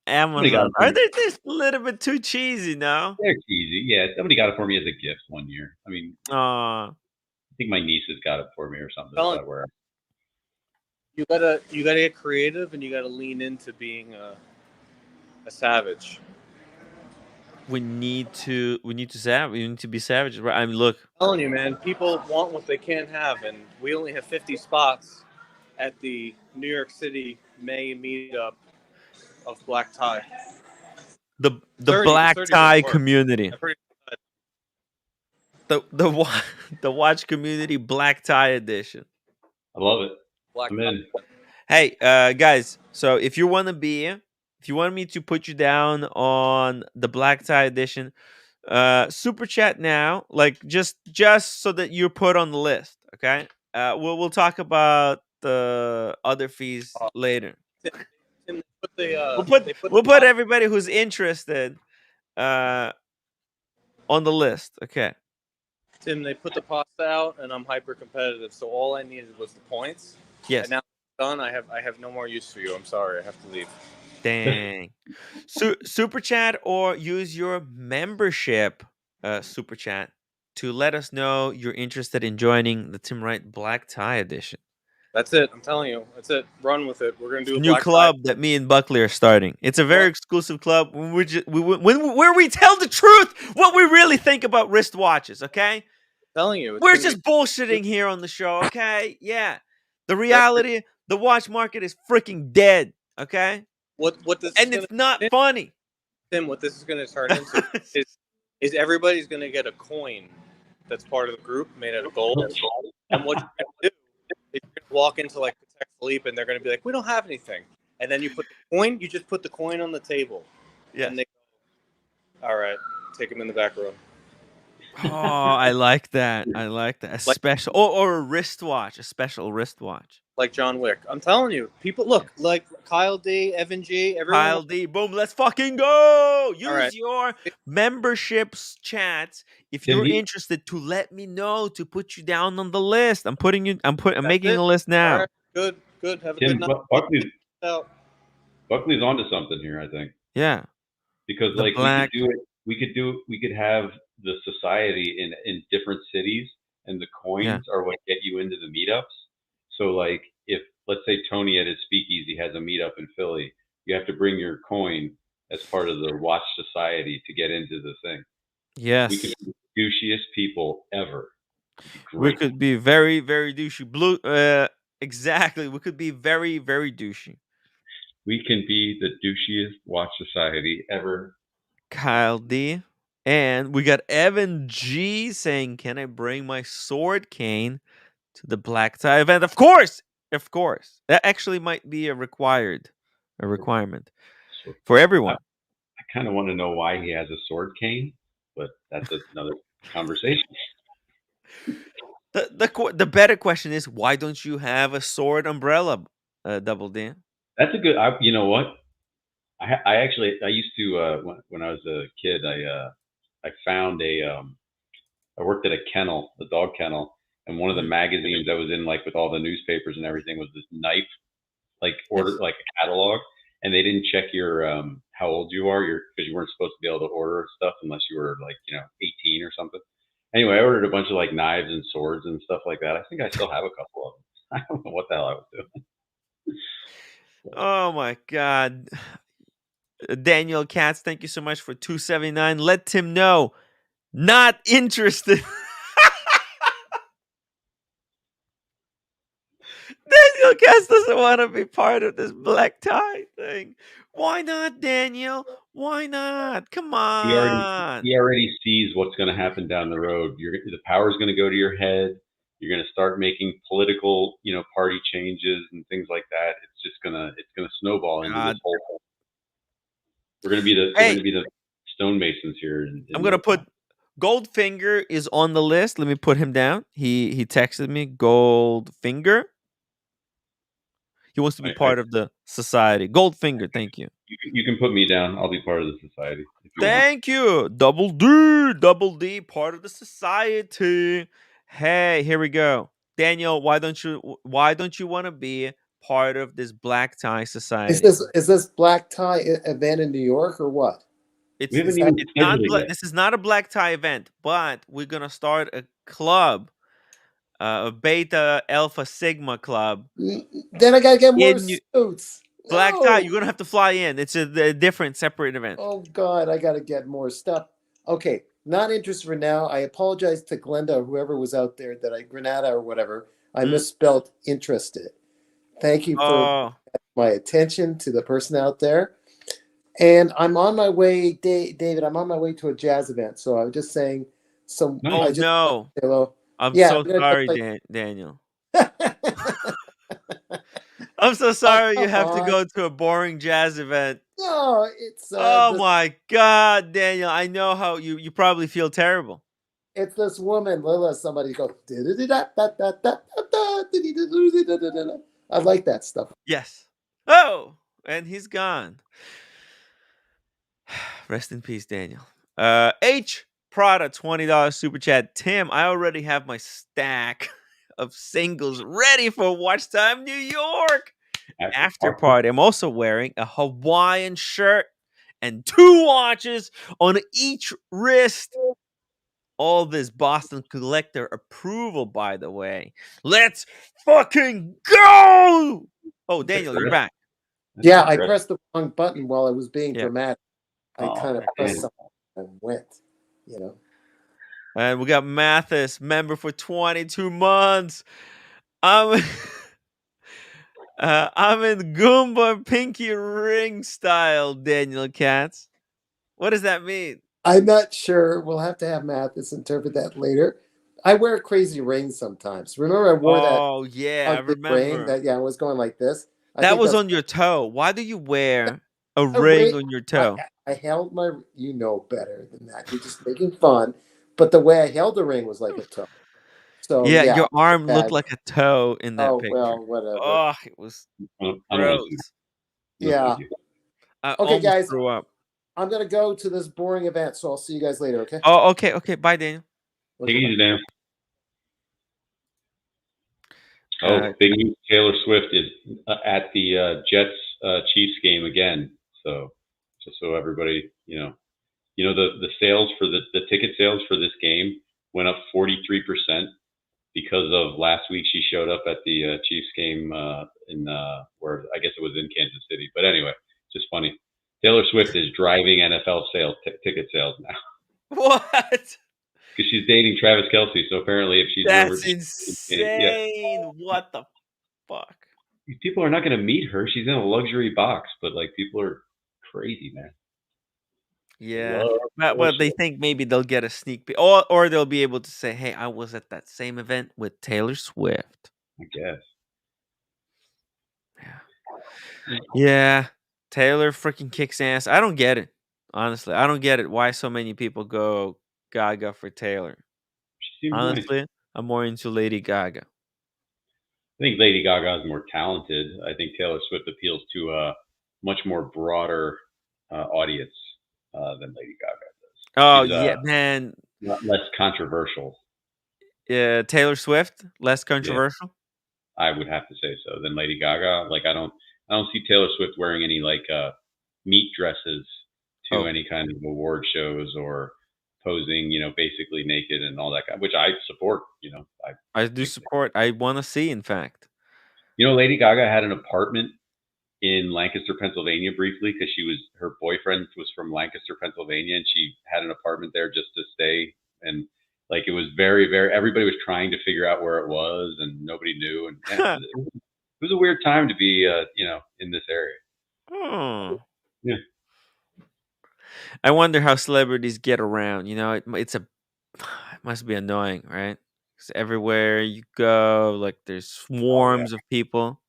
Amazon. Are they just a little bit too cheesy now? They're cheesy. Yeah, somebody got it for me as a gift one year. I mean, I think my nieces got it for me or something. So I wear it. You gotta get creative and you gotta lean into being a savage. We need to be savage. Right? I mean, look. I'm telling you, man, people want what they can't have, and we only have 50 spots at the New York City May meetup of black tie. The black tie community. The watch community black tie edition. I love it. I'm in. Hey, guys. So if you want me to put you down on the black tie edition, super chat now, like just so that you're put on the list. Okay. We'll talk about the other fees later. We'll put everybody who's interested on the list. Okay. Tim, they put the pasta out, and I'm hyper competitive. So all I needed was the points. Yes. And now it's done. I have no more use for you. I'm sorry. I have to leave. Dang. Super chat or use your membership super chat to let us know you're interested in joining the Tim Wright Black Tie Edition. That's it. I'm telling you. That's it. Run with it. We're gonna do a new club that me and Buckley are starting. It's a very exclusive club where we tell the truth, what we really think about wristwatches. Okay, I'm telling you, we're just bullshitting here on the show. Okay, yeah, the reality, the watch market is freaking dead. Okay, it's not funny. Tim, what this is going to turn into is everybody's going to get a coin that's part of the group made out of gold, and what you're going to do is you're going to walk into like Patek Philippe and they're going to be like, we don't have anything, and then you just put the coin on the table. Yeah. And they go, all right, take them in the back room. Oh, I like that. A special or a wristwatch, a special wristwatch. Like John Wick. I'm telling you, people look like Kyle D, Evan G, everyone. Kyle D, boom, let's fucking go. Use your memberships chats if you're interested to let me know to put you down on the list. I'm making a list now. Right. Good. Have a good night. Buckley's onto something here, I think. Yeah. Because like we could have the society in different cities, and the coins are what get you into the meetups. So like if let's say Tony at his speakeasy has a meetup in Philly, you have to bring your coin as part of the watch society to get into the thing. Yes. We could be the douchiest people ever. We could be very, very douchey. Blue, exactly. We could be very, very douchey. We can be the douchiest watch society ever. Kyle D. And we got Evan G saying, "Can I bring my sword cane to the black tie event?" Of course, of course. That actually might be a requirement for everyone. I kind of want to know why he has a sword cane, but that's another conversation. The better question is, why don't you have a sword umbrella, Double D? That's a good. You know what? I actually used to when I was a kid. I found I worked at a kennel, the dog kennel, and one of the magazines I was in, like with all the newspapers and everything, was this knife, like order, like a catalog, and they didn't check your how old you are, because you weren't supposed to be able to order stuff unless you were like 18 or something. Anyway, I ordered a bunch of like knives and swords and stuff like that. I think I still have a couple of them. I don't know what the hell I was doing. Oh my God. Daniel Katz, thank you so much for 279. Let Tim know. Not interested. Daniel Katz doesn't want to be part of this black tie thing. Why not, Daniel? Why not? Come on. He already sees what's going to happen down the road. The power's going to go to your head. You're going to start making political, party changes and things like that. It's gonna snowball into this whole thing. We're going to be the stonemasons here. I'm going to put Goldfinger is on the list. Let me put him down. He texted me, Goldfinger. He wants to be part of the society. Goldfinger, thank you. You can put me down. I'll be part of the society. Thank you. Double D, part of the society. Hey, here we go. Daniel, why don't you want to be part of this black tie society? Is this black tie event in New York or what? This is not a black tie event, but we're gonna start a club, a Beta Alpha Sigma club. Then I gotta get more suits. Black tie, you're gonna have to fly in. It's a different, separate event. Oh God, I gotta get more stuff. Okay, not interested for now. I apologize to Glenda or whoever was out there Granada or whatever. I misspelled interested. Thank you for my attention to the person out there. And I'm on my way, David. I'm on my way to a jazz event. So I was just saying some. Hello. I'm so sorry, Daniel. I'm so sorry you have to go to a boring jazz event. No, it's. Oh my God, Daniel! I know how you probably feel terrible. It's this woman, Lila. Somebody goes. I like that stuff. Yes. Oh, and he's gone. Rest in peace, Daniel. H Prada, $20 super chat. Tim, I already have my stack of singles ready for Watch Time New York after party. I'm also wearing a Hawaiian shirt and 2 watches on each wrist. All this Boston collector approval, by the way. Let's fucking go! Oh, Daniel, you're back. Yeah, I pressed the wrong button while I was being dramatic. I kind of pressed something and went, And we got Mathis, member for 22 months. I'm in Goomba pinky ring style, Daniel Katz. What does that mean? I'm not sure. We'll have to have Mathis interpret that later. I wear crazy rings sometimes. Remember I wore that? Oh, yeah, I remember. Ring that, I was going like this. That was on your toe. Why do you wear a ring on your toe? I held my... You know better than that. You're just making fun. But the way I held the ring was like a toe. So yeah, your arm looked like a toe in that picture. Well, whatever. Oh, it was gross. Yeah. I okay, guys. Threw up. I'm gonna go to this boring event, so I'll see you guys later. Okay. Oh, okay. Okay. Bye, Daniel. Take it easy, Daniel. Big news! Taylor Swift is at the Jets Chiefs game again. So, just so everybody, the sales for the ticket sales for this game went up 43% because of last week. She showed up at the Chiefs game in where I guess it was in Kansas City. But anyway, just funny. Taylor Swift is driving NFL ticket sales now. What? because she's dating Travis Kelce. So apparently, if she's That's rumored, insane. What the fuck? people are not going to meet her. She's in a luxury box, but like people are crazy, man. Yeah, but they think maybe they'll get a sneak peek, or they'll be able to say, "Hey, I was at that same event with Taylor Swift." I guess. Yeah, Taylor freaking kicks ass. I don't get it. Honestly, I don't get it. Why so many people go Gaga for Taylor? She seems nice. Honestly, I'm more into Lady Gaga. I think Lady Gaga is more talented. I think Taylor Swift appeals to a much more broader audience than Lady Gaga does. Oh She's yeah, man. less controversial. Yeah, Taylor Swift less controversial. Yeah, I would have to say so than Lady Gaga. Like I don't see Taylor Swift wearing any like meat dresses to any kind of award shows or posing, basically naked and all that kind, which I support. I do support. I want to see, in fact. Lady Gaga had an apartment in Lancaster, Pennsylvania briefly because her boyfriend was from Lancaster, Pennsylvania, and she had an apartment there just to stay. And like it was very, very, everybody was trying to figure out where it was and nobody knew. And it was a weird time to be, in this area. Hmm. Yeah. I wonder how celebrities get around. It must be annoying, right? Because everywhere you go, like there's swarms of people.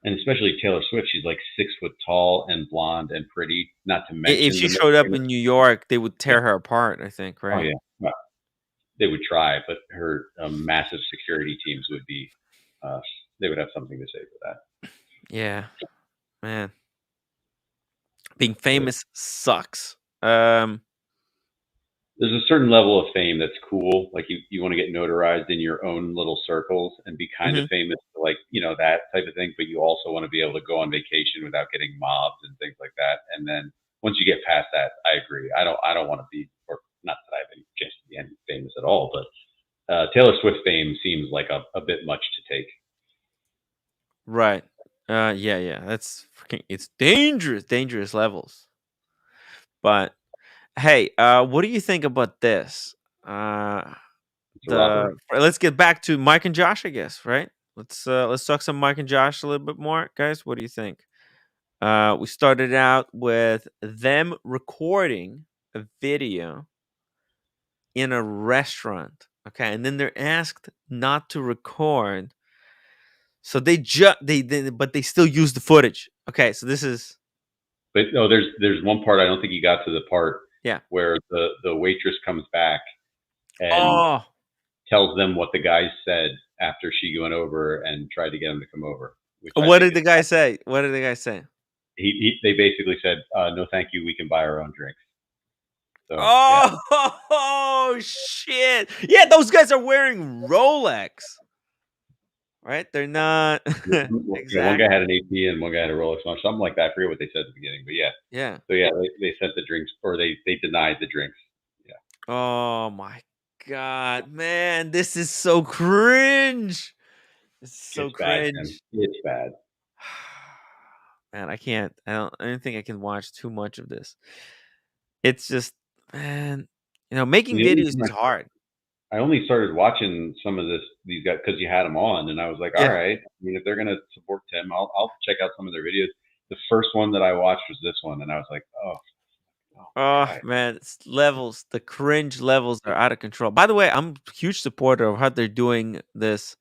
And especially Taylor Swift, she's like 6 foot tall and blonde and pretty. Not to mention, If she showed up in New York, they would tear her apart. I think, right? Oh yeah, well, they would try, but her massive security teams would be. They would have something to say for that. Yeah, man. Being famous sucks. There's a certain level of fame that's cool. Like you want to get notarized in your own little circles and be kind of famous, like that type of thing. But you also want to be able to go on vacation without getting mobbed and things like that. And then once you get past that, I agree. I don't want to be, or not that I have any chance to be famous at all. But Taylor Swift fame seems like a bit much to take. Right. Yeah. That's freaking. It's dangerous levels. But hey, what do you think about this? Let's get back to Mike and Josh, I guess, right? Let's talk some Mike and Josh a little bit more, guys. What do you think? We started out with them recording a video in a restaurant, okay, and then they're asked not to record, so they but they still use the footage. Okay, so this is. But no, there's one part I don't think you got to the part. Yeah. Where the waitress comes back and tells them what the guy said after she went over and tried to get him to come over. What did the guy say? What did the guy say? They basically said, "No, thank you. We can buy our own drinks." So, oh shit! Yeah, those guys are wearing Rolex, right? They're not. Exactly. Yeah, one guy had an AP and one guy had a Rolex watch, something like that. I forget what they said at the beginning, but yeah. Yeah. So yeah, they sent the drinks, or they denied the drinks. Yeah. Oh my god, man, this is so cringe. This is so cringe. Bad, it's bad. Man, I can't. I don't think I can watch too much of this. It's just, man, making videos is hard. I only started watching some of these guys because you had them on, and I was like, all right. I mean, if they're gonna support Tim, I'll check out some of their videos. The first one that I watched was this one, and I was like, oh man, it's levels. The cringe levels are out of control. By the way, I'm a huge supporter of how they're doing this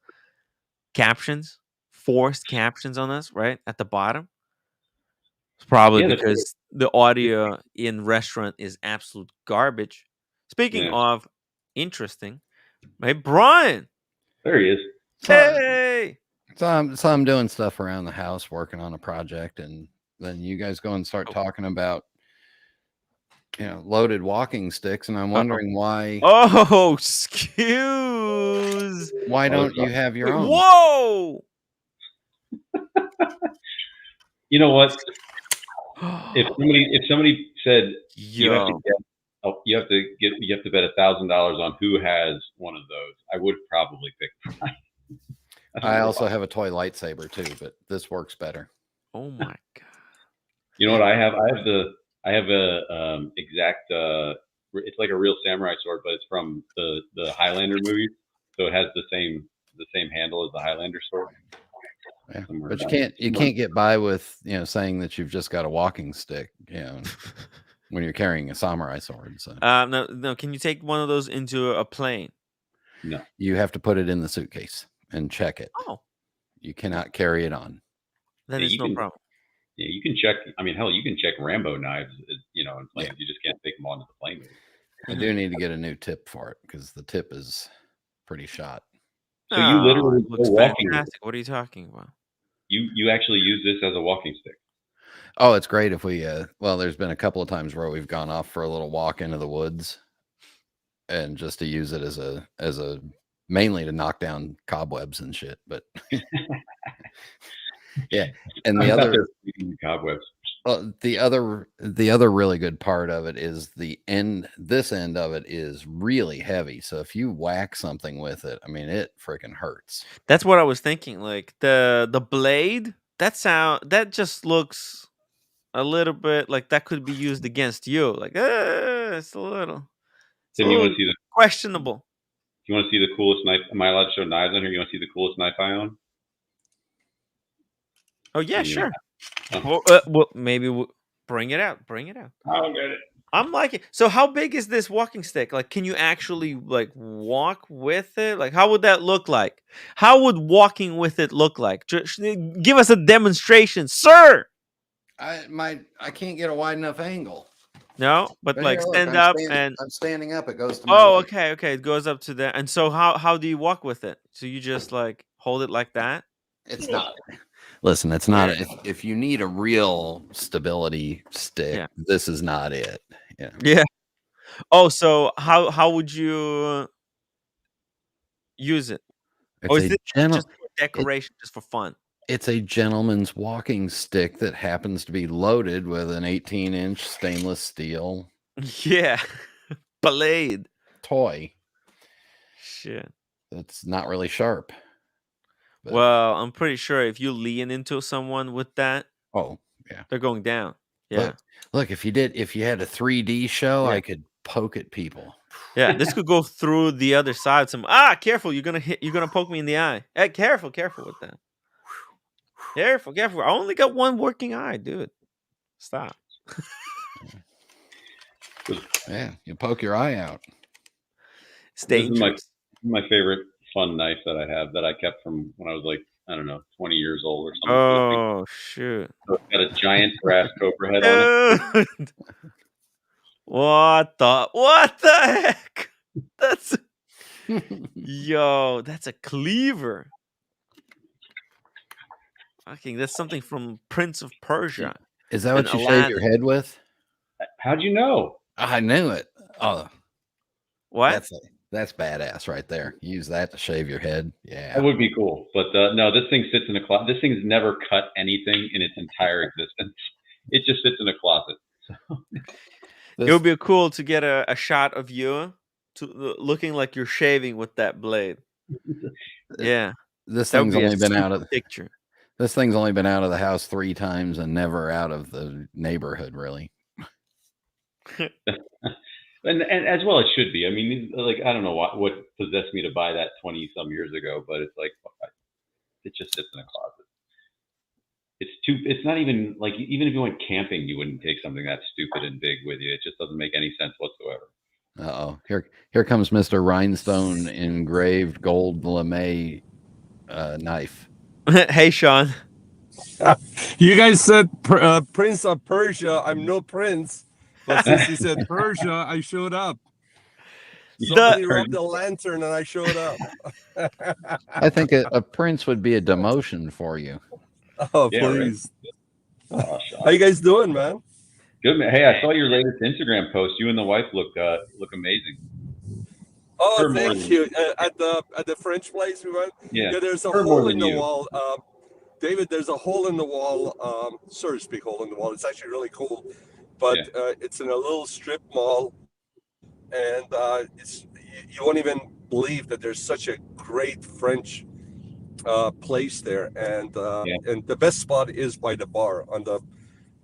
captions, forced captions on us, right at the bottom. It's probably because the audio in restaurant is absolute garbage. Speaking of interesting, hey Brian, there he is. Hey, so I'm doing stuff around the house, working on a project, and then you guys go and start talking about loaded walking sticks, and I'm wondering why. Oh, excuse. Why don't you have your own? Whoa. You know what? If somebody said you have to bet $1,000 on who has one of those, I would probably pick mine. I also have a toy lightsaber too, but this works better. Oh my god! You know what I have? I have a exact it's like a real samurai sword, but it's from the Highlander movies, so it has the same handle as the Highlander sword. Yeah. But you can't get by with saying that you've just got a walking stick, when you're carrying a samurai sword. So no. Can you take one of those into a plane? No. You have to put it in the suitcase and check it. Oh. You cannot carry it on. Then it's no problem. Yeah, you can check. I mean, hell, you can check Rambo knives, in planes. Yeah. You just can't take them onto the plane. I do need to get a new tip for it because the tip is pretty shot. So you literally looks walking. Fantastic. What are you talking about? You actually use this as a walking stick. Oh, it's great if we there's been a couple of times where we've gone off for a little walk into the woods and just to use it as a mainly to knock down cobwebs and shit, but yeah. And the other cobwebs. Well, the other really good part of it is this end of it is really heavy. So if you whack something with it, I mean, it freaking hurts. That's what I was thinking. Like the blade, that just looks a little bit like that could be used against you. Like, it's a little Tim, you want to see questionable. You want to see the coolest knife? Am I allowed to show knives on here? You want to see the coolest knife I own? Oh yeah, sure. Well, maybe we'll bring it out. Bring it out. I'll get it. I'm liking. So how big is this walking stick? Like, can you actually like walk with it? Like, how would that look like? How would walking with it look like? Give us a demonstration, sir. I can't get a wide enough angle. No, but like here, stand look, up I'm standing up. It goes to my leg. Okay. It goes up to there. And so how do you walk with it? So you just like hold it like that? It's not. Listen, it's not. If you need a real stability stick, this is not it. Yeah. Yeah. Oh, so how would you use it? Or is it just for decoration, just for fun? It's a gentleman's walking stick that happens to be loaded with an 18-inch stainless steel. Yeah. Blade. Toy. Shit. That's not really sharp. But well, I'm pretty sure if you lean into someone with that, yeah, they're going down. Yeah. Look, if you had a 3D show, I could poke at people. Yeah, this could go through the other side. Careful, you're gonna poke me in the eye. Hey, careful with that. Careful. I only got one working eye, dude. Stop. Yeah, you poke your eye out. It's dangerous. This is my favorite fun knife that I have that I kept from when I was like, I don't know, 20 years old or something. Oh, shoot. So it's got a giant brass cobra head on it. What the heck? That's that's a cleaver. Fucking, that's something from Prince of Persia. Is that what you shave your head with? How'd you know? I knew it. Oh, what? That's badass right there. Use that to shave your head. Yeah, that would be cool. But no, this thing sits in a closet. This thing's never cut anything in its entire existence. It just sits in a closet. So. It would be cool to get a shot of you looking like you're shaving with that blade. Yeah, this thing's only been out of the picture. This thing's only been out of the house 3 times and never out of the neighborhood, really. and as well it should be. I mean, like, I don't know what possessed me to buy that 20-some years ago, but it's like it just sits in a closet. It's not even like, even if you went camping, you wouldn't take something that stupid and big with you. It just doesn't make any sense whatsoever. Here comes Mr. Rhinestone engraved gold lame knife. Hey, Sean. You guys said Prince of Persia. I'm no prince, but since you said Persia, I showed up. Somebody rubbed the lantern and I showed up. I think a prince would be a demotion for you. Oh, yeah, please. Right. How you guys doing, man? Good, man. Hey, I saw your latest Instagram post. You and the wife look amazing. Oh, thank you. At the French place we went. Yeah. There's a hole in the wall. David, there's a hole in the wall, so to speak, hole in the wall. It's actually really cool, but it's in a little strip mall, and you won't even believe that there's such a great French place there, and the best spot is by the bar on the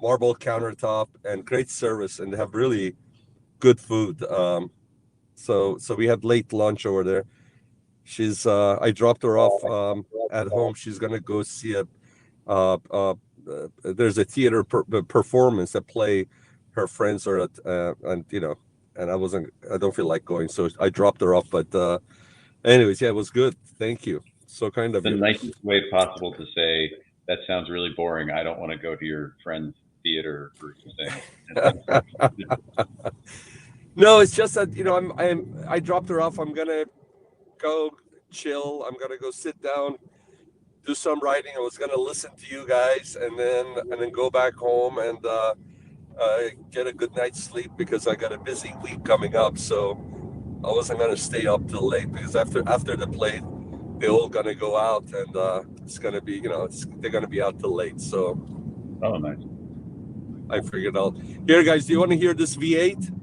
marble countertop, and great service, and they have really good food. So we had late lunch over there. I dropped her off at home. She's gonna go see there's a theater performance that play. Her friends are at, and and I don't feel like going, so I dropped her off. But anyways, yeah, it was good. Thank you. So kind of the you. nicest way possible to say that sounds really boring. I don't want to go to your friend's theater group thing. No, it's just that I dropped her off. I'm gonna go chill. I'm gonna go sit down, do some writing. I was gonna listen to you guys, and then go back home and get a good night's sleep because I got a busy week coming up. So I wasn't gonna stay up till late because after the play, they're all gonna go out and it's gonna be they're gonna be out till late. So nice. I figured out. Here, guys, do you want to hear this V8?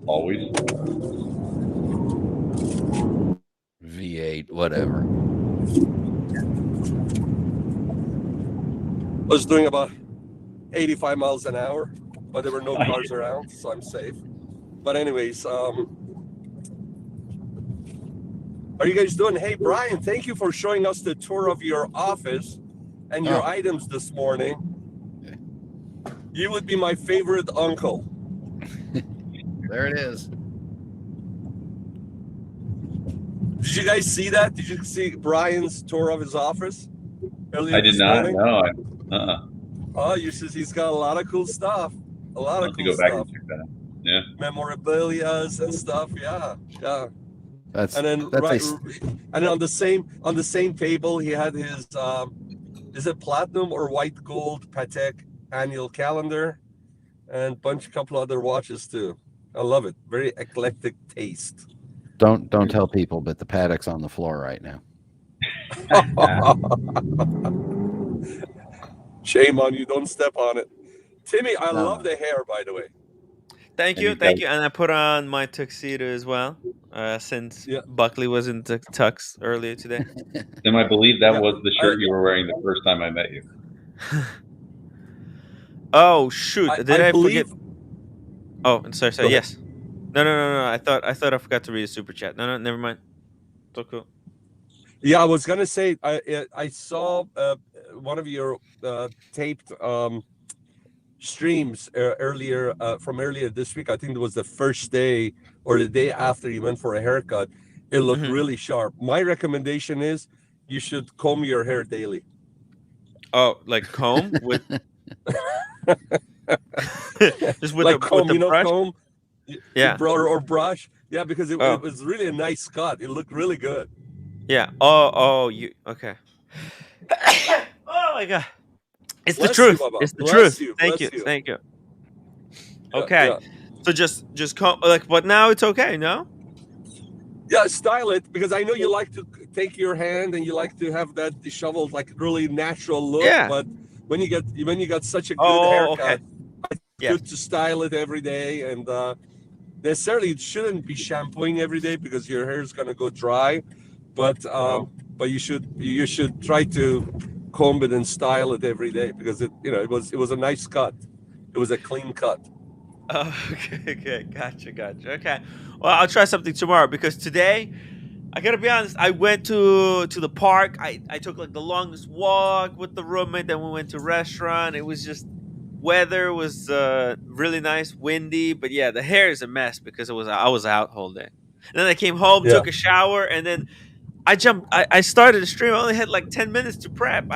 Always. V8, whatever. I was doing about 85 miles an hour, but there were no cars around, so I'm safe. But anyways, how are you guys doing? Hey, Brian, thank you for showing us the tour of your office and your items this morning. You would be my favorite uncle. There it is. Did you guys see that? Did you see Brian's tour of his office earlier? I did not. No. Oh, he's got a lot of cool stuff. A lot of cool stuff. And check that out. Yeah. Memorabilias and stuff. Yeah. And then on the same table he had his is it platinum or white gold Patek annual calendar and couple other watches too. I love it. Very eclectic taste. Don't tell people, but the Patek's on the floor right now. Shame on you. Don't step on it. Timmy, I love the hair, by the way. Thank you. And I put on my tuxedo as well, since Buckley was in the tux earlier today. Tim, I believe that was the shirt you were wearing the first time I met you. Oh shoot! Did I forget? Oh, sorry. Yes. No. I thought I forgot to read a super chat. No, never mind. So cool. Yeah, I was gonna say I saw one of your taped streams earlier this week. I think it was the first day or the day after you went for a haircut. It looked really sharp. My recommendation is you should comb your hair daily. Oh, like comb with just with like the, comb, with the brush? comb. Yeah. Or brush. Yeah, because it was really a nice cut. It looked really good. Yeah. Oh, you okay? Oh my god! It's the truth. It's the truth. Thank you. Okay. Yeah. So just comb, but now it's okay. No. Yeah, style it because I know you like to take your hand and you like to have that disheveled, like really natural look. Yeah. But when you got such a good haircut, it's good to style it every day. And necessarily it shouldn't be shampooing every day because your hair is gonna go dry. But you should try to comb it and style it every day because it was a nice cut. It was a clean cut. Oh, okay, gotcha. Okay, well, I'll try something tomorrow because today, I gotta be honest, I went to the park. I took like the longest walk with the roommate. Then we went to a restaurant. It was just weather was really nice, windy. But yeah, the hair is a mess because I was out whole day. And then I came home, took a shower, and then I started the stream. I only had like 10 minutes to prep.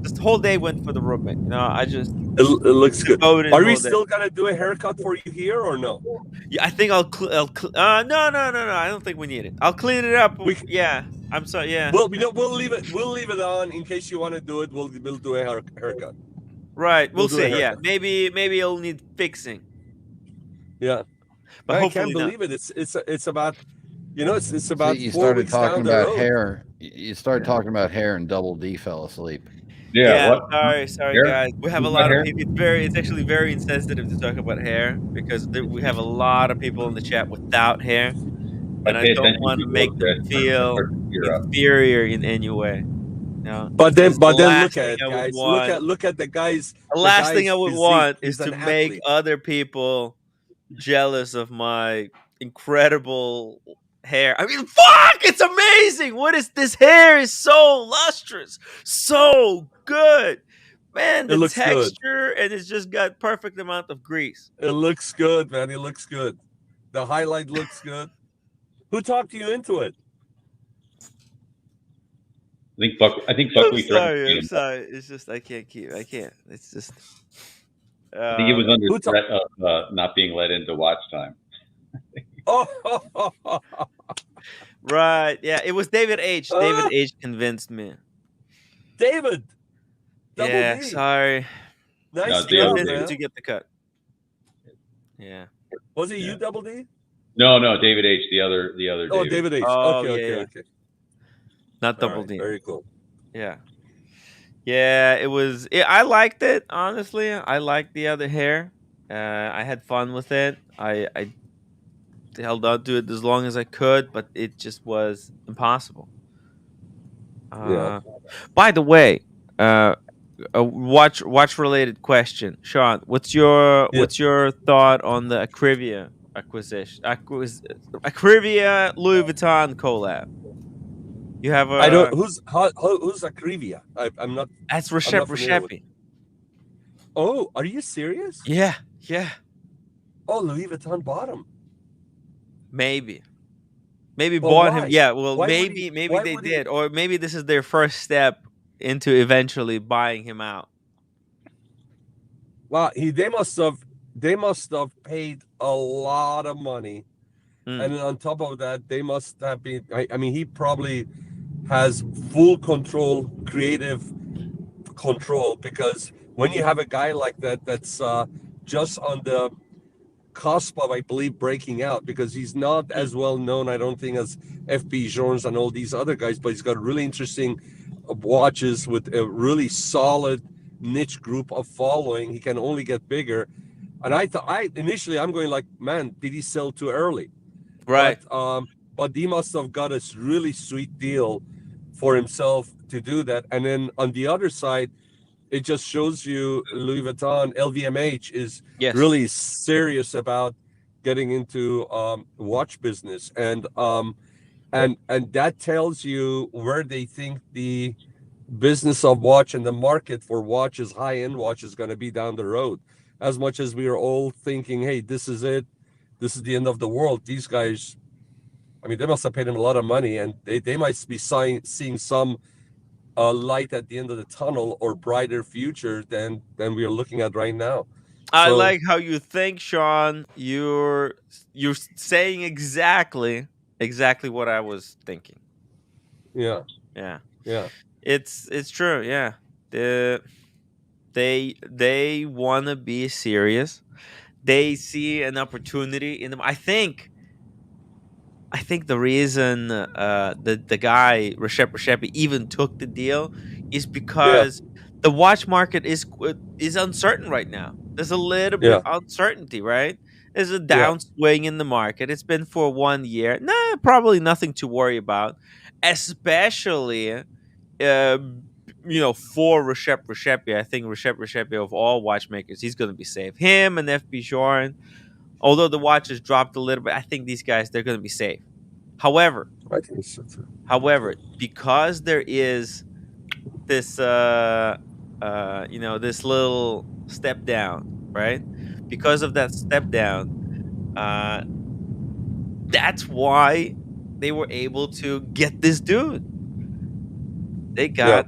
This whole day went for the roommate. I just it looks good. Are we still gonna do a haircut for you here or no? Yeah, I think I'll no. I don't think we need it. I'll clean it up. I'm sorry. Yeah. We'll leave it on in case you want to do it. We'll do a haircut. Right. We'll see. Yeah. Maybe it'll need fixing. Yeah. But I can't believe it. It's about. It's about. You 4 started weeks down talking the about road. hair. You started talking about hair, and Double D fell asleep. Yeah. Sorry, guys. We have a lot of people. It's actually very insensitive to talk about hair because we have a lot of people in the chat without hair, and I don't want to make them feel inferior in any way. No. But then look at it, guys. Look at the guys. The last thing I would want is to make other people jealous of my incredible hair. I mean, fuck! It's amazing. What is this hair? Is so lustrous, so good, man. It The looks good. texture, and it's just got perfect amount of grease. It looks good, man. It looks good. The highlight looks good. Who talked you into it? I think I'm Buckley threatened to sorry. beat I'm him. sorry. It's just I can't keep. I can't. It's just. I think he was under who ta- threat of not being let into watch time. Oh, Right. Yeah. It was David H. David H. convinced me. David. Double Yeah. D. Sorry. Nice No, job, the other Convinced me man. to get the cut. Yeah. Was it Yeah. you, Double D? No, David H. The other Oh, David. David H. Oh, Okay. yeah. Not All Double right, D. very cool. Yeah. Yeah, it was. I liked it, honestly. I liked the other hair. I had fun with it. I held on to it as long as I could, but it just was impossible. Yeah. By the way, a watch related question, Sean. What's your Yeah. thought on the Acrivia Louis Vuitton collab? You have I don't. a Who's Acrivia? I'm not. that's I'm Reshep not familiar with. Reshepi. Oh, are you serious? Yeah, yeah. Oh, Louis Vuitton bought him. Maybe Well, bought him. why? Yeah, well, Why would maybe why they would did, or maybe this is their first step into eventually buying him out. Wow, they must have paid a lot of money, and then on top of that, they must have been. I mean, he probably has full control, creative control, because when you have a guy like that, that's just on the cusp of, I believe, breaking out, because he's not as well known, I don't think, as FP Jones and all these other guys, but he's got really interesting watches with a really solid niche group of following. He can only get bigger. And initially I'm going like, man, did he sell too early? Right. But he must have got a really sweet deal for himself to do that. And then on the other side, it just shows you Louis Vuitton, LVMH is really serious about getting into watch business, and that tells you where they think the business of watch and the market for watches, high-end watch, is going to be down the road. As much as we are all thinking, hey, this is it, this is the end of the world, these guys, I mean, they must have paid him a lot of money, and they might be seeing some light at the end of the tunnel, or brighter future than we are looking at right now. I like how you think, Sean. You're saying exactly what I was thinking. Yeah. It's true. Yeah, they want to be serious. They see an opportunity in them. I think the reason the guy Reshep Reshepi even took the deal is because the watch market is uncertain right now. There's a little bit of uncertainty, right? There's a downswing in the market. It's been for 1 year. Nah, probably nothing to worry about, especially for Reshep Reshepi. I think Reshep Reshepi, of all watchmakers, he's going to be safe. Him and FP Joren, although the watches dropped a little bit, I think these guys, they're going to be safe. However, I think so too. Because there is this this little step down, right? Because of that step down, that's why they were able to get this dude. They got,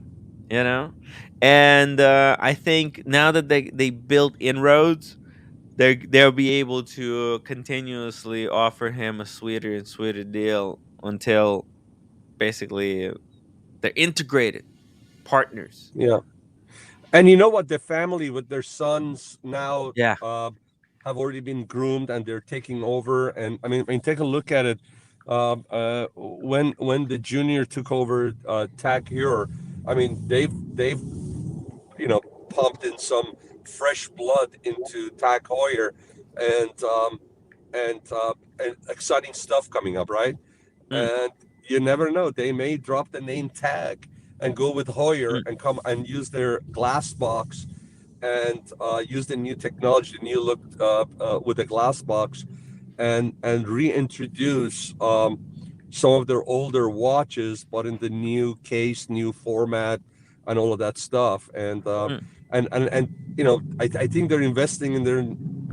and I think now that they built inroads, they'll be able to continuously offer him a sweeter and sweeter deal until basically they're integrated partners. Yeah. And you know what? The family with their sons now have already been groomed, and they're taking over. And I mean, take a look at it. When the junior took over TAG Heuer, I mean, they've pumped in some fresh blood into TAG Heuer, and exciting stuff coming up, right? And you never know, they may drop the name TAG and go with Heuer and come and use their glass box and use the new technology, the new look with the glass box, and reintroduce some of their older watches, but in the new case, new format, and all of that stuff. And I think they're investing in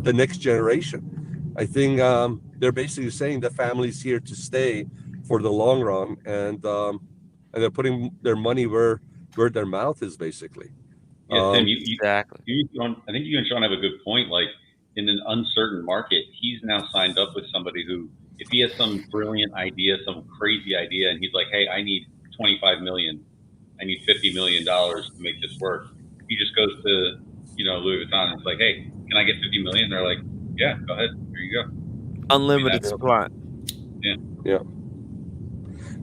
the next generation. I think they're basically saying the family's here to stay for the long run, and they're putting their money where their mouth is, basically. Yeah, Tim, exactly. I think you and Sean have a good point. Like, in an uncertain market, he's now signed up with somebody who, if he has some brilliant idea, some crazy idea, and he's like, "Hey, I need 25 million, I need $50 million to make this work." He just goes to, Louis Vuitton, and it's like, "Hey, can I get 50 million?" They're like, "Yeah, go ahead. Here you go." Unlimited supply. Yeah.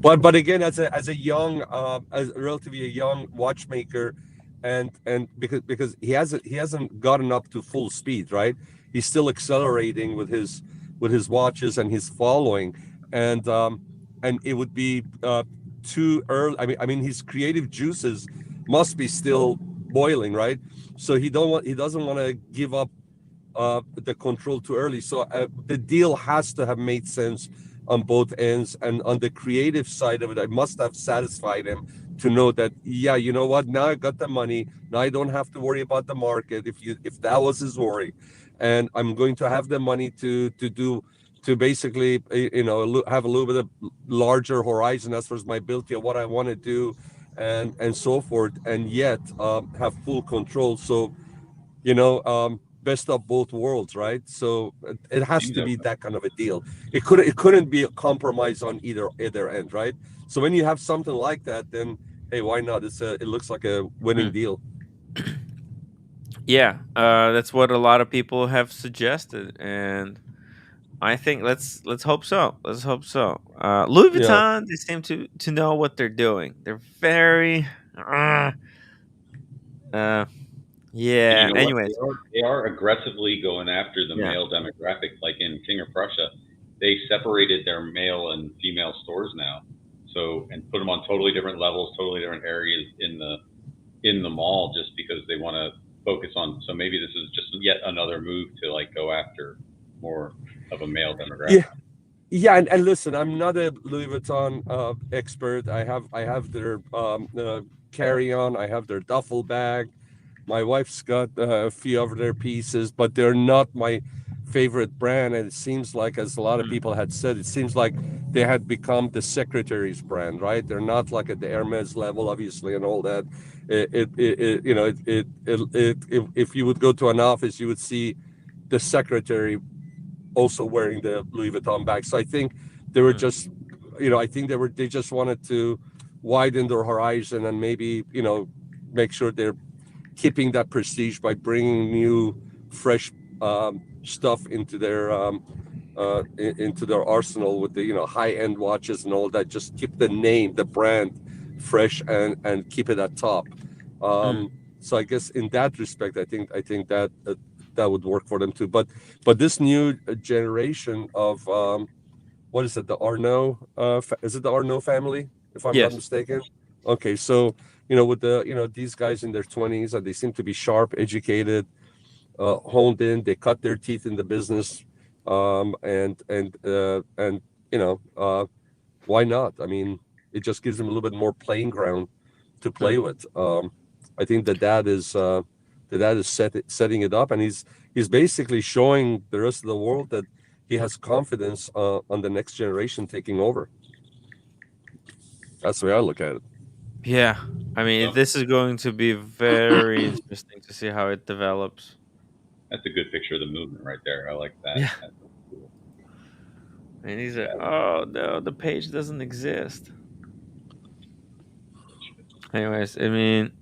But again, as a young, as relatively a young watchmaker, and because he hasn't gotten up to full speed, right? He's still accelerating with his watches and his following, and it would be too early. I mean, his creative juices must be still boiling, right? So he doesn't want to give up the control too early. So the deal has to have made sense on both ends, and on the creative side of it, I must have satisfied him to know that, yeah, you know what, now I got the money, now I don't have to worry about the market, if that was his worry, and I'm going to have the money to basically have a little bit of larger horizon as far as my ability of what I want to do, and so forth, and yet have full control. So best of both worlds, right? So it has to be that kind of a deal. It couldn't be a compromise on either end, right? So when you have something like that, then hey, why not? It looks like a winning deal. Yeah, that's what a lot of people have suggested, and I think let's hope so. Let's hope so. Louis Vuitton, they seem to know what they're doing. They're very yeah. You know what? Anyways, They are aggressively going after the male demographic. Like in King of Prussia, they separated their male and female stores now, and put them on totally different levels, totally different areas in the mall, just because they want to focus on. So maybe this is just yet another move to like go after more of a male demographic. Yeah, and listen, I'm not a Louis Vuitton expert. I have their carry-on, I have their duffel bag. My wife's got a few of their pieces, but they're not my favorite brand. And it seems like, as a lot of people had said, it seems like they had become the secretary's brand, right? They're not like at the Hermes level, obviously, and all that. If you would go to an office, you would see the secretary also wearing the Louis Vuitton bag. So I think they were just, I think they just wanted to widen their horizon and maybe, make sure they're keeping that prestige by bringing new, fresh stuff into their arsenal with the high-end watches and all that. Just keep the name, the brand, fresh and keep it at top. So I guess in that respect, I think that that would work for them too. But this new generation of what is it? The Arnault? Is it the Arnault family? If I'm not mistaken. Okay, so with the these guys in their 20s, and they seem to be sharp, educated, honed in. They cut their teeth in the business, and why not? I mean, it just gives them a little bit more playing ground to play with. I think the dad is setting it up, and he's basically showing the rest of the world that he has confidence on the next generation taking over. That's the way I look at it. Yeah, I mean, this is going to be very interesting to see how it develops. That's a good picture of the movement right there. I like that. Yeah. Cool. And he's like, "Oh no, the page doesn't exist." Anyways, I mean,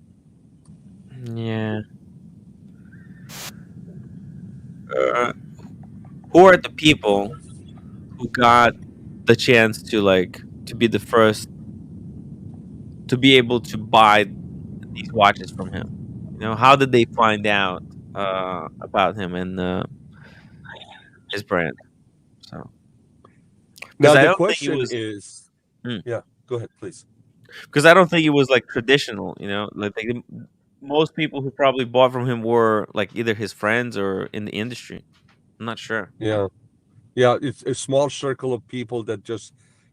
yeah. Who are the people who got the chance to be the first to be able to buy these watches from him? How did they find out about him and his brand? So now I the don't question think it was, is, yeah, go ahead, please. Because I don't think it was like traditional. Like most people who probably bought from him were like either his friends or in the industry. I'm not sure. Yeah, it's a small circle of people that just,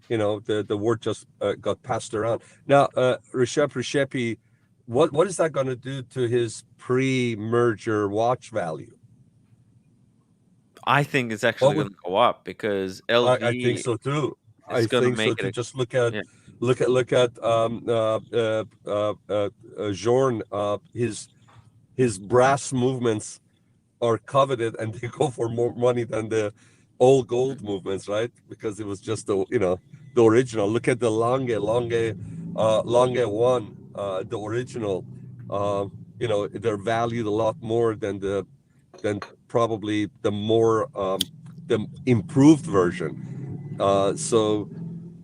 the word just got passed around. Now, Rishepi, what is that going to do to his pre-merger watch value? I think it's What actually would going to go up because I think LV so too. is I going to think make so it too. a Just look at yeah. Jorn. His brass movements are coveted, and they go for more money than the old gold movements, right? Because it was just the original. Look at the Lange one, the original. They're valued a lot more than probably the improved version.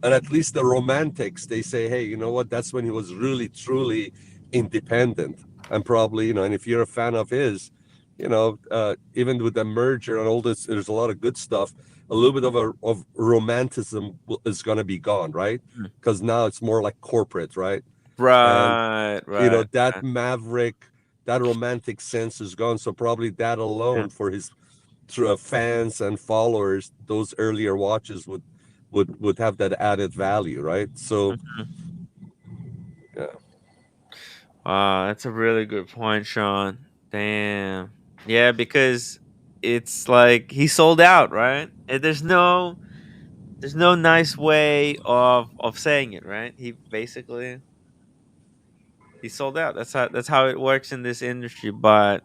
And at least the romantics, they say, hey, you know what? That's when he was really truly independent, and probably, and if you're a fan of his, even with the merger and all this, there's a lot of good stuff. A little bit of romanticism is going to be gone, right? Because now it's more like corporate, right? And Right. that maverick, that romantic sense is gone. So probably that alone for his fans and followers, those earlier watches would have that added value, right? So yeah. Wow, that's a really good point, Sean. Damn. Yeah, because it's like he sold out, right? And there's no nice way of saying it, right? He sold out. That's how it works in this industry. But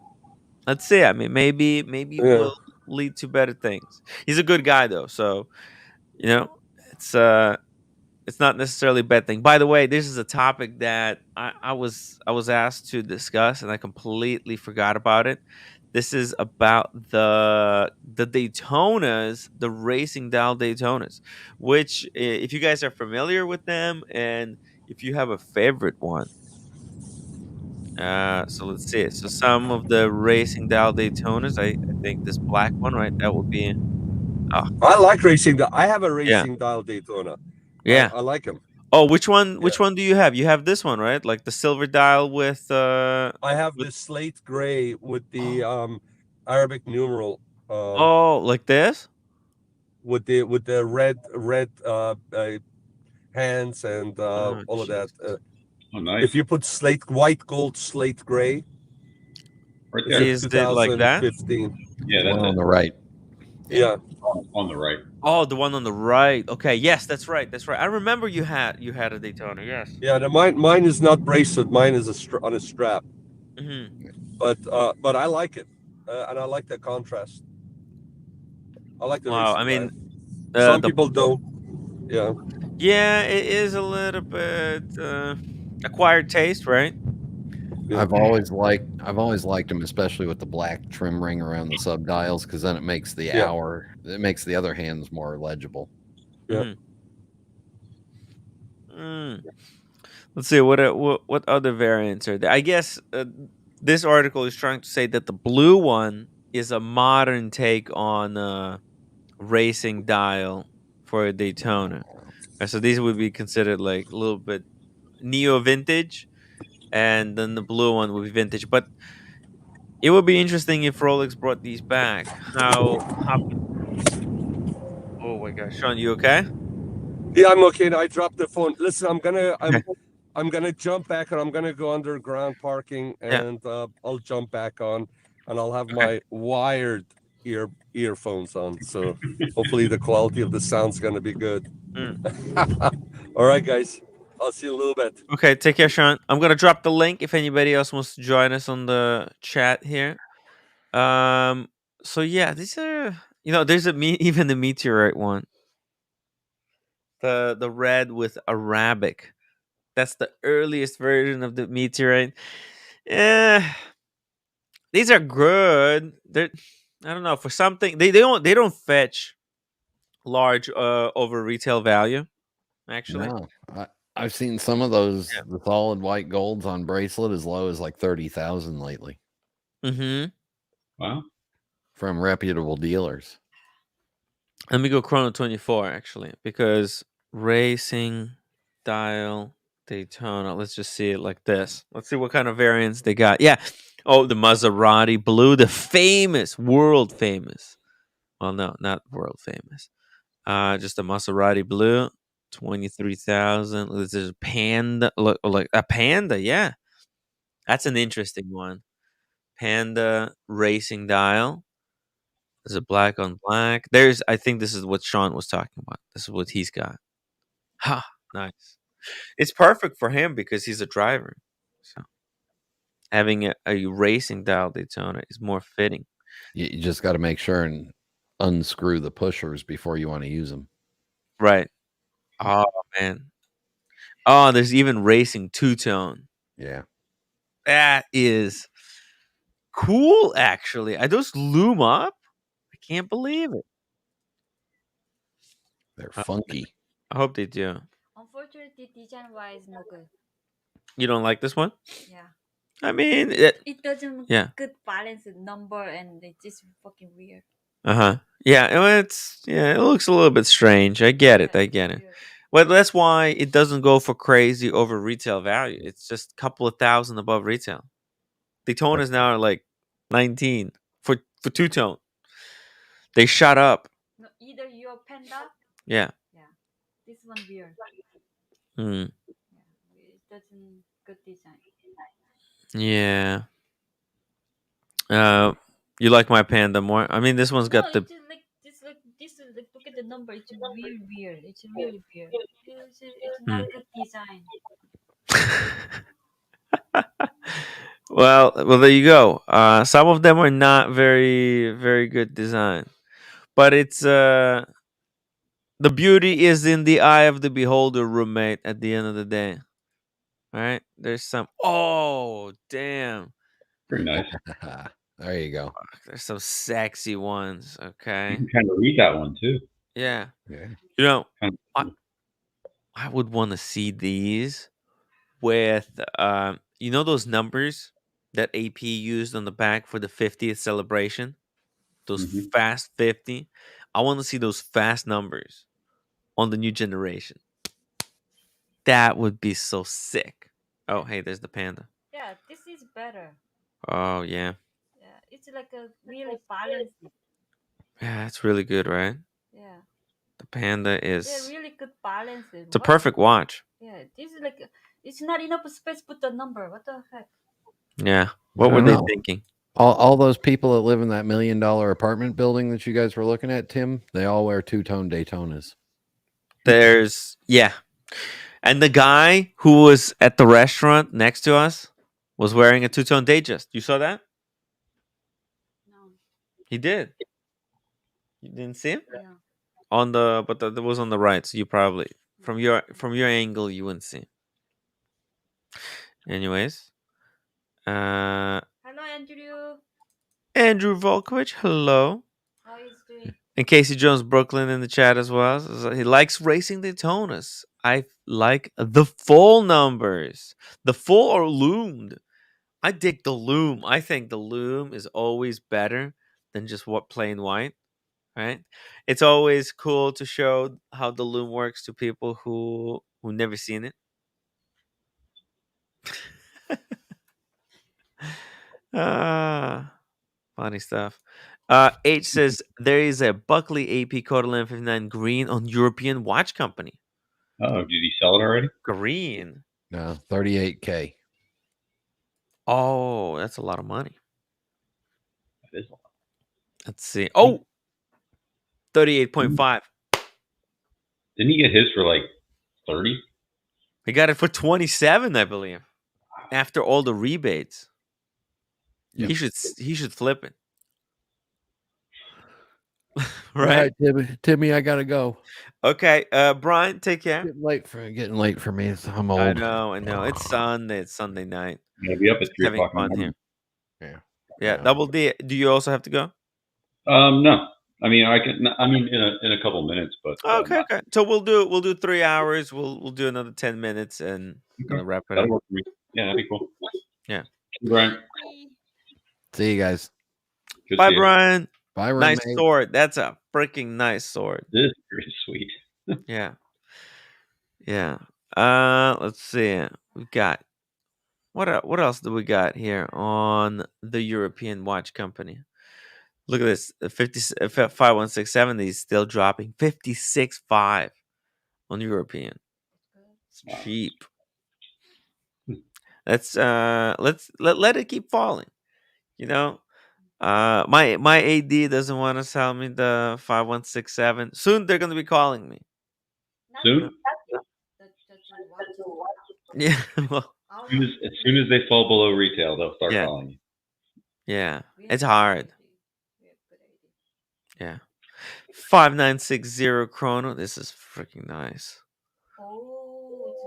let's see. I mean, maybe it Yeah. will lead to better things. He's a good guy though, so you know, it's it's not necessarily a bad thing. By the way, this is a topic that I was asked to discuss, and I completely forgot about it. This is about the Daytonas, the racing dial Daytonas, which if you guys are familiar with them and if you have a favorite one. So let's see. So some of the racing dial Daytonas, I think this black one, right? That would be. Oh, I like racing. I have a yeah, racing dial Daytona. yeah. I like them. Oh, which one? Yeah. Which one do you have? You have this one, right? Like the silver dial with I have with the slate gray with the Arabic numeral, oh, like this? with the red hands and Oh, all of that. Jesus. Oh, nice. If you put white gold slate gray, Right it's there. a Is it like that? 2015. Yeah, One that's on it. the right. Yeah. On the right. Oh, the one on the right. Okay, yes, that's right. That's right. I remember you had a Daytona. Yes. Yeah. Mine is not bracelet. Mine is on a strap. Hmm. But I like it, and I like the contrast. I like the Wow. I racing dial. mean, Some the people don't. Yeah. yeah, it is a little bit acquired taste, right? Yeah. I've always liked them, especially with the black trim ring around the sub dials, because then it makes the Yeah. other hands more legible. Yeah. Let's see what other variants are there. I guess this article is trying to say that the blue one is a modern take on racing dial for a Daytona. So these would be considered like a little bit neo vintage, and then the blue one would be vintage. But it would be interesting if Rolex brought these back. How? Oh my gosh, Sean, you okay? Yeah, I'm okay. I dropped the phone. Listen, Okay. I'm gonna jump back, and I'm gonna go underground parking, Yeah. and I'll jump back on, and I'll have Okay. my wired earphones on. So hopefully the quality of the sound's gonna be good. All right, guys. I'll see you in a little bit. Okay, take care, Sean. I'm gonna drop the link if anybody else wants to join us on the chat here. Um. So yeah, these are there's even the meteorite one, the red with Arabic. That's the earliest version of the meteorite. Yeah, these are good. I don't know, for something they don't fetch large over retail value. Actually, No, I've seen some of those the solid white golds on bracelet as low as like 30,000 lately. Mm-hmm. Wow. From reputable dealers. Let me go Chrono 24 actually, because racing dial Daytona. Let's just see it like this. Let's see what kind of variants they got. Yeah. Oh, the Maserati blue, the famous, world famous. Well, no, not world famous. Just a Maserati blue, 23,000. This is Panda. Look, like a Panda. Yeah, that's an interesting one. Panda racing dial. There's a black on black. I think this is what Sean was talking about. This is what he's got. Ha, nice. It's perfect for him because he's a driver. So having a racing dial Daytona is more fitting. You just got to make sure and unscrew the pushers before you want to use them. Right. Oh man. Oh, there's even racing two-tone. Yeah. That is cool, actually. Are those loom up? I can't believe it. They're funky. I hope they do. Unfortunately, design-wise, no good. You don't like this one? Yeah. I mean, It doesn't good balance the number, and it's just fucking weird. Yeah, it looks a little bit strange. I get it. Weird. Well, that's why it doesn't go for crazy over retail value. It's just a couple of thousand above retail. Daytona is now like 19 for two-tone. They shot up. No, either your Panda. Yeah. Yeah. This one weird. Hmm. Yeah. It doesn't good design. Yeah. You like my Panda more? I mean, this one's got the. It's like this. Look at the number. It's really weird. It's really weird. It's not good design. Well, there you go. Some of them are not very, very good design, but it's the beauty is in the eye of the beholder, roommate. At the end of the day, all right. There's some. Oh, damn! Pretty nice. There you go. There's some sexy ones. Okay. You can kind of read that one too. Yeah. Yeah. You know, I would want to see these with you know those numbers that AP used on the back for the 50th celebration? Those fast 50. I want to see those fast numbers on the new generation. That would be so sick. Oh, hey, there's the Panda. Yeah, this is better. Oh, yeah. Yeah, it's like a really balanced. Yeah, that's really good, right? Yeah. The Panda is. Yeah, really good balance. It's a perfect watch. Yeah, this is like it's not enough space to put the number. What the heck? Yeah. What were they thinking? All those people that live in that $1 million apartment building that you guys were looking at, Tim, they all wear two-tone Daytonas. Yeah. And the guy who was at the restaurant next to us was wearing a two-tone Datejust. You saw that? No. He did. You didn't see him? Yeah. But that was on the right, so you probably from your angle you wouldn't see him. Anyways. Hello, Andrew. Andrew Volkovich, hello. How is doing? And Casey Jones Brooklyn in the chat as well. So he likes racing Daytonas. I like the full numbers. The full or loomed. I dig the loom. I think the loom is always better than just plain white. Right? It's always cool to show how the loom works to people who never seen it. Funny stuff. H says there is a Buckley AP Codeline 59 green on European Watch Company. Oh, did he sell it already? Green. No, $38K. Oh, that's a lot of money. That is a lot. Let's see. Oh, 38.5. Didn't he get his for like 30? He got it for 27, I believe. After all the rebates. Yep. He should flip it. Right, Timmy, I gotta go. Okay, Brian, take care. Getting late for me. I'm old. I know. It's Sunday. It's Sunday night. Yeah, be up at 3 o'clock in the morning. Here. Yeah. Double D. Do you also have to go? No. I mean, in a couple of minutes, but okay. So we'll do 3 hours. We'll do another 10 minutes and wrap it up. Work for me. Yeah, that'd be cool. Yeah. Brian. See you guys. Bye, Brian. Bye, roommate. Nice sword. That's a freaking nice sword. This is pretty sweet. Yeah. Yeah. Let's see. We've got what else do we got here on the European watch company? Look at this. 5167 is still dropping 56.5 on European. It's cheap. Let's let it keep falling. You know, my AD doesn't want to sell me the 5167. Soon they're gonna be calling me. Soon? Yeah. Well, As soon as they fall below retail, they'll start yeah. calling you. Yeah. It's hard. Yeah. 5960 chrono. This is freaking nice.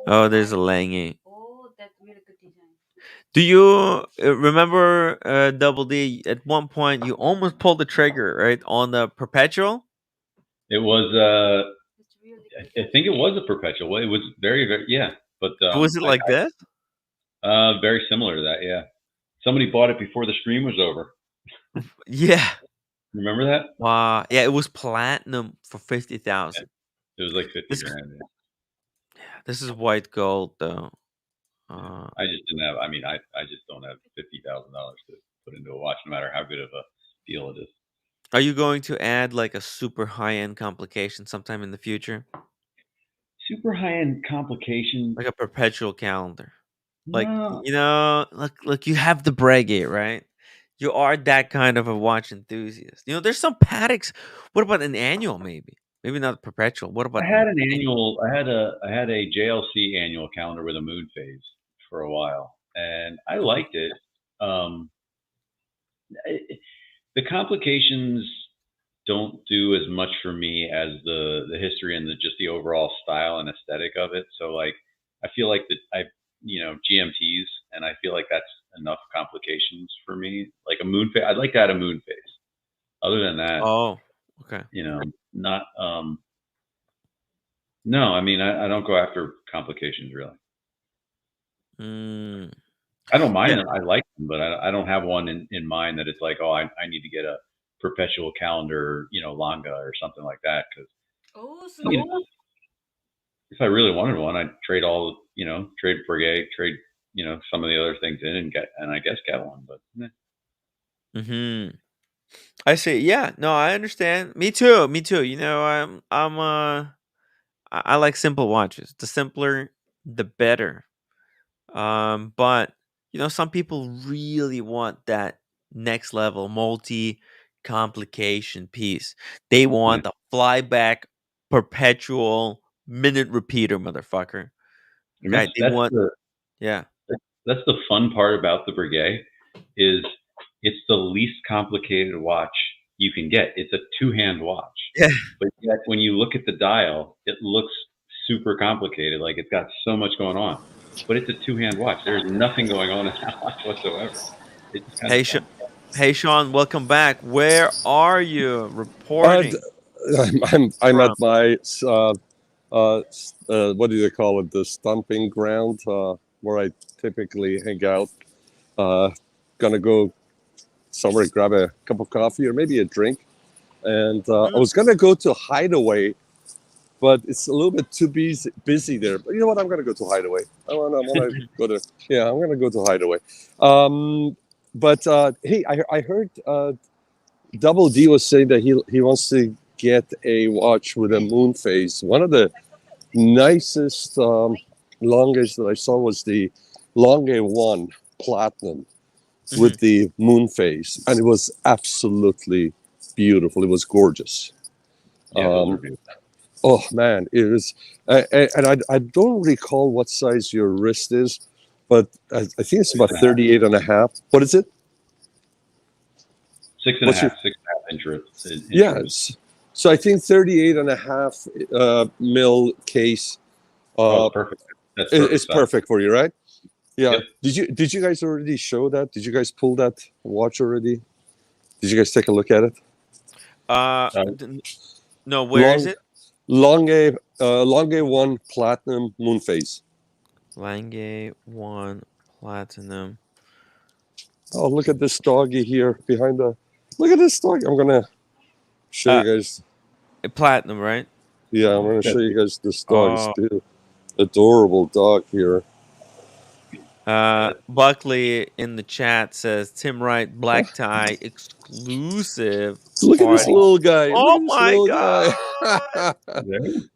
Oh, there's a Lange. Oh, that's really good design. Do you remember Double D? At one point, you almost pulled the trigger, right, on the perpetual. It was, I think it was a perpetual. It was very, very, yeah. But was it like this? Very similar to that, yeah. Somebody bought it before the stream was over. Yeah. Remember that? Wow. Yeah, it was platinum for 50,000. It was like 50 grand. Yeah, this is white gold though. I just didn't have. I mean, I just don't have $50,000 to put into a watch, no matter how good of a deal it is. Are you going to add like a super high end complication sometime in the future? Super high end complication, like a perpetual calendar. Like no. look, you have the Breguet, right? You are that kind of a watch enthusiast. There's some Pateks. What about an annual? Maybe not perpetual. What about I had an annual? I had a JLC annual calendar with a moon phase for a while, and I liked it. The complications don't do as much for me as the history and just the overall style and aesthetic of it. So like, I feel like that GMTs, and I feel like that's enough complications for me. Like a moon phase, I'd like to add a moon phase. Other than that, okay. Not no, I mean, I don't go after complications really. I don't mind them. I like them, but I don't have one in mind that it's like, oh, I need to get a perpetual calendar, Langa or something like that. Because if I really wanted one, I'd trade trade Breguet, trade, some of the other things in and I guess get one. But I see. Yeah, no, I understand. Me too. I like simple watches. The simpler, the better. But some people really want that next level multi complication piece. They want the flyback perpetual minute repeater, motherfucker. And Right? They want, yeah. That's the fun part about the Breguet is it's the least complicated watch you can get. It's a two-hand watch. Yeah. But yet when you look at the dial, it looks super complicated. Like it's got so much going on. But it's a two-hand watch. There's nothing going on in that watch whatsoever. It's kind of fun. Hey, Sean, welcome back. Where are you reporting? I'm at my what do they call it? The stomping ground where I typically hang out. Gonna go somewhere, grab a cup of coffee or maybe a drink, and I was gonna go to Hideaway, but it's a little bit too busy there. But you know what? I'm gonna go to Hideaway. I wanna go to. Yeah, I'm gonna go to Hideaway. But hey, I heard Double D was saying that he wants to get a watch with a moon phase. One of the nicest longest that I saw was the Lange 1 Platinum with the moon phase, and it was absolutely beautiful. It was gorgeous. Yeah, those are beautiful. Oh man, it was, and I don't recall what size your wrist is, but I think it's about 38 and a half. What is it? 6.5 inch wrist. Yes. So I think 38 and a half mil case. Perfect. That's perfect. It's perfect for you, right? Yeah. Yep. Did you guys already show that? Did you guys pull that watch already? Did you guys take a look at it? No. Where is it? Lange 1 Platinum moon phase. Lange 1 Platinum. Oh, look at this doggy here behind the. Look at this dog. I'm gonna show you guys. Platinum, right? Yeah, I'm gonna show you guys this dog too. adorable dog here. Buckley in the chat says Tim Wright black tie exclusive. Look at this party. little guy. Oh Look at this my little god! guy.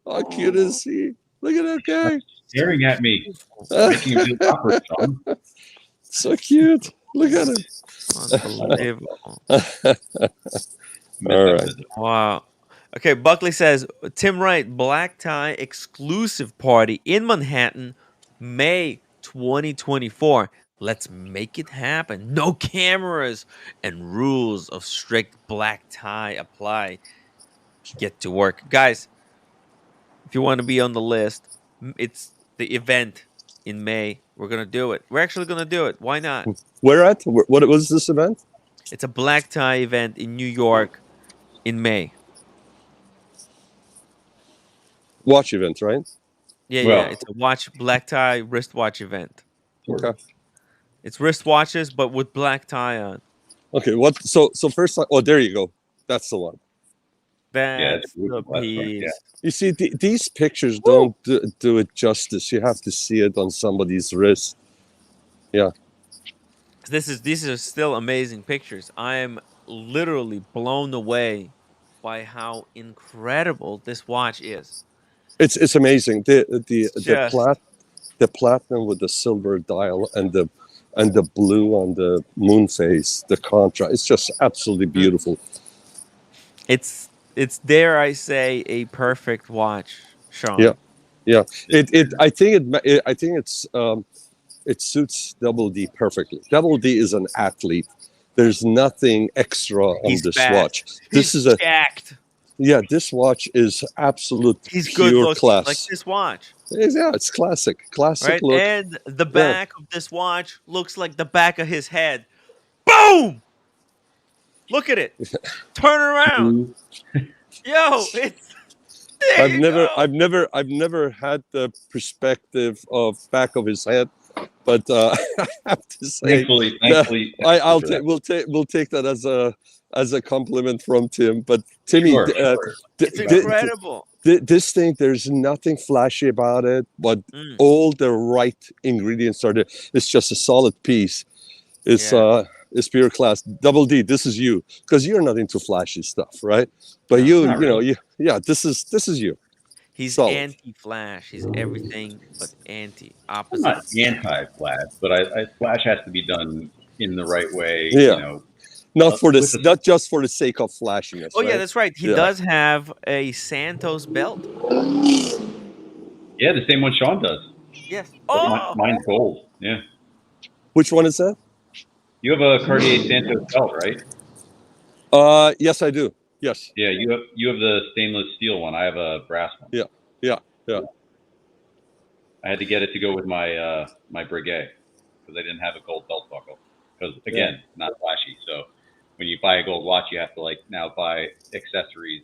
How cute is he? Look at that guy. Staring at me, making him feel awkward, Sean. So cute. Look at him. Unbelievable. All right. Wow. Okay, Buckley says Tim Wright black tie exclusive party in Manhattan, May 2024. Let's make it happen. No cameras and rules of strict black tie apply. Get to work, guys. If you want to be on the list, it's the event in May. We're gonna do it. We're actually gonna do it. Why not? Where at? What was this event? It's a black tie event in New York in May. Watch event, right? Yeah, yeah. It's a black tie wristwatch event. Okay. It's wristwatches, but with black tie on. Okay. What? So first. Oh, there you go. That's the one. That's the piece. Yeah. You see, these pictures don't do it justice. You have to see it on somebody's wrist. Yeah. These are still amazing pictures. I am literally blown away by how incredible this watch is. It's amazing. The platinum with the silver dial and the blue on the moon face, the contrast. It's just absolutely beautiful. It's dare I say a perfect watch, Sean. Yeah. I think it suits Double D perfectly. Double D is an athlete. There's nothing extra on this watch. This is jacked. Yeah, this watch is absolute pure class. Like this watch. Yeah, it's classic right? look. And the back of this watch looks like the back of his head. Boom! Look at it. Turn around. Yo, it's I've never had the perspective of back of his head, but I have to say, thankfully, we'll take that as a compliment from Tim. But Timmy, sure. It's incredible. This thing, there's nothing flashy about it, but all the right ingredients are there. It's just a solid piece. It's pure class. Double D, this is you, because you're not into flashy stuff, right? But this is you. He's anti-flash. He's everything but opposite. I'm not anti-flash, but flash has to be done in the right way. Yeah. You know, not just for the sake of flashiness. Oh yeah, that's right. He does have a Santos belt. Yeah, the same one Sean does. Yes. Mine's gold. Yeah. Which one is that? You have a Cartier Santos belt, right? Yes, I do. Yes. Yeah, you have the stainless steel one. I have a brass one. Yeah. I had to get it to go with my my Breguet because I didn't have a gold belt buckle. Because again, not flashy. So when you buy a gold watch, you have to now buy accessories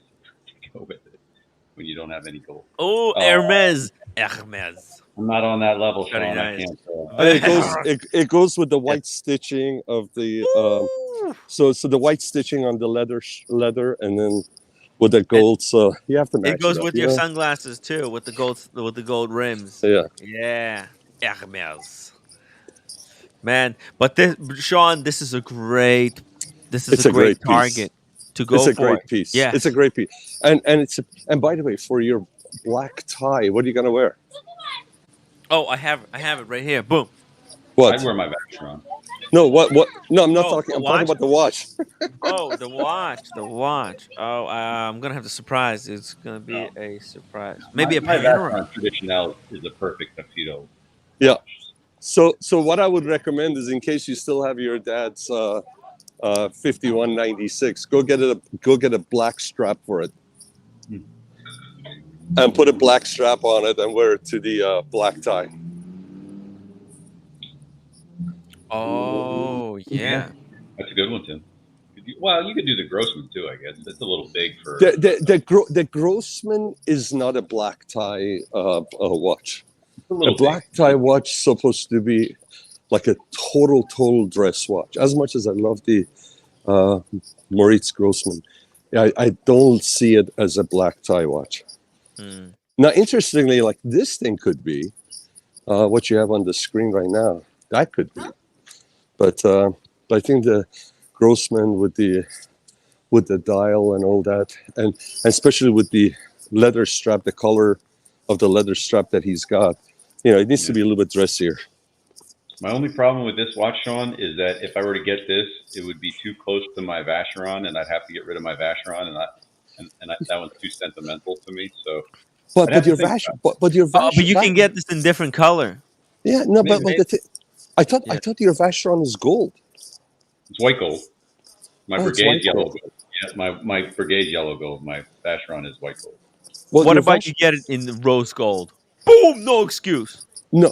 to go with it when you don't have any gold. Oh, Hermes. I'm not on that level, Sean. Nice. I can't. It goes with the white stitching of the so the white stitching on the leather, and then with the gold. So you have to match it goes up, with your sunglasses too, with the gold rims. Yeah. Hermes. Man, but Sean, this is a great target to go for. It's a great piece. Yeah, it's a great piece, and by the way, for your black tie, what are you gonna wear? Oh, I have it right here. Boom. What? I wear my badge, Ron. No, what? No, I'm not talking. I'm talking about the watch. Oh, the watch. Oh, I'm gonna have the surprise. It's gonna be a surprise. Maybe a panorama. Traditional is a perfect tuxedo. Yeah. So what I would recommend is, in case you still have your dad's 5196, go get a black strap for it, and put a black strap on it and wear it to the black tie. Oh yeah, that's a good one, Tim. Well, you could do the Grossman too, I guess. It's a little big for the Grossman is not a black tie watch. A black tie watch supposed to be like a total dress watch. As much as I love the Moritz Grossman, I don't see it as a black tie watch. Now, interestingly, like this thing could be what you have on the screen right now. That could be, but I think the Grossman with the dial and all that, and especially with the leather strap, the color of the leather strap that he's got, it needs to be a little bit dressier. My only problem with this watch, Sean, is that if I were to get this, it would be too close to my Vacheron, and I'd have to get rid of my Vacheron, and that one's too sentimental to me. So, but your Vacheron, but your Vacheron, but you can get this in different color. Yeah, no, but I thought your Vacheron is gold. It's white gold. My Brigade's yellow gold. Yeah, my Brigade's yellow gold. My Vacheron is white gold. Well, what about you get it in the rose gold? Boom! No excuse. No,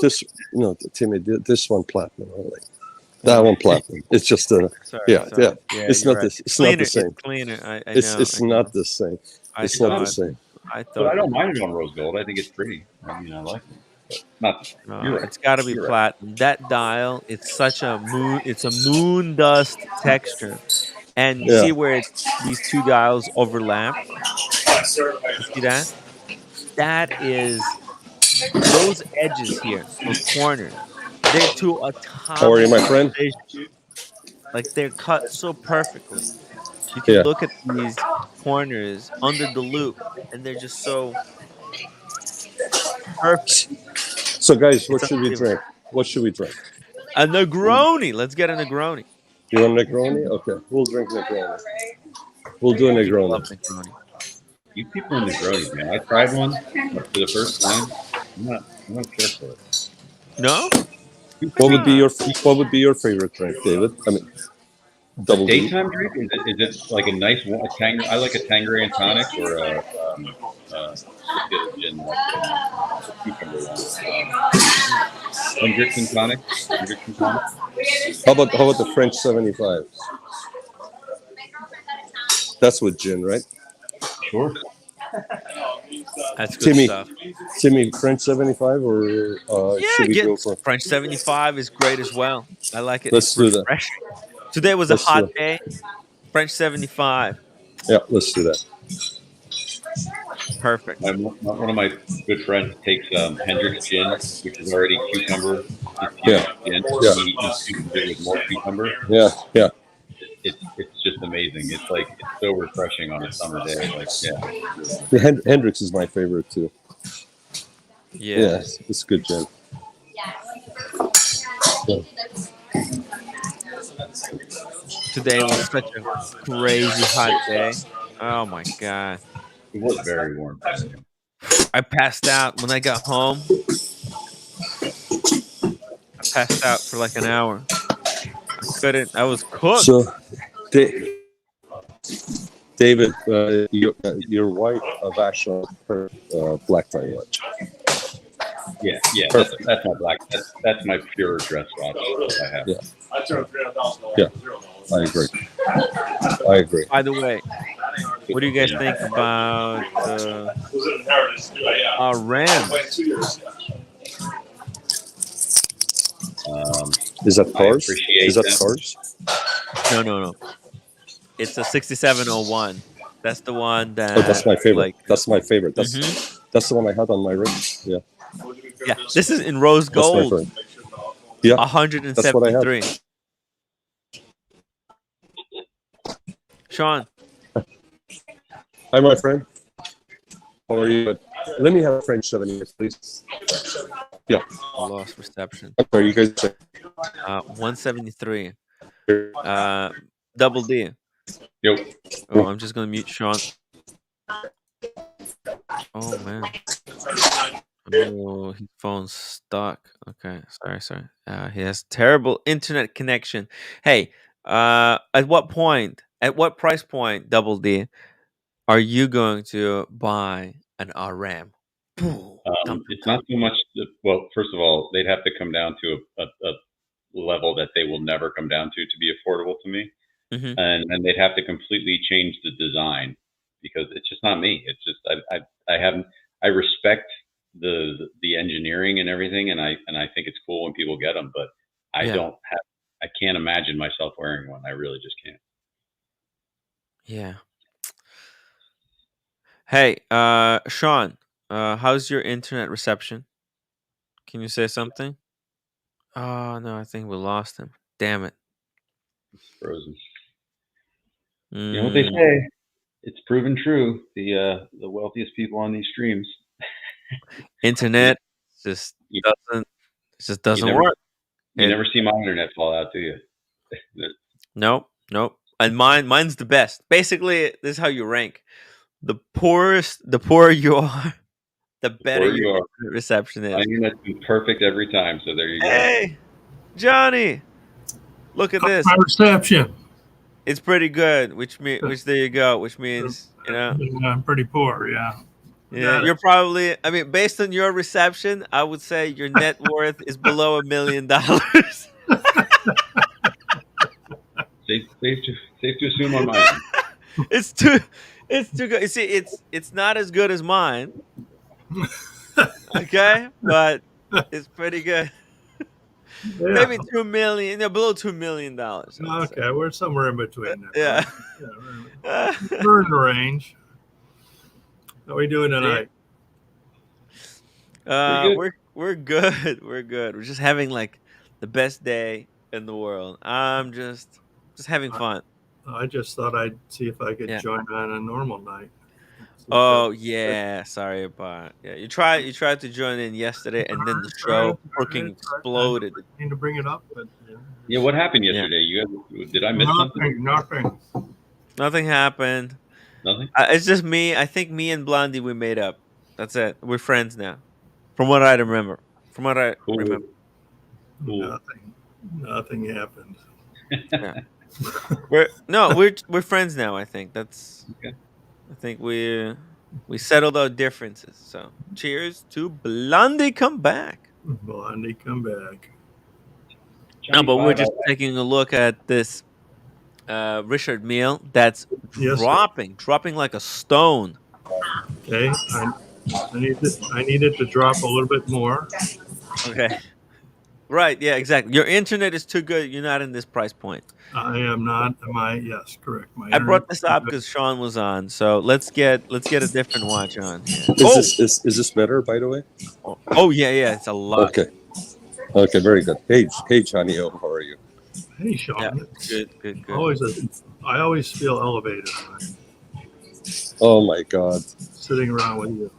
this no, Timmy, this one platinum only. That one platinum. It's just It's not this. It's not the same. It's cleaner. It's not the same. It's not the same. But I don't mind it on rose gold. I think it's pretty. I mean, I like it. But not. It's got to be platinum. That dial, it's such a moon. It's a moon dust texture, and you see where these two dials overlap. You see that? That is those edges here, those corners. They're to a top. How are you, my friend? Like they're cut so perfectly. You can look at these corners under the loop, and they're just so perfect. So, guys, what should we drink? What should we drink? A Negroni. Let's get a Negroni. You want a Negroni? Okay, we'll drink Negroni. We'll do a Negroni. You people in Negronis, man. I tried one for the first time. I'm not sure for it. No. What would be your favorite drink, David? I mean, double D. Daytime drink? Is it like a nice I like a Tanqueray and tonic or a let's get a gin like a cucumber one. Hendrix and tonic. How about the French 75? That's with gin, right? Sure. That's good stuff. Timmy, French 75 or should we go for French 75 is great as well. I like it. Let's do that. Today was a hot day. French 75. Yeah, let's do that. Perfect. One of my good friends takes Hendrix gin, which is already cucumber. Gin. He infused it with more cucumber. Yeah. It's just amazing. It's so refreshing on a summer day. Hendrix is my favorite too. Yeah, it's good gin. Today was such a crazy hot day. Oh my god. It was very warm. I passed out when I got home. I passed out for like an hour. I was cooked. So, David, your white Vacheron black tie watch. Yeah. Perfect. That's my black. That's my pure dress watch I have. Yeah. I agree. By the way, what do you guys think about our RAM? Is that cars? Is that cars? No. It's a 6701. That's the one that. Oh, that's my favorite. That's my favorite. That's the one I had on my wrist. Yeah. Yeah. This is in rose gold. Yeah. 173. Sean. Hi, my friend. How are you? Let me have a French 70, please. Yeah. I lost reception. I'm sorry, you guys. 173. Double D. Yep. Oh, I'm just gonna mute Sean. Oh man. Oh, his phone's stuck. Okay, sorry. He has terrible internet connection. Hey, at what price point, Double D, are you going to buy an RAM? It's not so much. Well, first of all, they'd have to come down to a level that they will never come down to be affordable to me, and they'd have to completely change the design because it's just not me. It's just I respect the engineering and everything, and I think it's cool when people get them, but I can't imagine myself wearing one. I really just can't. Yeah. Hey, Sean, how's your internet reception? Can you say something? Oh no, I think we lost him. Damn it. Frozen. You know what they say? It's proven true. The wealthiest people on these streams. Internet just doesn't work. You never see my internet fall out, do you? Nope. And mine's the best. Basically, this is how you rank. The poorer you are, the better your internet reception is. My internet's been perfect every time, so there you go. Hey, Johnny, look at this. My reception. It's pretty good, which there you go, which means, I'm pretty poor, yeah. Yeah, you're probably, I mean, based on your reception, I would say your net worth is below $1 million. Safe to assume on mine. It's too good. You see, it's not as good as mine. Okay, but it's pretty good. Yeah. Maybe 2 million, below $2 million. Okay, we're somewhere in between Yeah. there. We're in the range. How are we doing tonight? We're good. We're good. We're just having like the best day in the world. I'm just having fun. I just thought I'd see if I could join on a normal night. Oh yeah, sorry about you tried to join in yesterday, and then the show fucking exploded. I need to bring it up, but yeah, what happened yesterday? Did I miss something? Nothing happened. Nothing. It's just me. I think me and Blondie we made up. That's it. We're friends now, from what I remember. Remember. Cool. Nothing happened. Yeah. We're friends now. I think that's. Okay. I think we settled our differences. So cheers to Blondie come back. Blondie come back. No, but we're just taking a look at this Richard Mille that's dropping like a stone. Okay, I need it to drop a little bit more. Okay. Right, yeah, exactly. Your internet is too good. You're not in this price point. I am not. Yes, correct. I brought this up because Sean was on. So let's get a different watch on here. Is this better, by the way? Oh yeah, it's a lot. Okay, very good. Hey, Johnny, how are you? Hey, Sean. Yeah, good. I always feel elevated. Oh my God. Sitting around with you.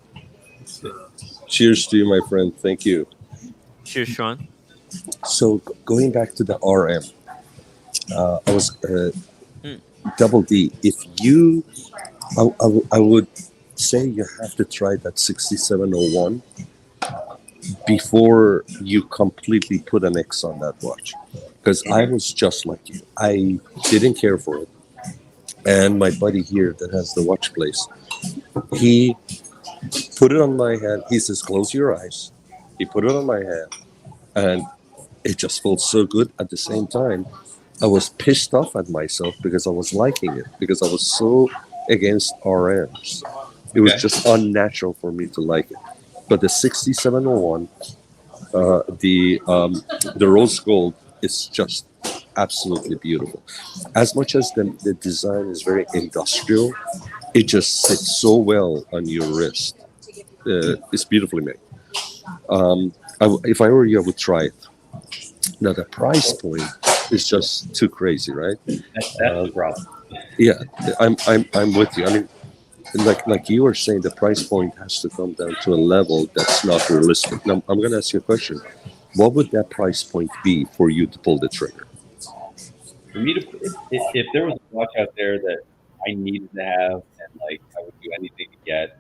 Cheers to you, my friend. Thank you. Cheers, Sean. So going back to the RM, I was Double D. If you, I would say you have to try that 6701 before you completely put an X on that watch, because I was just like you. I didn't care for it, and my buddy here that has the watch place, he put it on my hand. He says, "Close your eyes." He put it on my hand, and it just felt so good. At the same time, I was pissed off at myself because I was liking it, because I was so against RMs. It was just unnatural for me to like it. But the 6701, the rose gold is just absolutely beautiful. As much as the design is very industrial, it just sits so well on your wrist. It's beautifully made. If I were you, I would try it. Now the price point is just too crazy, right? That's the problem. Yeah, I'm with you. I mean, like you were saying, the price point has to come down to a level that's not realistic. Now I'm going to ask you a question. What would that price point be for you to pull the trigger? For me if there was a watch out there that I needed to have, and like I would do anything to get,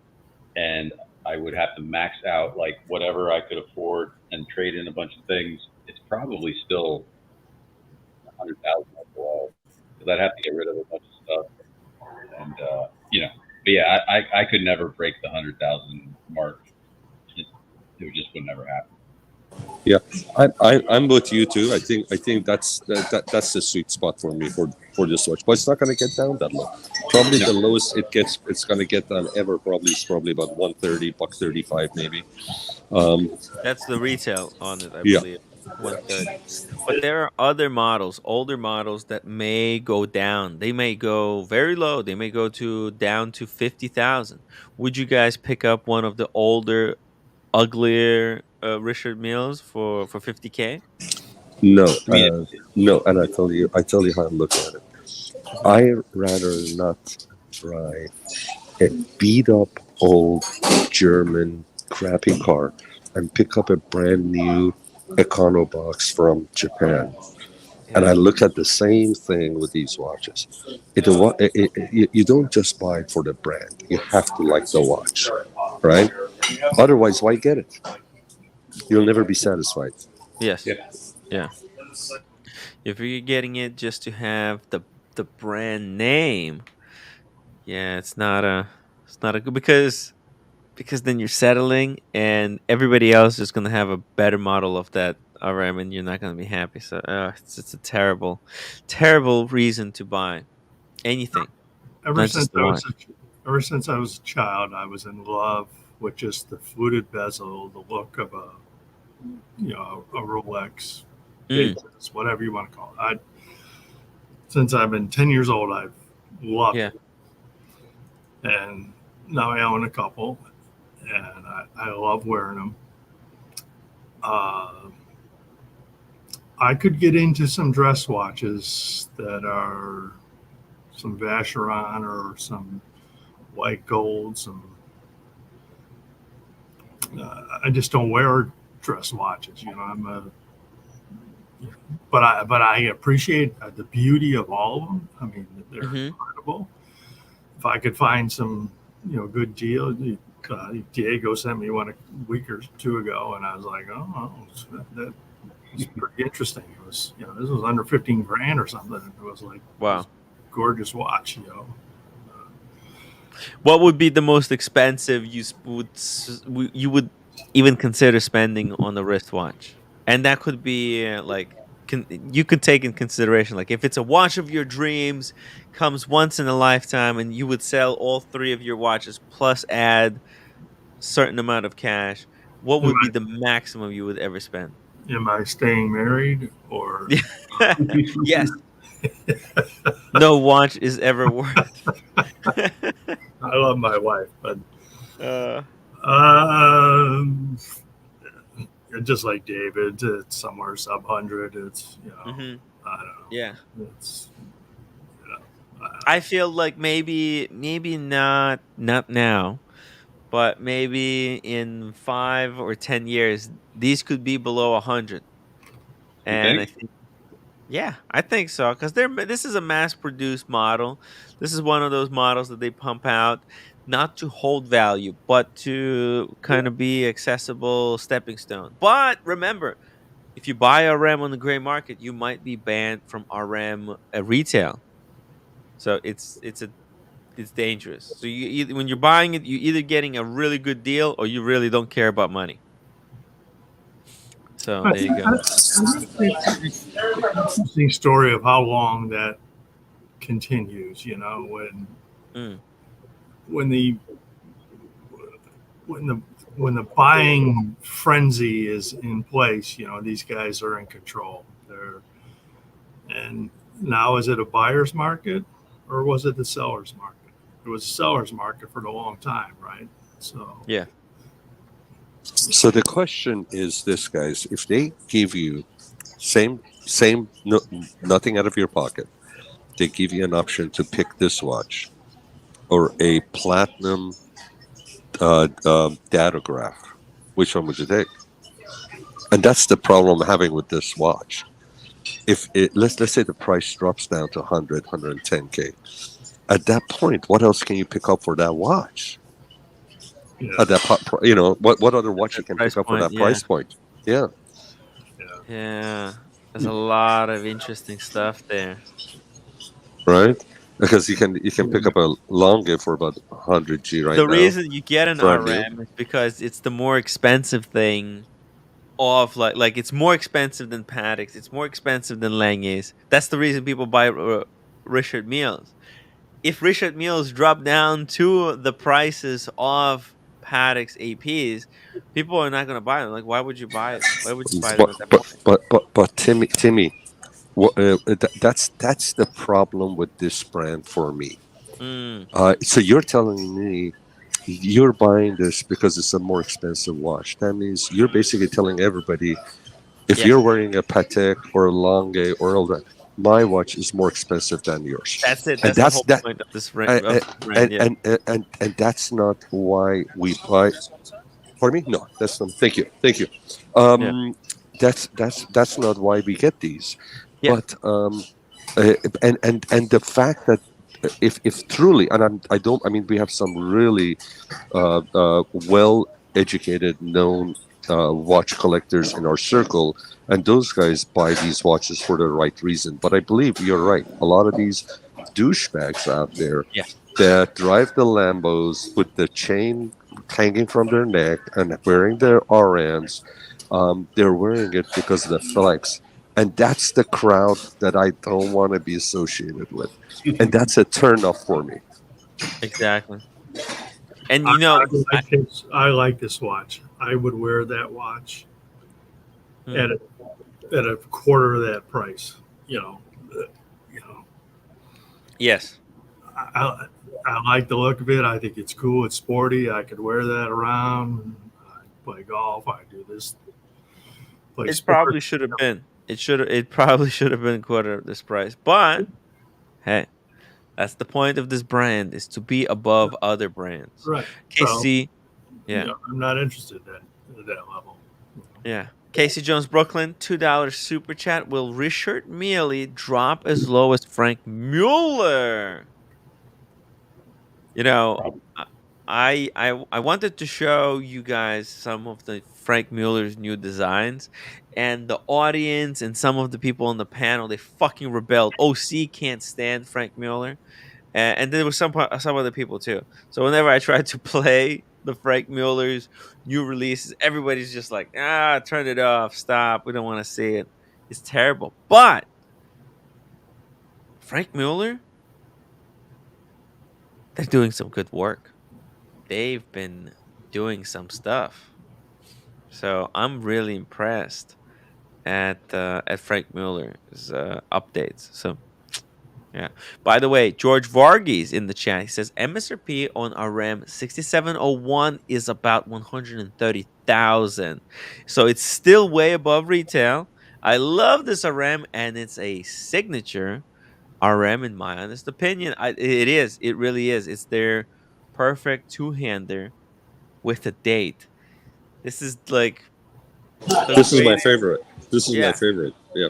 and I would have to max out like whatever I could afford and trade in a bunch of things, it's probably still 100,000 below, because I'd have to get rid of a bunch of stuff, and but yeah, I could never break the 100,000 mark. It just would never happen. Yeah, I'm with you too. I think that's the sweet spot for me for this watch, but it's not going to get down that low. Probably the lowest it's going to get down ever is probably about $130, $135 maybe. That's the retail on it, I yeah. believe. 130. But there are other models, older models that may go down. They may go very low. They may go to down to 50,000. Would you guys pick up one of the older, uglier Richard Milles for 50K? No, I mean, no, and I tell you how I look at it. Mhm. I rather not drive a beat up old German crappy car and pick up a brand new Econo box from Japan. And Yeah. I look at the same thing with these watches. You don't just buy it for the brand. You have to like the watch, right? Otherwise, why get it? You'll never be satisfied. Yes. yeah. Yeah. If you're getting it just to have the brand name, yeah, it's not a good because then you're settling and everybody else is going to have a better model of that RM and you're not going to be happy. So it's a terrible, terrible reason to buy anything, Ever not since just the I was watch. ever since I was a child, I was in love with just the fluted bezel, the look of a Rolex, Mm, Datejust, whatever you want to call it. Since I've been 10 years old, I've loved yeah. it, and now I own a couple, and I love wearing them. Uh, I could get into some dress watches that are some Vacheron or some white gold, some I just don't wear dress watches. But I appreciate the beauty of all of them. I mean, they're Hmm. incredible. If I could find some, good deal, Diego sent me one a week or two ago, and I was like, oh, that was pretty interesting. It was, this was under 15 grand or something. It was like this Wow. gorgeous watch. What would be the most expensive you would even consider spending on a wristwatch? And that could be you could take in consideration like if it's a watch of your dreams, comes once in a lifetime, and you would sell all three of your watches plus add certain amount of cash. What Am would be the maximum you would ever spend? am I staying married or? Yes, no watch is ever worth. I love my wife, but uh, um, just like David, it's somewhere sub 100. It's hmm. I don't know. Yeah. It's I feel like maybe not now, but maybe in 5 or 10 years, these could be below 100. You And I think? think, yeah, I think so because this is a mass-produced model. This is one of those models that they pump out not to hold value, but to kind of be accessible stepping stone. But remember, if you buy RM on the gray market, you might be banned from RM retail. So it's dangerous. So when you're buying it, you're either getting a really good deal or you really don't care about money. So I there you think go. it's an interesting story of how long that continues. Mm, When the when the when the buying frenzy is in place, these guys are in control. And now is it a buyer's market or was it the seller's market? It was a seller's market for a long time, right? So yeah. So the question is this, guys: if they give you no, nothing out of your pocket, they give you an option to pick this watch or a platinum datograph. Which one would you take? And that's the problem I'm having with this watch. If let's say the price drops down to 100, 110K, at that point, what else can you pick up for that watch? yeah, At that what other watch you That can price pick up for point, that yeah. price point? Yeah, yeah. Yeah. There's a lot of interesting stuff there. right. Because you can pick up a Longa for about 100G right The now, reason you get an brand new. RM is because it's the more expensive thing of like it's more expensive than Patek's, it's more expensive than Lange's. That's the reason people buy Richard Milles. If Richard Milles dropped down to the prices of Pateks APs, people are not gonna buy them. Like, why would you buy it? Why would you buy them But at that but point? but Timmy, that's the problem with this brand for me. Mm, So you're telling me you're buying this because it's a more expensive watch. That means you're basically telling everybody if you're yes, wearing a Patek or a Lange or all that, my watch is more expensive than yours, that's it. and That's the that's whole that. point of this And brand. Yeah, and that's not why we buy. Pardon me? No, that's not. Thank you. yeah, That's not why we get these, yeah. but and the fact that if truly, and I don't, I mean, we have some really well educated, known watch collectors in our circle, and those guys buy these watches for the right reason. But I believe you're right. A lot of these douchebags out there Yeah. that drive the Lambos with the chain hanging from their neck and wearing their RMs, they're wearing it because of the flex. And that's the crowd that I don't want to be associated with. And that's a turn off for me. Exactly. And I, you know, I like this watch. I would wear that watch hmm, at a quarter of that price. You know, you know. yes, I, I like the look of it. I think it's cool. It's sporty. I could wear that around. I play golf. I do this. Play it probably sports. should have been. It probably should have been quarter of this price. But hey, that's the point of this brand, is to be above other brands. Right. So, Casey, yeah, I'm not interested at that level. yeah. Casey Jones, Brooklyn, $2 super chat. Will Richard Mealy drop as low as Frank Mueller? You know, I wanted to show you guys some of the Frank Mueller's new designs, and the audience and some of the people on the panel, they fucking rebelled. OC can't stand Frank Mueller, and there was some other people too. So whenever I tried to play the Frank Mueller's new releases, everybody's just like, turn it off, stop, we don't want to see it. It's terrible. But Frank Mueller, they're doing some good work. They've been doing some stuff. So I'm really impressed at Frank Mueller's updates. So yeah. By the way, George Varghese in the chat, he says MSRP on our RAM 6701 is about 130,000. So it's still way above retail. I love this RM, and it's a signature RM in my honest opinion. It is. It really is. It's their perfect two-hander with a date. This is like the This is my greatest. favorite. This is my Yeah, favorite. Yeah.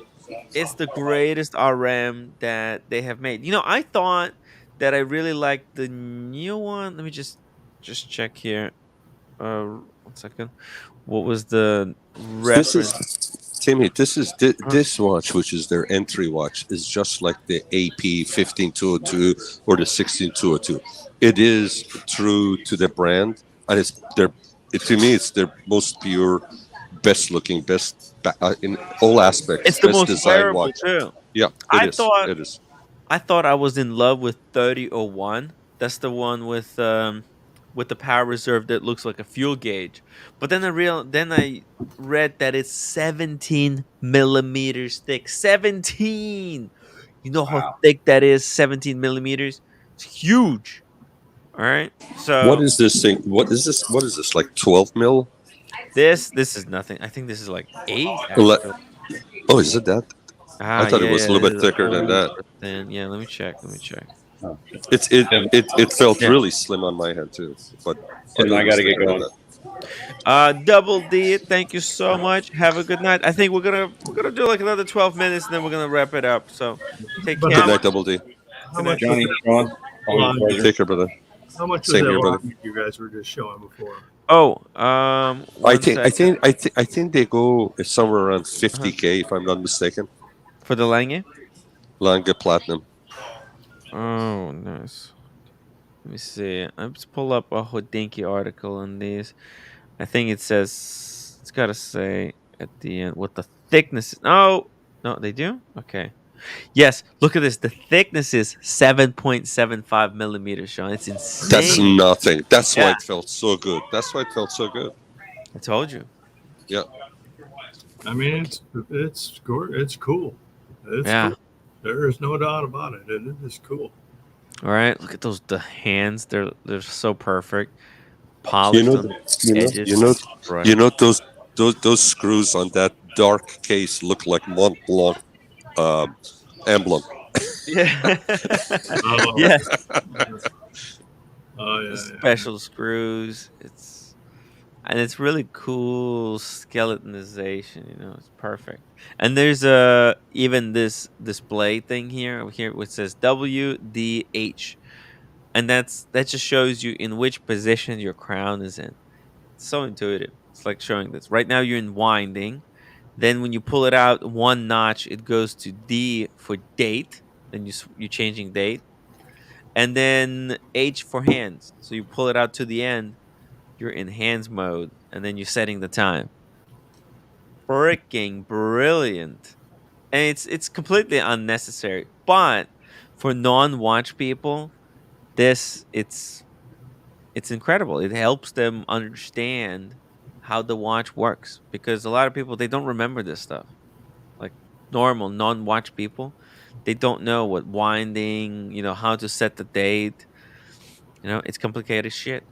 it's the greatest RM that they have made. You know, I thought that I really liked the new one. Let me just check here. 1 second. What was the This reference? is Timmy. Huh? This watch, which is their entry watch, is just like the AP 15202 or the 16202. It is true to the brand, and it's their. To me, it's their most pure, best looking, in all aspects, It's the best most design wearable watch. too. Yeah, it I is. thought It is. I thought I was in love with 3001. That's the one with the power reserve that looks like a fuel gauge. But then I read that it's 17 millimeters thick. 17. You know how Wow. thick that is? 17 millimeters. It's huge. All right. What So is this thing? What is this? What is this? Like 12 mil? this is nothing. I think this is like 8 Ele- actually. Oh, is it that? I thought it Yeah, was yeah. a little It bit is thicker than that. ultra thin. Yeah, let me check. Let me check. Oh. It felt Yeah. really slim on my hand too, but I Tim, thought I it got was to get thicker than going. that. Double D, thank you so much. Have a good night. I think we're gonna do like another 12 minutes, and then we're gonna wrap it up. So take But Good care. night, Double D. how Good night. much was Johnny, that Sean, always a line? pleasure. Take care, brother. How much was Same that here, brother. line you guys were just showing before? Oh, I one think I second. think I think I think they go somewhere around Uh-huh. 50K if I'm not mistaken. For the Lange. Lange Platinum. Oh, nice. Let me see. Let's pull up a Hodinky article on these. I think it says it's gotta say at the end what the thickness is. Oh, no, they do. Okay. Yes, look at this. The thickness is 7.75 millimeters, Sean. It's That's insane. nothing. That's why Yeah, it felt so good. That's why it felt so good. I told you. Yeah. I mean, it's cool. It's Yeah. cool. There is no doubt about it. It is cool. All right. Look at the hands. They're so perfect. You Polished know, on the you know, edges. you know, you Brushed. know those screws on that dark case look like Mont Blanc emblem. Yeah. Oh, Yes. oh The yeah, yeah. special screws. It's really cool skeletonization, it's perfect. And there's even this display thing here over here which says WDH. And that just shows you in which position your crown is in. It's so intuitive. It's like showing this. Right now you're in winding. Then when you pull it out one notch, it goes to D for date. Then you're changing date. And then H for hands. So you pull it out to the end, you're in hands mode, and then you're setting the time. Freaking brilliant. And it's completely unnecessary. But for non-watch people, this it's incredible. It helps them understand how the watch works because a lot of people they don't remember this stuff. Like normal non-watch people, they don't know what winding, how to set the date. It's complicated shit.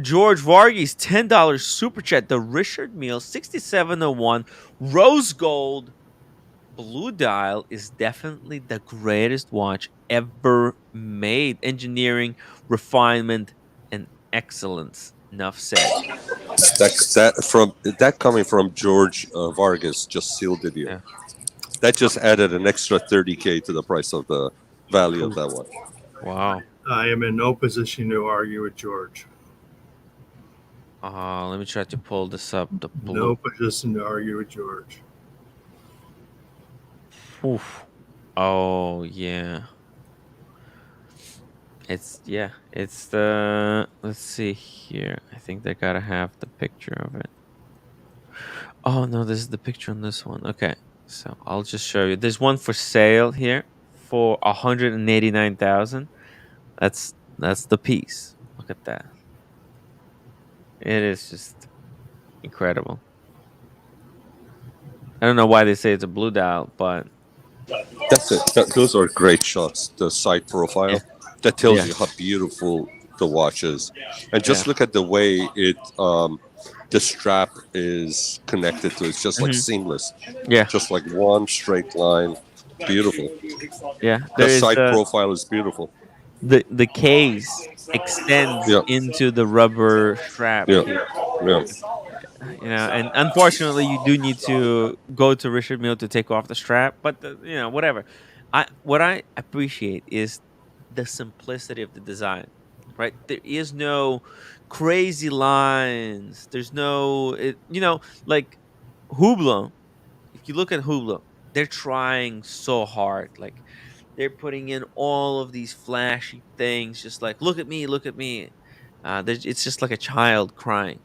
George Vargas, $10 super chat. The Richard Mille 6701 rose gold blue dial is definitely the greatest watch ever made. Engineering, refinement, and excellence. Enough said. That coming from George Vargas just sealed the deal. Yeah. That just added an extra 30K to the price of the value of Phew. that one. Wow. I am in no position to argue with George. Let me try to pull this up. The blue. No position to argue with George. Oof. Oh yeah. It's the let's see here. I think they gotta have the picture of it. Oh no, this is the picture on this one. Okay. So I'll just show you. There's one for sale here for 189,000. That's the piece. Look at that. It is just incredible. I don't know why they say it's a blue dial, but That's it. Those are great shots. The side profile yeah. that tells Yeah. you how beautiful the watch is, and Yeah. just look at the way the strap is connected to. It's just like Mhm. seamless. Yeah. Just like one straight line. Beautiful. Yeah. The There is side profile is beautiful. the case extends Yeah. into the rubber strap Yeah. here. Yeah. And unfortunately you do need to go to Richard Mille to take off the strap, but whatever. What I appreciate is the simplicity of the design, right? There is no crazy lines. There's no like Hublot. If you look at Hublot, they're trying so hard. Like they're putting in all of these flashy things, just like look at me, look at me. It's just like a child crying.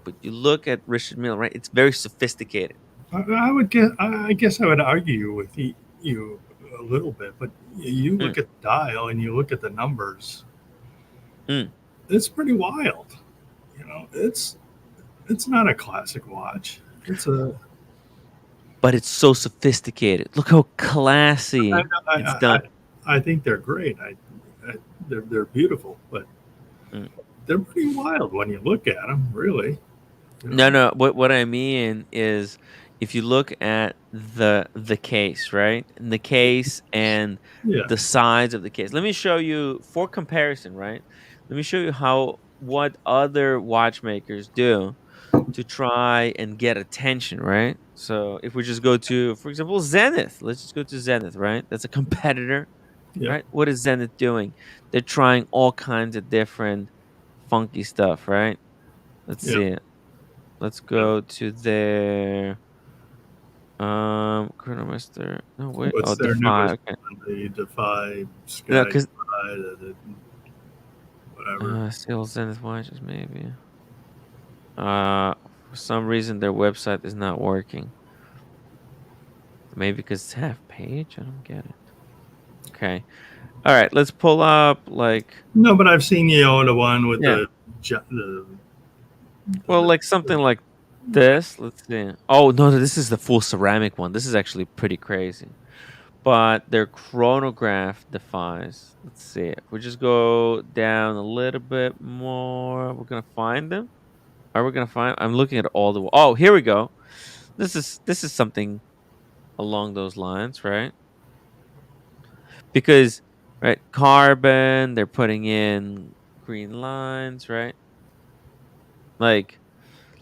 But you look at Richard Mille, right? It's very sophisticated. I would guess. I guess I would argue with you a little bit, but you Mm, look at the dial and you look at the numbers. mm. It's pretty wild. It's not a classic watch. It's a. But it's so sophisticated. Look how classy it's done. I think they're great. They're beautiful, but Mm. they're pretty wild when you look at them. Really. No. What I mean is, if you look at the case, right, and the case and Yeah. the size of the case. Let me show you for comparison, right? Let me show you what other watchmakers do to try and get attention, right? So if we just go to, for example, Zenith, let's just go to Zenith, right? That's a competitor, Yeah. right? What is Zenith doing? They're trying all kinds of different funky stuff, right? Let's Yeah. see it. Let's go to their Chronomaster. No wait. What's Oh, their Defy. newest Okay. one? The Defy No, Sky because Defy, whatever. still Zenith watches maybe. For some reason their website is not working. Maybe because it's half page. I don't get it. Okay. All right. Let's pull up like. No, but I've seen the one with Yeah. the Well, like something like this. Let's see. Oh no, this is the full ceramic one. This is actually pretty crazy. But their chronograph defies. Let's see. If we just go down a little bit more, we're gonna find them. Are we gonna find? I'm looking at all the. Oh, here we go. This is something along those lines, right? Because right, carbon. They're putting in green lines, right? Like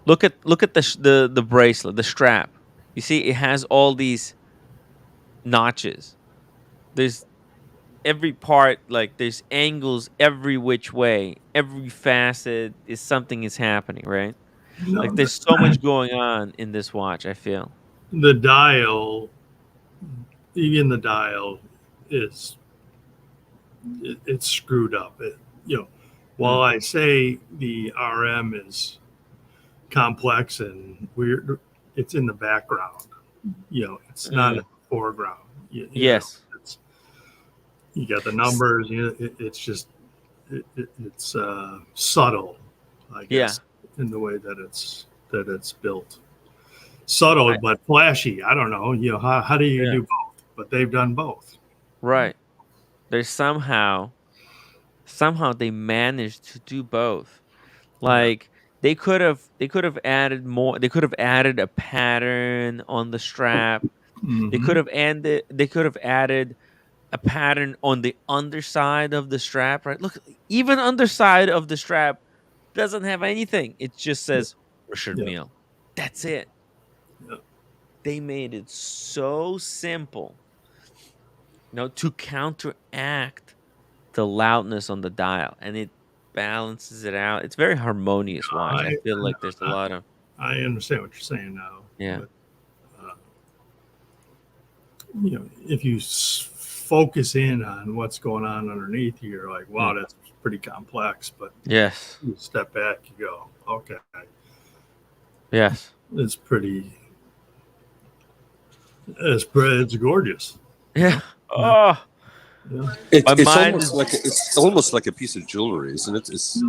look at the bracelet, the strap. You see, it has all these notches. There's every part, like there's angles every which way. Every facet is something is happening, right? no, Like there's so much going on in this watch, I feel. the dial, even the dial is it's screwed up. While I say the RM is complex and weird, it's in the background. It's not in the foreground. Yes. You got the numbers. It's just it's subtle, I guess, in the way that it's built. Subtle but flashy. I don't know. How do you do both? But they've done both. Right. There's somehow they managed to do both. Like they could have added more. They could have added a pattern on the strap. They Mm-hmm. could have added a pattern on the underside of the strap, right? Look, even underside of the strap doesn't have anything. It just says Richard Yeah. Mille. That's it. Yeah. They made it so simple, to counteract the loudness on the dial, and it balances it out. It's very harmonious watch. I feel like there's a lot of. I understand what you're saying now. Yeah. But, if you focus in on what's going on underneath, you're like, wow, that's pretty complex. But yes, you step back, you go, okay. Yes. It's pretty. It's gorgeous. Yeah. Oh. Yeah. It's almost like a piece of jewelry, isn't it? It's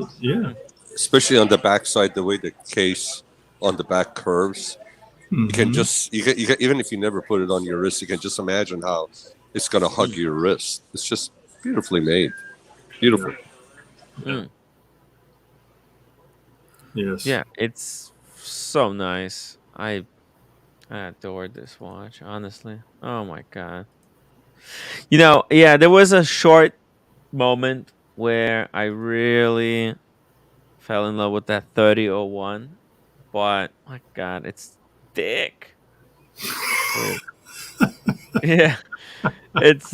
especially on the back side, the way the case on the back curves. You can just you can even if you never put it on your wrist, you can just imagine how it's gonna hug your wrist. It's just beautifully made. Beautiful. Yes. Yeah, it's so nice. I adored this watch, honestly. Oh my god. There was a short moment where I really fell in love with that 3001, but my god, it's thick. Yeah. It's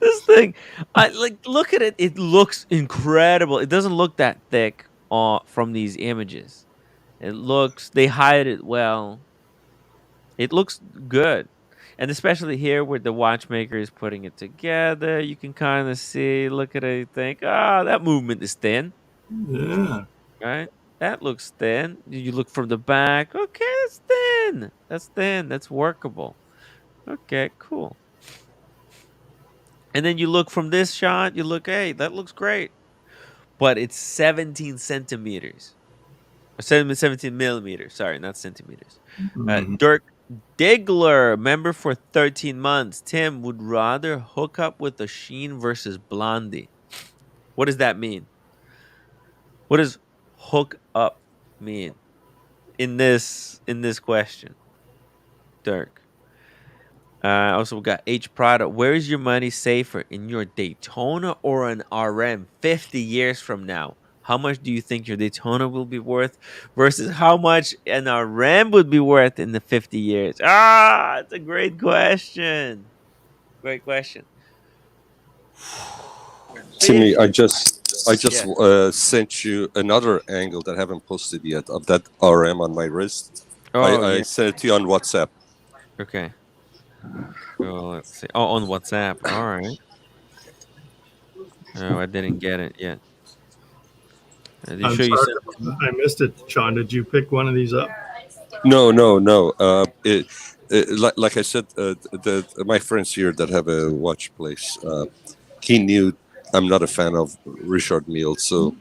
this thing. I look at it. It looks incredible. It doesn't look that thick from these images. They hide it well. It looks good. And especially here where the watchmaker is putting it together, you can kind of see, look at it, and think, that movement is thin. Yeah. Right? That looks thin. You look from the back. Okay, that's thin. That's thin. That's workable. Okay, cool. And then you look from this shot, you look, hey, that looks great. But it's 17 centimeters. Or 17 millimeters. Sorry, not centimeters. Dirk Diggler, member for 13 months. Tim would rather hook up with a Sheen versus Blondie. What does that mean? What does hook up mean in this question, Dirk? Also, we got H Prada. Where is your money safer, in your Daytona or an RM 50 years from now? How much do you think your Daytona will be worth versus how much an RM would be worth in the 50 years? It's a great question. Great question. Timmy, I just sent you another angle that I haven't posted yet of that RM on my wrist. I sent it to you on WhatsApp. Okay. Oh, let's see. Oh, on WhatsApp. All right. Oh, I didn't get it yet. I'm sorry, I missed it, Sean. Did you pick one of these up? No. Like I said, my friends here that have a watch place, he knew I'm not a fan of Richard Mille, so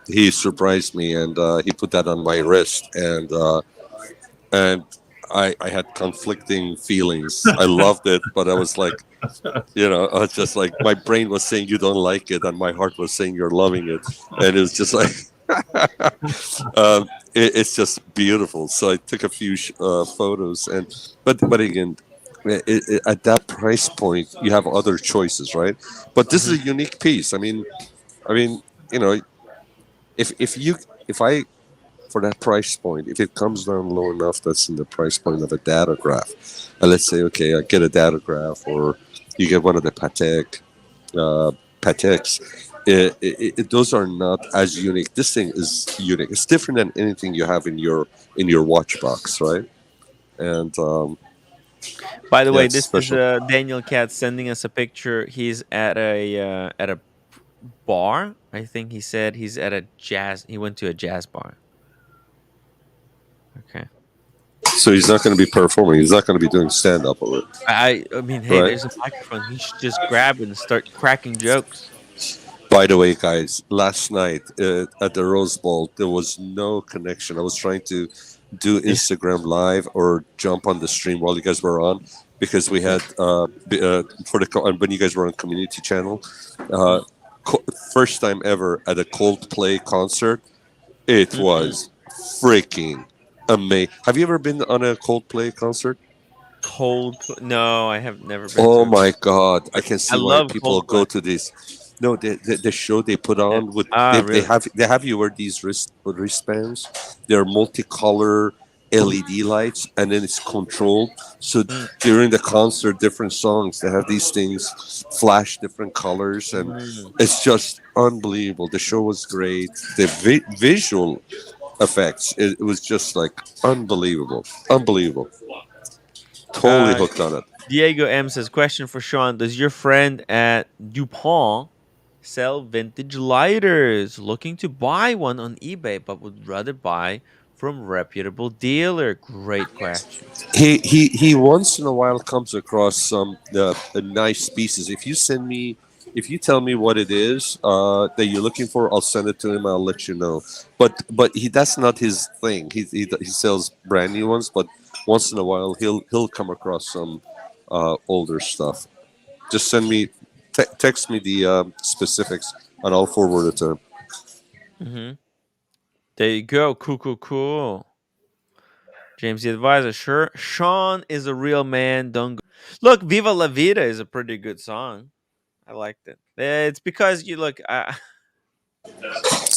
he surprised me and he put that on my wrist, and I had conflicting feelings. I loved it, but I was like, I was just like, my brain was saying you don't like it, and my heart was saying you're loving it, and it was just like, it's just beautiful. So I took a few photos, but again, at that price point, you have other choices, right? But this is a unique piece. I mean, you know, if I for that price point, if it comes down low enough, that's in the price point of a datograph. And let's say, okay, I get a datograph, or you get one of the Pateks. Those are not as unique. This thing is unique. It's different than anything you have in your watch box, right? And By the yeah, way, it's this is special. Daniel Cat sending us a picture. He's at a bar. I think he said he's at a jazz. He went to a jazz bar. Okay. So he's not going to be performing. He's not going to be doing stand up over it, I mean, hey, right? there's a microphone. He should just grab it and start cracking jokes. By the way, guys, last night at the Rose Bowl, there was no connection. I was trying to do Instagram Live or jump on the stream while you guys were on, because we had when you guys were on community channel, uh, first time ever at a Coldplay concert. It was freaking amazing. Have you ever been on a Coldplay concert? No, I have never been Oh to a my Coldplay. God! I But can I see why love people go Coldplay. to this. No, the show they put Yeah. on with Really? they have you wear these wristbands. They're multicolor LED lights, and then it's controlled. So Mm. during the concert, different songs they have these things flash different colors, and Mm. it's just unbelievable. The show was great. The visual effects, it was just like unbelievable. Totally Uh, hooked on it. Diego M says, question for Sean. Does your friend at DuPont sell vintage lighters? Looking to buy one on eBay, but would rather buy from reputable dealer. Great question. He once in a while comes across some nice pieces. If you tell me what it is that you're looking for, I'll send it to him. I'll let you know. But that's not his thing. He sells brand new ones, but once in a while he'll come across some older stuff. Just text me the specifics, and I'll forward it to him. Mm-hmm. There you go. Cool. James the Advisor. Sure. Sean is a real man. Don't go. Look, Viva La Vida is a pretty good song. I liked it. It's because you look.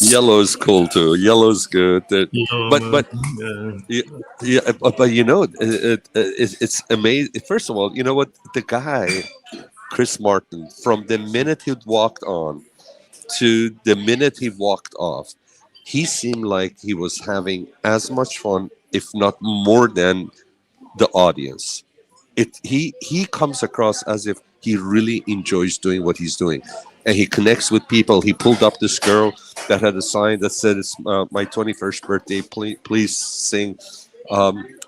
Yellow's cool too. Yellow's good. But yeah, but it's amazing. First of all, you know what? The guy, Chris Martin, from the minute he walked on to the minute he walked off, he seemed like he was having as much fun, if not more than the audience. He comes across as if he really enjoys doing what he's doing, and he connects with people. He pulled up this girl that had a sign that said, "It's my 21st birthday. Please sing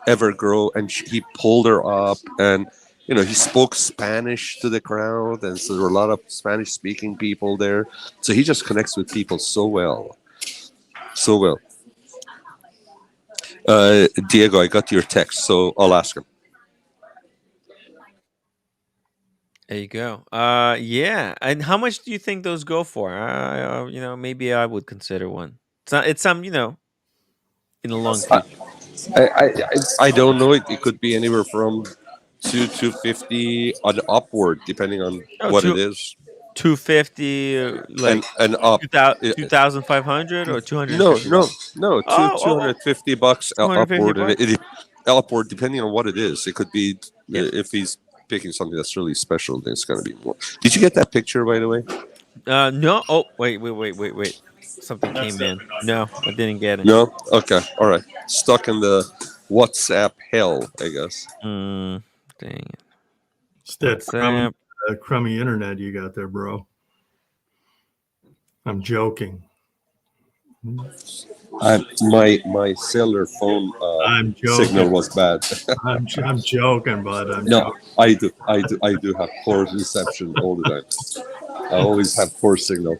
Evergrow," and he pulled her up, and he spoke Spanish to the crowd, and so there were a lot of Spanish speaking people there. So he just connects with people so well, so well. Diego, I got your text, so I'll ask him. There you go. Yeah. And how much do you think those go for? Maybe I would consider one. It's some, in the long I, future. I don't know. It could be anywhere from 250 on upward, depending on Oh, what it is, 250, like and up. 2,500 or No, 250 no, bucks. no. Oh, $250 250 upward, and bucks. upward depending on what it is. It could be Yeah. if he's picking something that's really special, then it's gonna be more. Did you get that picture, by the way? No. Oh, wait. Something came in. No, I didn't get it. No. Okay. All right. Stuck in the WhatsApp hell, I guess. Dang it. It's that WhatsApp. crummy internet you got there, bro. I'm joking. My cellular phone I'm signal joking. was bad. I'm joking, bud. I'm No, joking. I do have poor reception all the time. I always have poor signal.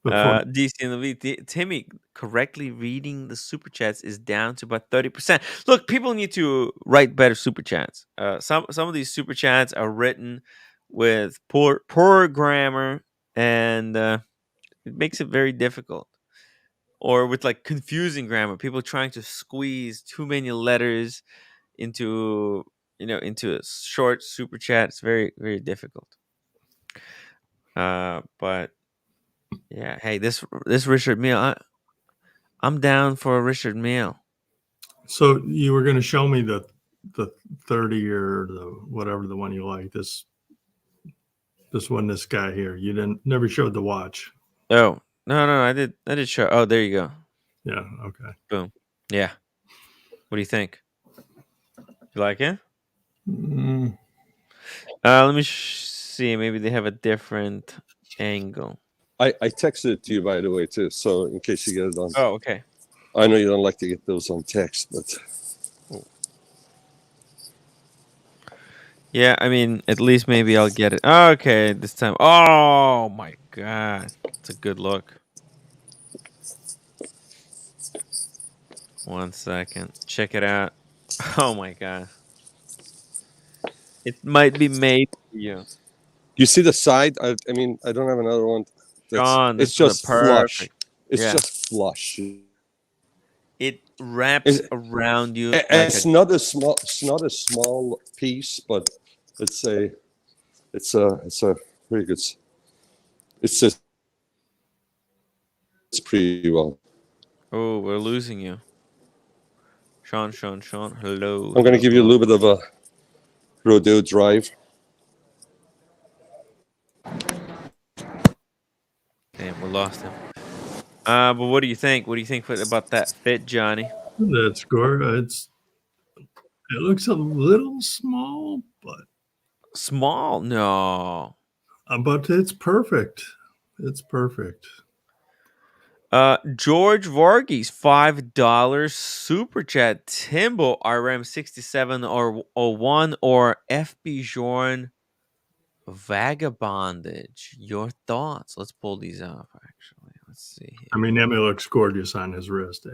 DC and the Timmy correctly reading the super chats is down to about 30%. Look, people need to write better super chats. Some of these super chats are written with poor grammar, and it makes it very difficult. Or with like confusing grammar, people trying to squeeze too many letters into into a short super chat. It's very very difficult. But yeah, hey, this Richard Mille, I'm down for a Richard Mille. So you were going to show me the 30 or the whatever the one you like. This guy here. You never showed the watch. Oh no, I did show. Oh, there you go. Yeah. Okay. Boom. Yeah. What do you think? You like it? Mm. Let me see. Maybe they have a different angle. I texted it to you, by the way, too. So in case you get it on. Oh, okay. I know you don't like to get those on text, but. Yeah, I mean, at least maybe I'll get it. Oh, okay, this time. Oh my god, it's a good look. 1 second. Check it out. Oh my god. It might be made for you. You see the side? I mean, I don't have another one. John, this It's is a just flush. perfect. It's Yeah. just flush. It wraps around you. It's not a small piece, but it's a very good. It's pretty well. Oh, we're losing you. Sean, hello. I'm going to give you a little bit of a rodeo drive. Damn, we lost him. But what do you think? What do you think about that fit, Johnny? That's gorgeous. It looks a little small, but small. No. But it's perfect. It's perfect. George Varghese, $5 super chat. Timbo RM 67 or 01 or FB Jorn Vagabondage. Your thoughts? Let's pull these up. Actually, let's see here. I mean, Emmy looks gorgeous on his wrist.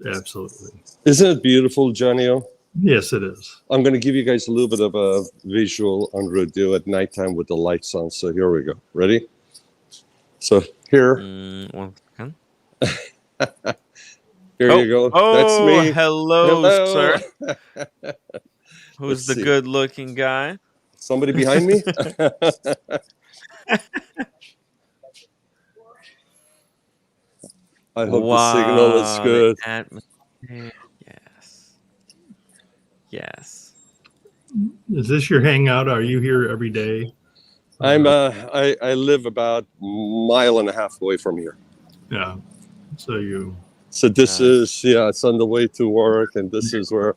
Absolutely. Isn't it beautiful, Johnny-O? Yes, it is. I'm going to give you guys a little bit of a visual on rodeo at nighttime with the lights on. So here we go. Ready? So here. 1 second. Here you go. That's me. Hello. Sir. Who's the good-looking guy? Somebody behind me? I hope the signal is good. Yes. Is this your hangout? Are you here every day? I live about a mile and a half away from here. Yeah. So this is it's on the way to work, and this is where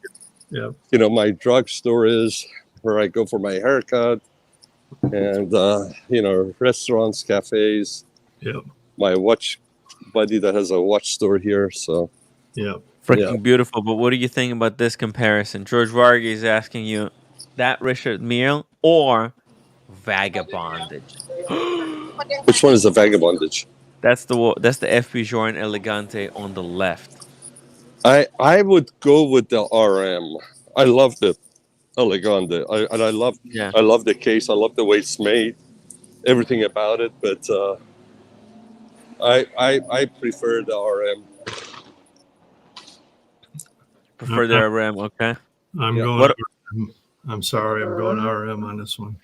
my drugstore is, where I go for my haircut, and restaurants, cafes. Yep. My watch buddy that has a watch store here. So freaking beautiful. But what do you think about this comparison? George Varghese is asking you that Richard Mille or Vagabondage. Which one is the Vagabondage? That's the FB Jorn Elegante on the left. I would go with the RM. I love the Elegante. I love the case. I love the way it's made, everything about it. But I prefer the RM. Prefer the RM, okay. I'm sorry, I'm going RM on this one.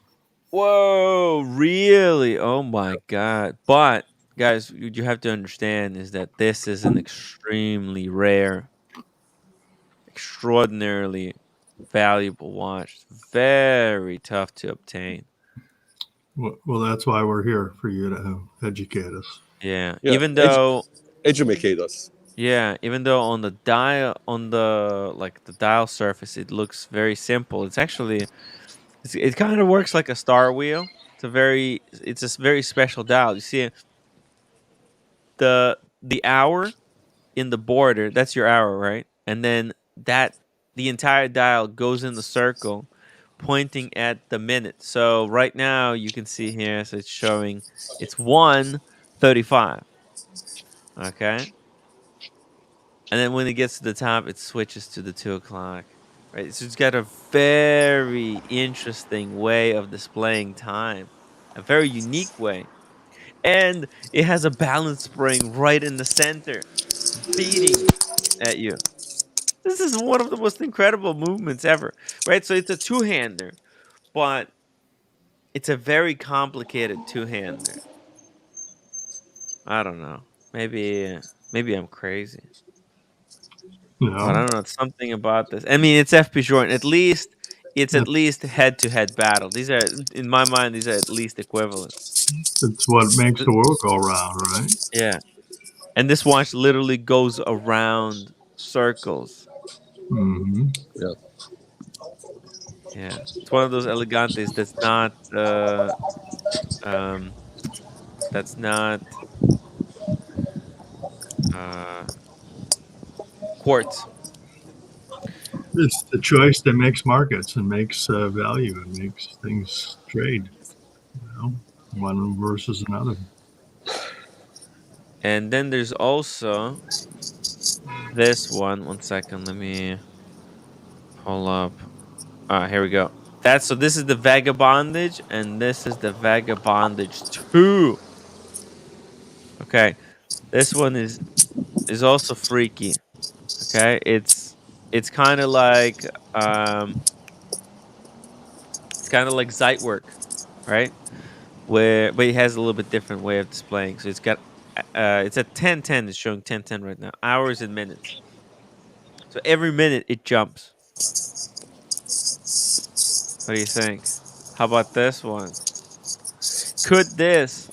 Whoa, really? Oh my god. But guys, you have to understand is that this is an extremely rare, extraordinarily valuable watch. It's very tough to obtain. Well, that's why we're here, for you to educate us. Yeah. Even though educate us. Yeah, even though on the dial, the dial surface, it looks very simple. It's actually It kind of works like a star wheel. It's a very special dial. You see the hour in the border. That's your hour, right? And then the entire dial goes in the circle, pointing at the minute. So right now you can see here, so it's showing it's 1:35. Okay. And then when it gets to the top, it switches to the 2 o'clock. Right. So it's got a very interesting way of displaying time. A very unique way. And it has a balance spring right in the center, beating at you. This is one of the most incredible movements ever. Right? So it's a two-hander, but it's a very complicated two-hander. I don't know. Maybe I'm crazy. But I don't know. It's something about this. I mean, it's FP Jordan. It's at least head-to-head battle. These are, in my mind, these are at least equivalent. It's what makes the world go round, right? Yeah. And this watch literally goes around circles. Mm-hmm. Yeah. Yeah. It's one of those elegantes um that's not uh quartz. It's the choice that makes markets and makes value and makes things trade. You know, one versus another. And then there's also this one. One second, let me pull up. Here we go. This is the Vagabondage, and this is the Vagabondage 2. Okay. This one is also freaky. Okay? It's kind of like Zeitwerk, right? But it has a little bit different way of displaying. So it's at 10:10. It's showing 10:10 right now. Hours and minutes. So every minute it jumps. What do you think? How about this one? Could this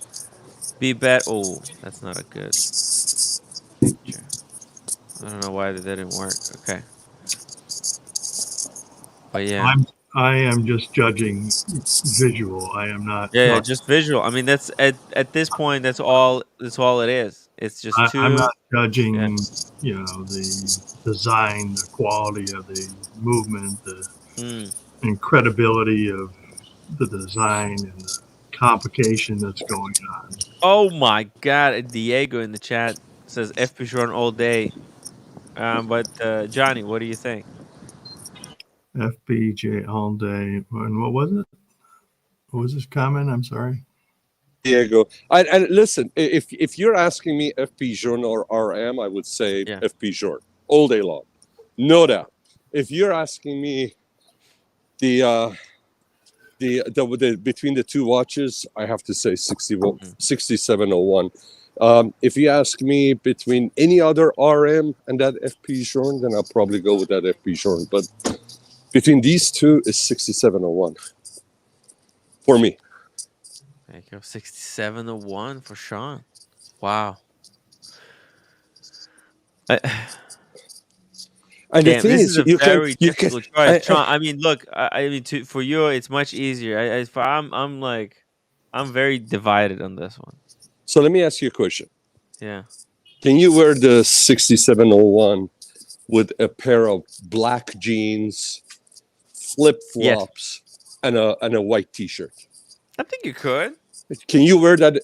be better? Oh, that's not a good picture. I don't know why that didn't work. Okay. But yeah. I am just judging visual. I am not. Yeah, just visual. I mean, that's at this point, that's all it is. It's just I'm not two. judging, Yeah. you know, the design, the quality of the movement, the incredibility of the design, and the complication that's going on. Oh my God, Diego in the chat says FP Jordan all day. But Johnny, what do you think? FBJ all day. And what was it? What was his comment? I'm sorry. Diego, and listen, if you're asking me FP Journe or RM, I would say FP Journe all day long, no doubt. If you're asking me the between the two watches, I have to say 6701. If you ask me between any other RM and that FP Journe, then I'll probably go with that FP Journe. But between these two is 6701 for me. There you go, 6701 for Sean. Wow. And damn, the thing this is, is a you very can, difficult choice, Sean. I mean, look, I mean, for you, it's much easier. I'm very divided on this one. So let me ask you a question. Yeah. Can you wear the 6701 with a pair of black jeans, flip flops, and a white T-shirt? I think you could. Can you wear that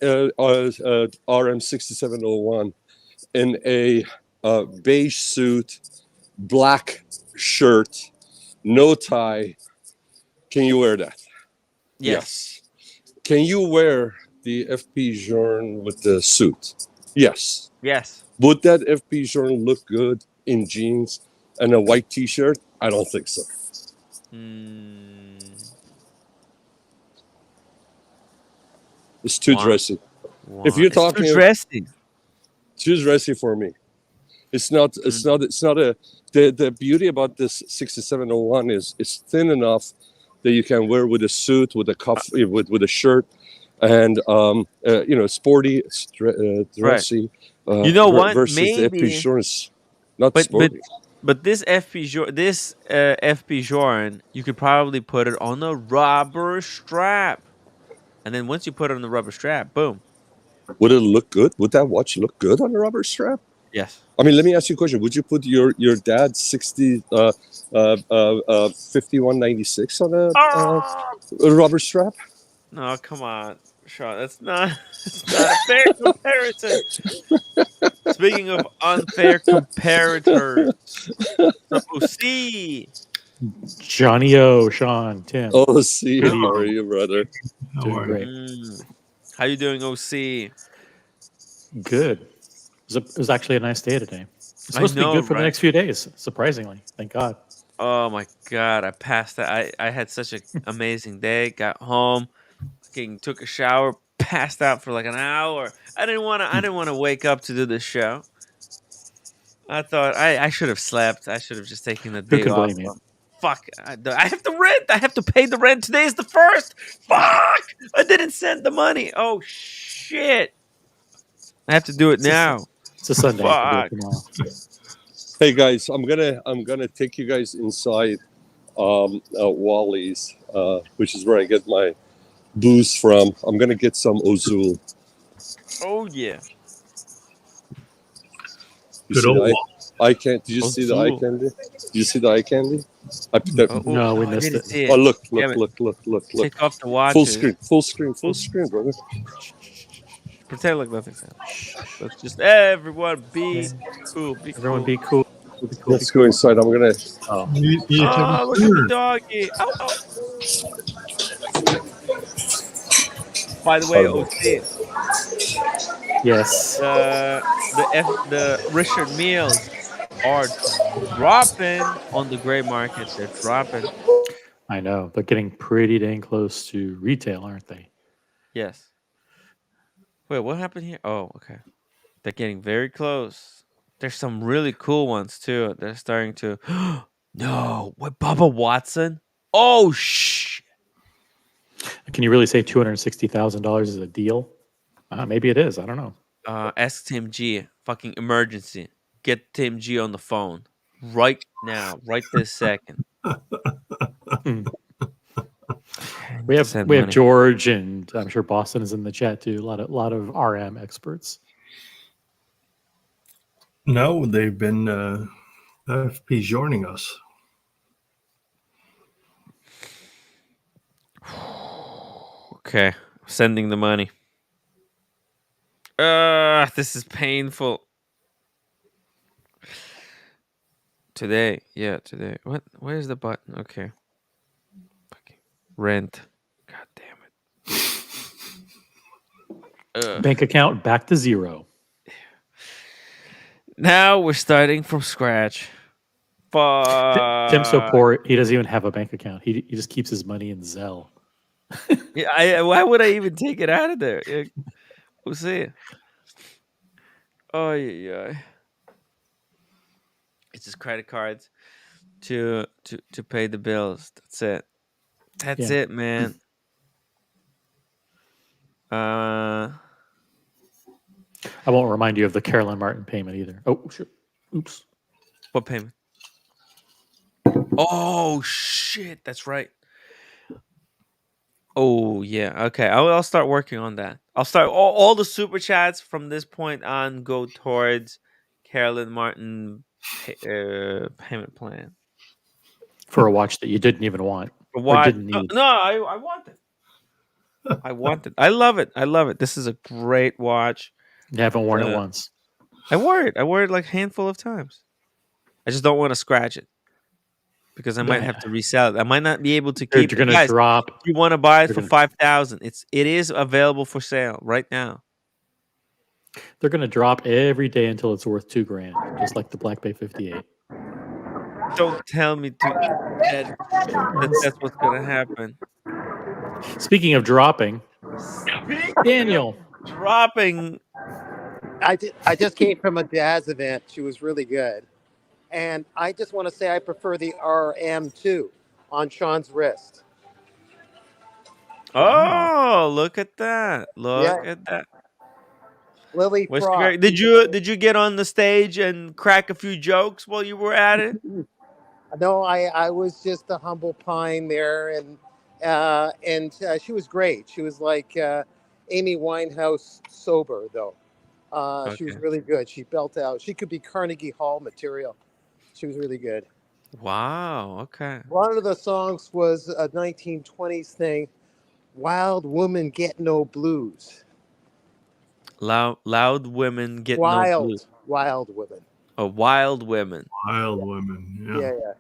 RM 6701 in a beige suit, black shirt, no tie? Can you wear that? Yes. Can you wear the FP Journe with the suit? Yes. Yes. Would that FP Journe look good in jeans and a white T-shirt? I don't think so. It's too dressy. If you're talking, too dressy. Too dressy for me. It's not. It's not. It's not a. The beauty about this 6701 is it's thin enough that you can wear with a suit, with a cuff, with a shirt, and sporty, dressy. You know what? Versus the FP Maybe. Journe is not But sporty. But this FP Joran, you could probably put it on a rubber strap, and then once you put it on the rubber strap, boom. Would it look good? Would that watch look good on a rubber strap? Yes. I mean, let me ask you a question. Would you put your dad's 5196 on a rubber strap? No, come on, Sean. That's not a fair comparison. Speaking of unfair comparators, so OC. Johnny O, Sean, Tim. Oh, see, Good how are evening. you, brother? Doing great. How you doing, OC? Good. It was actually a nice day today. It's I supposed to be know, good for the right? next few days, surprisingly. Thank God. Oh my God, I passed that. I had such an amazing day. Got home, fucking took a shower, passed out for like an hour. I didn't want to wake up to do this show. I thought I should have slept. I should have just taken the Who day can off. blame you? Fuck, I have to rent. I have to pay the rent. Today is the first. Fuck, I didn't send the money. Oh shit, I have to do it now. It's a Sunday. You can do it Fuck. tomorrow. Hey guys, I'm gonna take you guys inside Wally's, which is where I get my booze from. I'm gonna get some Ozul. Oh yeah. You Good see old the eye candy? Did you see the eye Ozul. candy? Did you see the eye candy? I put that. No, we I missed didn't it. see it. Oh look! Damn it. Take off the Full watches. screen, brother. Pretend like nothing's happening. Let's just everyone be cool. Be Everyone cool. be cool. Be cool. Let's go inside. I'm gonna. Oh. Oh, look at the doggy. Ow, ow. By the way, OC. Yes. The Richard meals are dropping on the gray market. They're dropping. I know. They're getting pretty dang close to retail, aren't they? Yes. Wait, what happened here? Oh, okay. They're getting very close. There's some really cool ones too. They're starting to. No, what? Bubba Watson? Oh shh. Can you really say $260,000 is a deal? Maybe it is. I don't know. Ask Tim G. Fucking emergency. Get Tim G on the phone right now, right this second. We have George, and I'm sure Boston is in the chat too. A lot of RM experts. No, they've been FP joining us. Okay, sending the money. This is painful. Today, yeah, today. What? Where's the button? Okay. Fucking rent. God damn it. Bank account back to zero. Now we're starting from scratch. Tim's so poor he doesn't even have a bank account. He just keeps his money in Zelle. Yeah, why would I even take it out of there? We'll see. Oh yeah. It's just credit cards to pay the bills. That's it. That's it, man. I won't remind you of the Carolyn Martin payment either. Oh shit. Oops. What payment? Oh shit, that's right. Oh yeah, okay. I'll start working on that. I'll start all the super chats from this point on go towards Carolyn Martin payment plan For a watch that you didn't even want. Why? Or didn't need. No, I want it. I want it. I love it. I love it. This is a great watch. You haven't worn it once. I wore it. I wore it like a handful of times. I just don't want to scratch it because I might have to resell it. I might not be able to keep it. You're gonna drop. If you want to buy it for $5,000, it is available for sale right now. They're gonna drop every day until it's worth $2,000, just like the Black Bay 58. Don't tell me that that's what's gonna happen. Speaking of dropping, Daniel. Dropping. I just came from a jazz event. She was really good. And I just want to say I prefer the RM2 on Sean's wrist. Oh, look at that. Look at that. Lily What's Frost. did you get on the stage and crack a few jokes while you were at it? No, I was just a humble pine there, and she was great. She was like Amy Winehouse sober, though. She was Okay. really good. She belt out. She could be Carnegie Hall material. She was really good. Wow. Okay. One of the songs was a 1920s thing, "Wild Woman Get No Blues." Loud women get no blues. Wild women. Wild women. Wild women. Yeah. Yeah.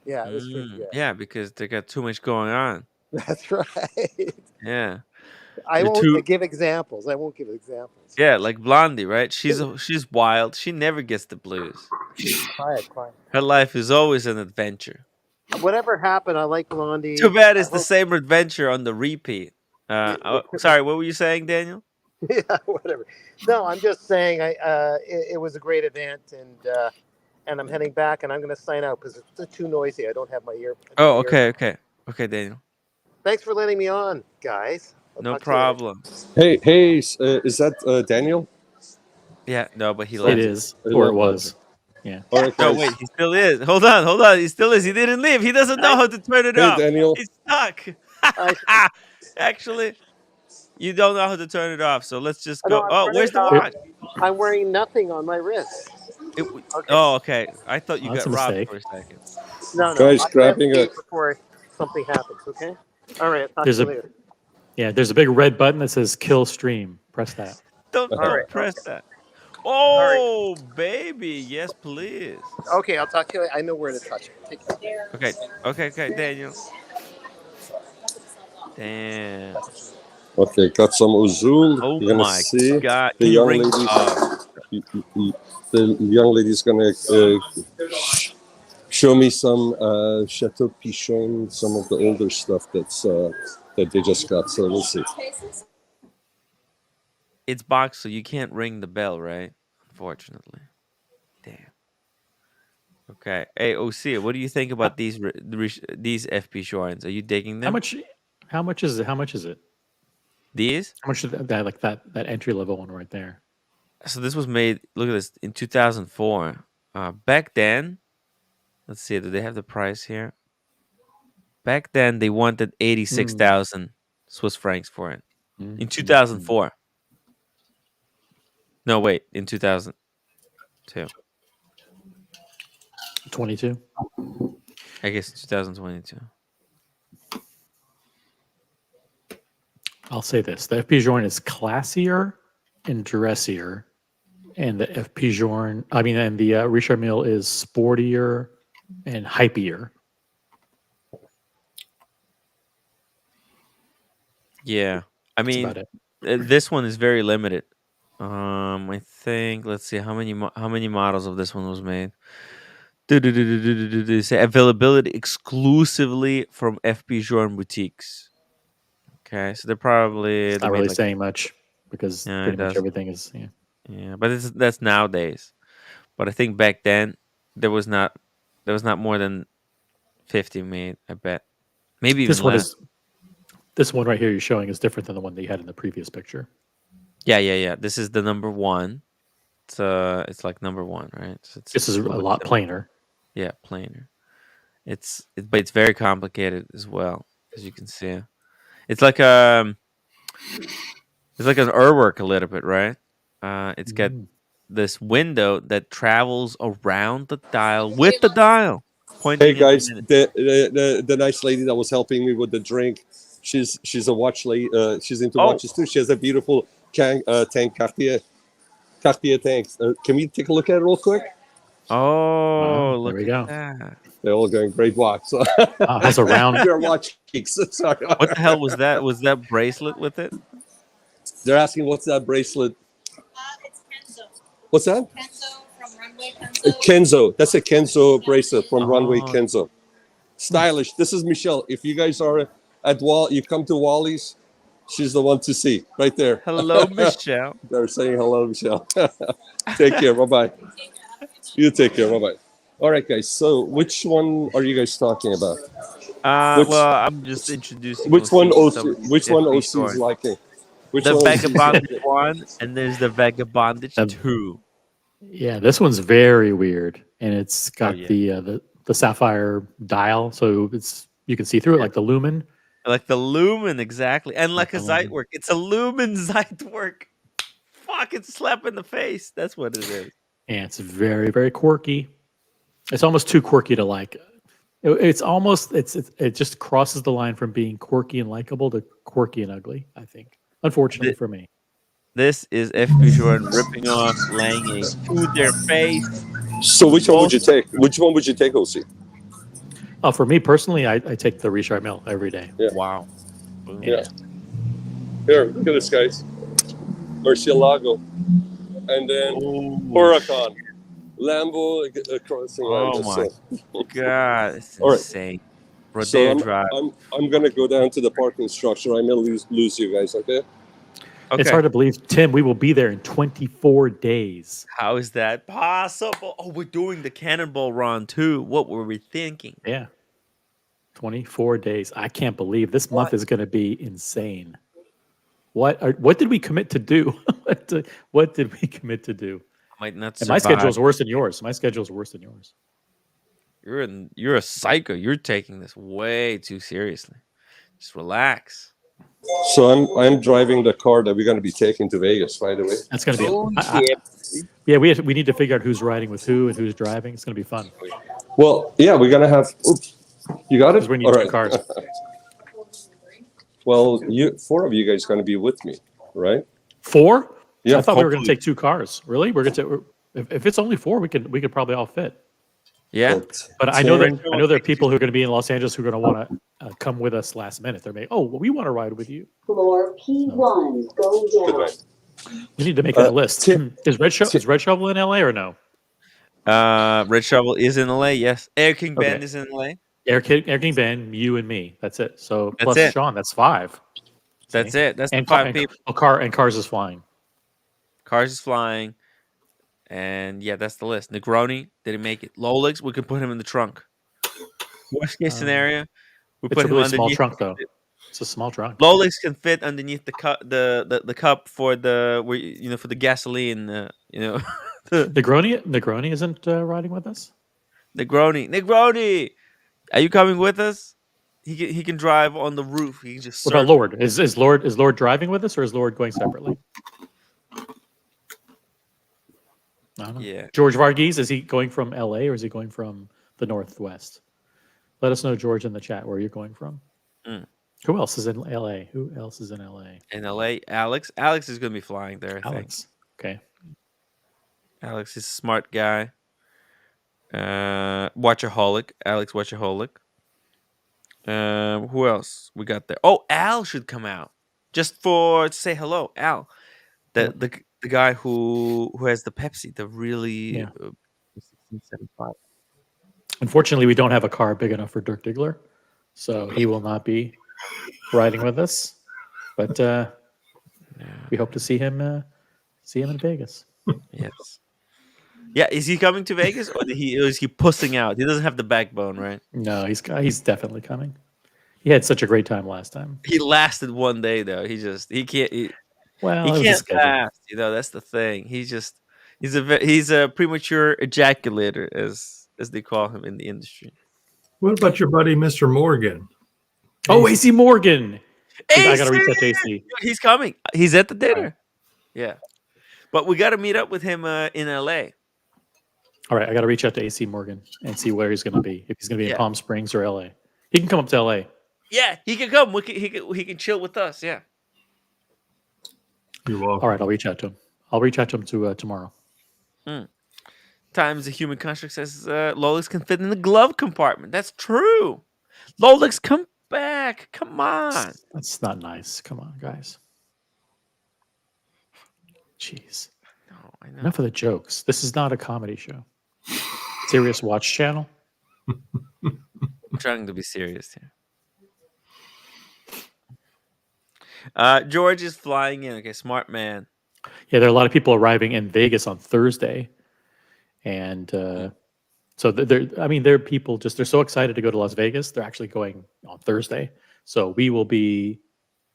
Yeah, it was pretty good. Yeah, because they got too much going on. That's right. Yeah. I They're won't too. give examples. I won't give examples. Yeah, like Blondie, right? She's wild. She never gets the blues. Quiet. Her life is always an adventure. Whatever happened, I like Blondie. Too bad I it's the hope. same adventure on the repeat. Sorry, what were you saying, Daniel? Yeah, whatever. No, I'm just saying. It was a great event, and I'm heading back, and I'm going to sign out because it's too noisy. I don't have my ear. Oh, okay, Daniel. Thanks for letting me on, guys. I'll No talk to you later. problem. Hey, is that Daniel? Yeah, no, but he It left. is, or it was. Yeah. All right, No, guys. wait, he still is. Hold on. He still is. He didn't leave. He doesn't know how to turn it Hey, off. Daniel. He's stuck. Actually, you don't know how to turn it off. So let's just No, go. Oh, where's the watch? I'm wearing nothing on my wrist. Okay. Oh, okay. I thought you That's got a robbed mistake. for a second. No. Guys, I'll grabbing a. investigate before something happens. Okay. All right. I'll talk There's to you a later. there's a big red button that says kill stream. Press that. Don't right, press that. Oh, baby, yes, please. Okay, I'll talk to you later. I know where to touch it. Take care. Okay, Daniel. Damn. Okay, got some Uzul. Oh You're gonna my see God. the Can you young ring? lady. The young lady's gonna show me some Chateau Pichon, some of the older stuff that they just got. So we'll see. It's boxed, so you can't ring the bell, right? Unfortunately. Damn. Okay. Hey, OC, what do you think about these FP shrines? Are you digging them? How much is it? How much is it? These? How much is that? Like that entry level one right there. So this was made. Look at this in 2004. Back then, let's see. Do they have the price here? Back then, they wanted 86,000 Swiss francs for it. In 2004. No, wait. In 2002. 22. I guess 2022. I'll say this: the FP Journe is classier and dressier, and the FP Journe, and the Richard Mille is sportier and hypier. Yeah, That's about it. This one is very limited. I think. Let's see how many models of this one was made. They say availability exclusively from FP Journe boutiques. Okay, so they're probably It's not really saying much because pretty much everything is. Yeah, but that's nowadays. But I think back then there was not more than 50 made. I bet maybe even less. This one right here you're showing is different than the one that you had in the previous picture. Yeah. This is the number one. It's like number one, right? So this is a lot plainer. Yeah, plainer. But it's very complicated as well, as you can see. It's like an Urwerk a little bit, right? It's got this window that travels around the dial with the dial. Hey guys, the nice lady that was helping me with the drink, she's a watch lady. She's into watches too. She has a beautiful tank Cartier tanks. Can we take a look at it real quick? Oh, there we go. That. They're all going great watch. So that's a round. You're watch geeks. Sorry. What the hell was that? Was that bracelet with it? They're asking what's that bracelet? It's Kenzo. What's that? Kenzo from Runway Kenzo. Kenzo. That's a Kenzo bracelet from Runway Kenzo. Stylish. This is Michelle. If you guys are at you come to Wally's. She's the one to see right there. Hello, Michelle. They're saying hello, Michelle. Take care. Bye-bye. You take care. Bye-bye. All right, guys. So which one are you guys talking about? Well, I'm just introducing. Which one OC is liking? Which the one? Vagabondage 1, and there's the Vagabondage 2. Yeah, this one's very weird, and it's got yeah. the sapphire dial, so you can see through it like the lumen. Like the lumen, exactly. And like a the lumen. Zeitwerk. It's a lumen Zeitwerk. Fuck, it's a slap in the face. That's what it is. And it's very, very quirky. It's almost too quirky to like. It's almost it just crosses the line from being quirky and likable to quirky and ugly, I think. Unfortunately for me. This is FP Jordan ripping off Lange to their face. So which one would you take? Which one would you take, OC? Oh, for me personally, I take the Richard Mille every day. Yeah. Wow. Yeah. Here, look at this, guys. Murcielago. And then Huracan. Lambo crossing line. Oh my god, it's All right. insane. So Rodeo Drive. I'm gonna go down to the parking structure. I may lose you guys, okay? It's hard to believe, Tim, we will be there in 24 days. How is that possible? Oh, we're doing the Cannonball Run too. What were we thinking? Yeah. 24 days. I can't believe this month is going to be insane. What did we commit to do? What did we commit to do? Might not and my schedule is worse than yours. My schedule is worse than yours. You're a psycho. You're taking this way too seriously. Just relax. So I'm driving the car that we're going to be taking to Vegas, by the way. That's going to be yeah. We need to figure out who's riding with who and who's driving. It's going to be fun. Well, yeah, we're going to have. Oops, you got it. We need All two right. cars. Well, four of you guys going to be with me, right? 4? Yeah, I thought we were going to take 2 cars. Really? We're going to. If it's only 4, we could probably all fit. Yeah, but I know there are people who are going to be in Los Angeles who are going to want to come with us last minute. They're like, well, we want to ride with you. Floor P1 go down. We need to make that list. Is Red Shovel in LA or no? Red Shovel is in LA. Yes, Air King Band is in LA. Air King Band, you and me. That's it. So That's plus it. Sean, that's 5. That's it. That's and the 5 people. Cars is flying. Cars is flying. And yeah, that's the list. Negroni didn't make it. Lolex, we can put him in the trunk. Worst case scenario, we It's put a him really underneath. small trunk, though. It's a small trunk. Lolex can fit underneath the cup, the cup for the for the gasoline. Negroni isn't riding with us. Negroni, are you coming with us? He can drive on the roof. He can just. What about Lord? Is Lord driving with us, or is Lord going separately? I don't know. Yeah. George Varghese, is he going from LA or is he going from the Northwest? Let us know, George, in the chat where you're going from. Who else is in LA? Who else is in LA? In LA, Alex. Alex is going to be flying there, I think. Okay. Alex is a smart guy. Watchaholic. Alex Watchaholic. Who else we got there? Oh, Al should come out just to say hello. Al, the guy who has the Pepsi, the really 1675. Unfortunately, we don't have a car big enough for Dirk Diggler, so he will not be riding with us. But we hope to see him in Vegas. Yes. Yeah, is he coming to Vegas or is he pussing out? He doesn't have the backbone, right? No, he's definitely coming. He had such a great time last time. He lasted one day though. He can't. He was can't a schedule. last. That's the thing. He's a premature ejaculator, as they call him in the industry. What about your buddy, Mr. Morgan? Oh, AC Morgan. AC! I got to reach out to AC. He's coming. He's at the dinner. Right. Yeah, but we got to meet up with him in LA. All right, I got to reach out to AC Morgan and see where he's going to be. If he's going to be in Palm Springs or LA, he can come up to LA. Yeah, he can come. He can chill with us. Yeah. You're welcome. All right, I'll reach out to him. I'll reach out to him tomorrow. Times the human construct says Lolex can fit in the glove compartment. That's true. Lolex, come back. Come on. That's not nice. Come on, guys. Jeez. No, I know. Enough of the jokes. This is not a comedy show. Serious Watch Channel. I'm trying to be serious here. George is flying in. Okay, smart man. Yeah, there are a lot of people arriving in Vegas on Thursday. And so there are people they're so excited to go to Las Vegas. They're actually going on Thursday. So we will be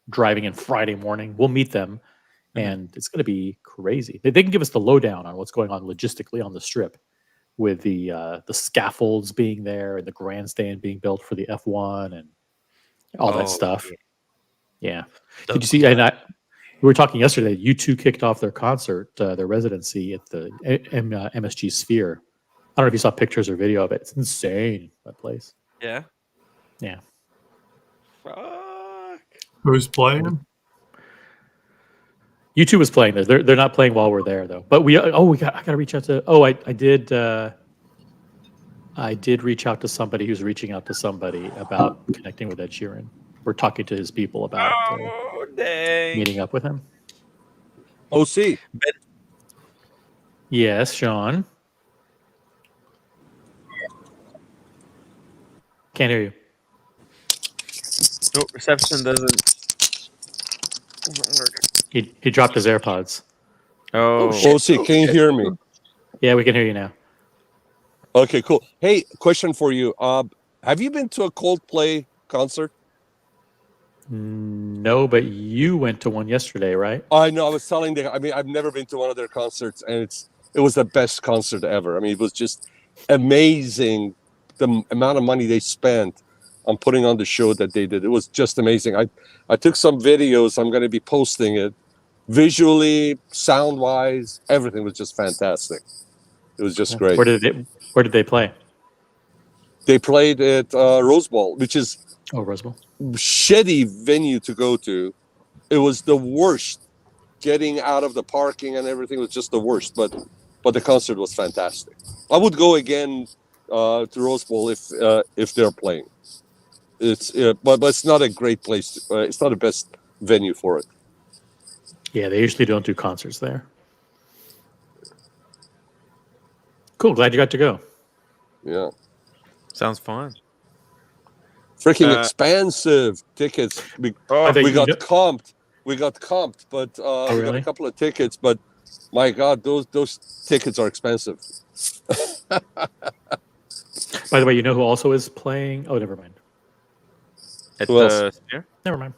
driving in Friday morning. We'll meet them, and it's going to be crazy. They can give us the lowdown on what's going on logistically on the strip, with the scaffolds being there and the grandstand being built for the F1 and all that stuff. Yeah. Did you see? And we were talking yesterday. U2 kicked off their concert, their residency at the MSG Sphere. I don't know if you saw pictures or video of it. It's insane, that place. Yeah. Yeah. Fuck. Who's playing? U2 was playing there. They're not playing while we're there though. But I got to reach out to. I did reach out to somebody who's reaching out to somebody about connecting with Ed Sheeran. We're talking to his people about meeting up with him. OC. Yes, Sean. Can't hear you. No, reception doesn't work. He dropped his AirPods. Oh, OC, can you hear me? Yeah, we can hear you now. Okay, cool. Hey, question for you. Have you been to a Coldplay concert? No, but you went to one yesterday, right? I know. I was telling them. I mean, I've never been to one of their concerts, and it was the best concert ever. I mean, it was just amazing. The amount of money they spent on putting on the show that they did, it was just amazing. I took some videos. I'm going to be posting it. Visually, sound wise, everything was just fantastic. It was just great. Where did they play? They played at Rose Bowl, which is Rose Bowl, shitty venue to go to. It was the worst. Getting out of the parking and everything was just the worst. But the concert was fantastic. I would go again to Rose Bowl if they're playing. But it's not a great place. It's not the best venue for it. Yeah, they usually don't do concerts there. Cool. Glad you got to go. Yeah. Sounds fun. Freaking expensive tickets. We got comped. We got comped, but we got a couple of tickets. But my God, those tickets are expensive. By the way, you know who also is playing? Oh, never mind. Who else? Sphere? Never mind.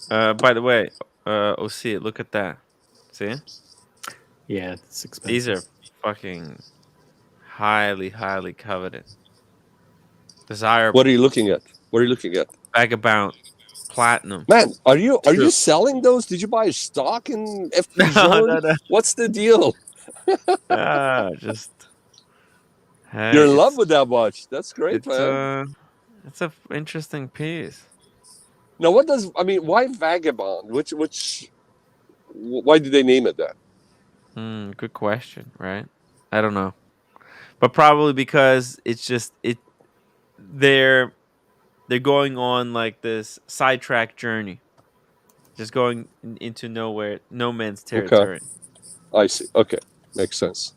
By the way, OC, look at that. See? Yeah, it's expensive. These are fucking highly, highly coveted. Desirable. What are you looking at? Vagabond Platinum. Man, are you selling those? Did you buy stock in FP Zone? No. What's the deal? Just. You're in love with that watch. That's great, man. It's an interesting piece. Now, why Vagabond? Why did they name it that? Good question, right? I don't know. But probably because it's just they're going on like this sidetrack journey. Just going into nowhere, no man's territory. Okay. I see. Okay. Makes sense.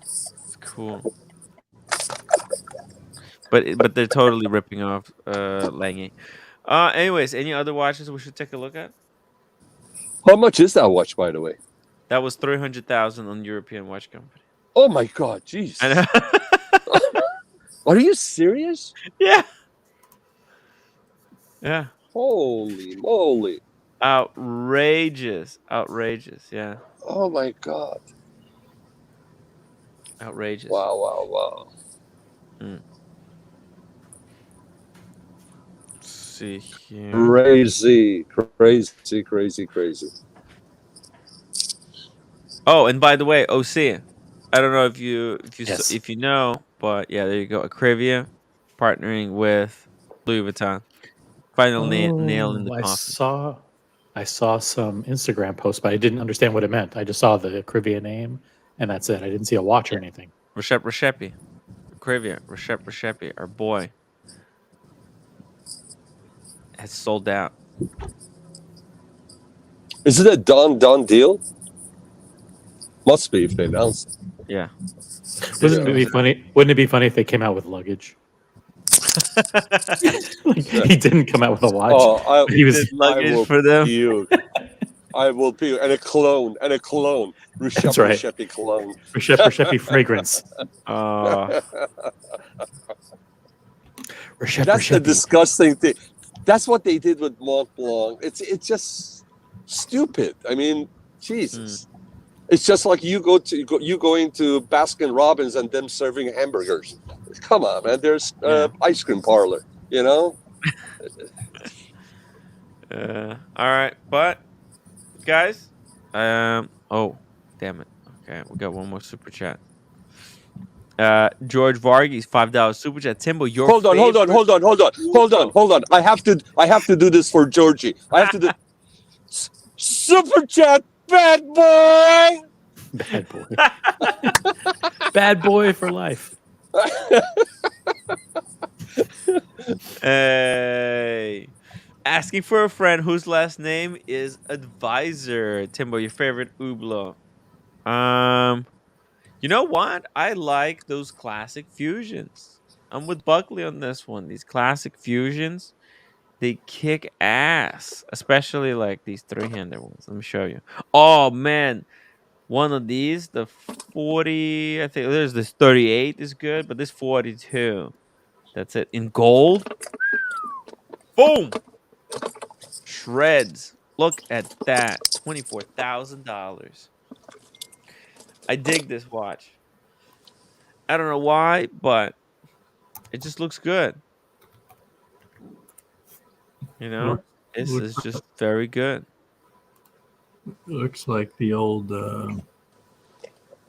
It's cool. But they're totally ripping off Lange. Anyways, any other watches we should take a look at? How much is that watch, by the way? That was 300,000 on European Watch Company. Oh my God, jeez. I know. Are you serious? Yeah. Yeah. Holy moly. Outrageous, yeah. Oh my God. Outrageous. Wow. Let's see here. Crazy. Oh, and by the way, OC, I don't know if you know, but yeah, there you go. Akrivia partnering with Louis Vuitton. Final nail in the coffin. I saw some Instagram posts, but I didn't understand what it meant. I just saw the Akrivia name, and that's it. I didn't see a watch or anything. Reshepi. Akrivia, Reshepi, our boy, has sold out. Is it a done deal? Must be if they announced it. Yeah. Wouldn't it be funny if they came out with luggage? He didn't come out with a watch. Oh, he was luggage for them. Puke. I will puke. And a cologne. That's right. Reshepi cologne. Reshepi fragrance. That's the disgusting thing. That's what they did with Mont Blanc. It's just stupid. I mean, Jesus. It's just like you going to Baskin Robbins and them serving hamburgers. Come on, man. There's ice cream parlor. You know. All right, but guys, oh, damn it. Okay, we got one more super chat. George Varghese, $5 super chat. Timbo, your Hold on. I have to do this for Georgie. I have to do super chat, bad boy. Bad boy. Bad boy for life. Hey. Asking for a friend whose last name is Advisor. Timbo, your favorite Hublot. You know what? I like those classic fusions. I'm with Buckley on this one. These classic fusions, they kick ass, especially like these three-hander ones. Let me show you. Oh man, one of these, the 40, I think there's this 38 is good, but this 42, that's it. In gold, boom, shreds. Look at that, $24,000. I dig this watch. I don't know why, but it just looks good. You know, this is just very good. Looks like the old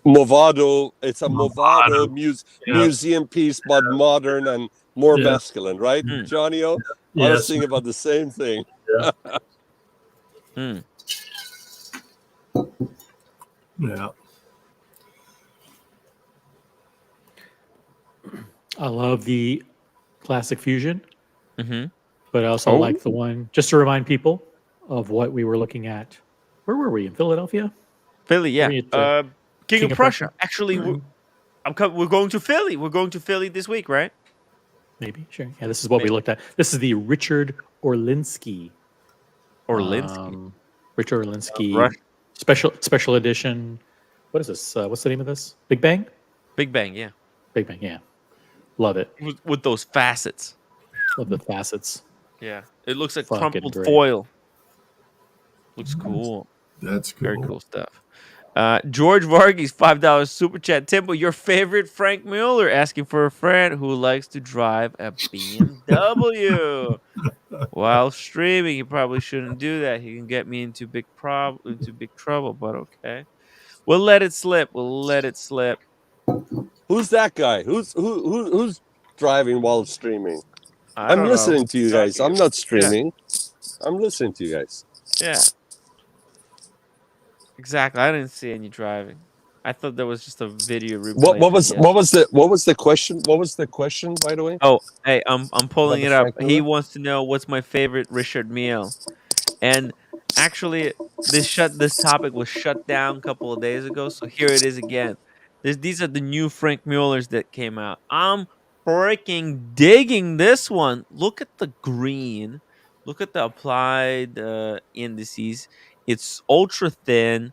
Movado. It's a Movado Yeah. museum piece, but modern and more masculine, right, Johnny O? I was thinking about the same thing. Yeah. I love the classic fusion, Mm-hmm. but I also like the one, just to remind people of what we were looking at. Where were we? In Philadelphia? Philly, yeah. King of Prussia. Actually, Right. we're going to Philly. We're going to Philly this week, right? Maybe, sure. Yeah, this is what we looked at. This is the Richard Orlinsky. Richard Orlinsky special edition. What is this? What's the name of this? Big Bang? Big Bang, yeah. Big Bang, yeah. Love it. With those facets. Love the facets. Yeah. It looks like Fucking crumpled great. foil. Looks cool. That's cool. Very cool stuff. George Varghese, $5 super chat. Timbo, your favorite Frank Mueller, asking for a friend who likes to drive a BMW while streaming. He probably shouldn't do that. He can get me into big trouble. But okay, we'll let it slip. Who's that guy? Who's driving while streaming? I'm don't listening know. to you guys. I'm not streaming. I'm listening to you guys. Yeah. Exactly. I didn't see any driving. I thought there was just a video replay. What was the question? What was the question, by the way? Oh, hey, I'm pulling it up. Frank He Miller? wants to know what's my favorite Richard Mille. And actually this topic was shut down a couple of days ago, so here it is again. These are the new Frank Muellers that came out. I'm freaking digging this one. Look at the green. Look at the applied indices. It's ultra thin.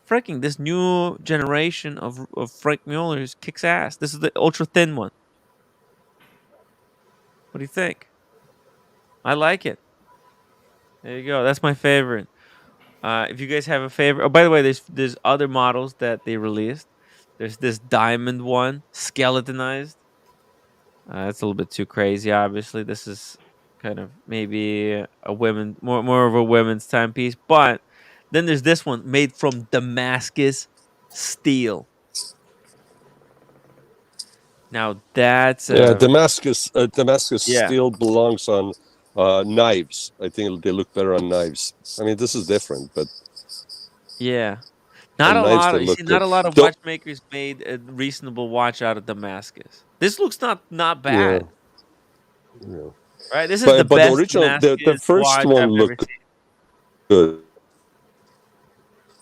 Freaking this new generation of Frank Muellers kicks ass. This is the ultra thin one. What do you think? I like it. There you go. That's my favorite. If you guys have a favorite, oh, by the way, there's other models that they released. There's this diamond one, skeletonized. That's a little bit too crazy. Obviously, this is kind of maybe a more of a women's timepiece. But then there's this one made from Damascus steel. Now that's Damascus Yeah. steel belongs on knives. I think they look better on knives. I mean, this is different, but yeah. Not a lot. You see, not a lot of watchmakers made a reasonable watch out of Damascus. This looks not bad. Yeah. Right. This is the best original, the Damascus first watch one I've ever looked seen. good.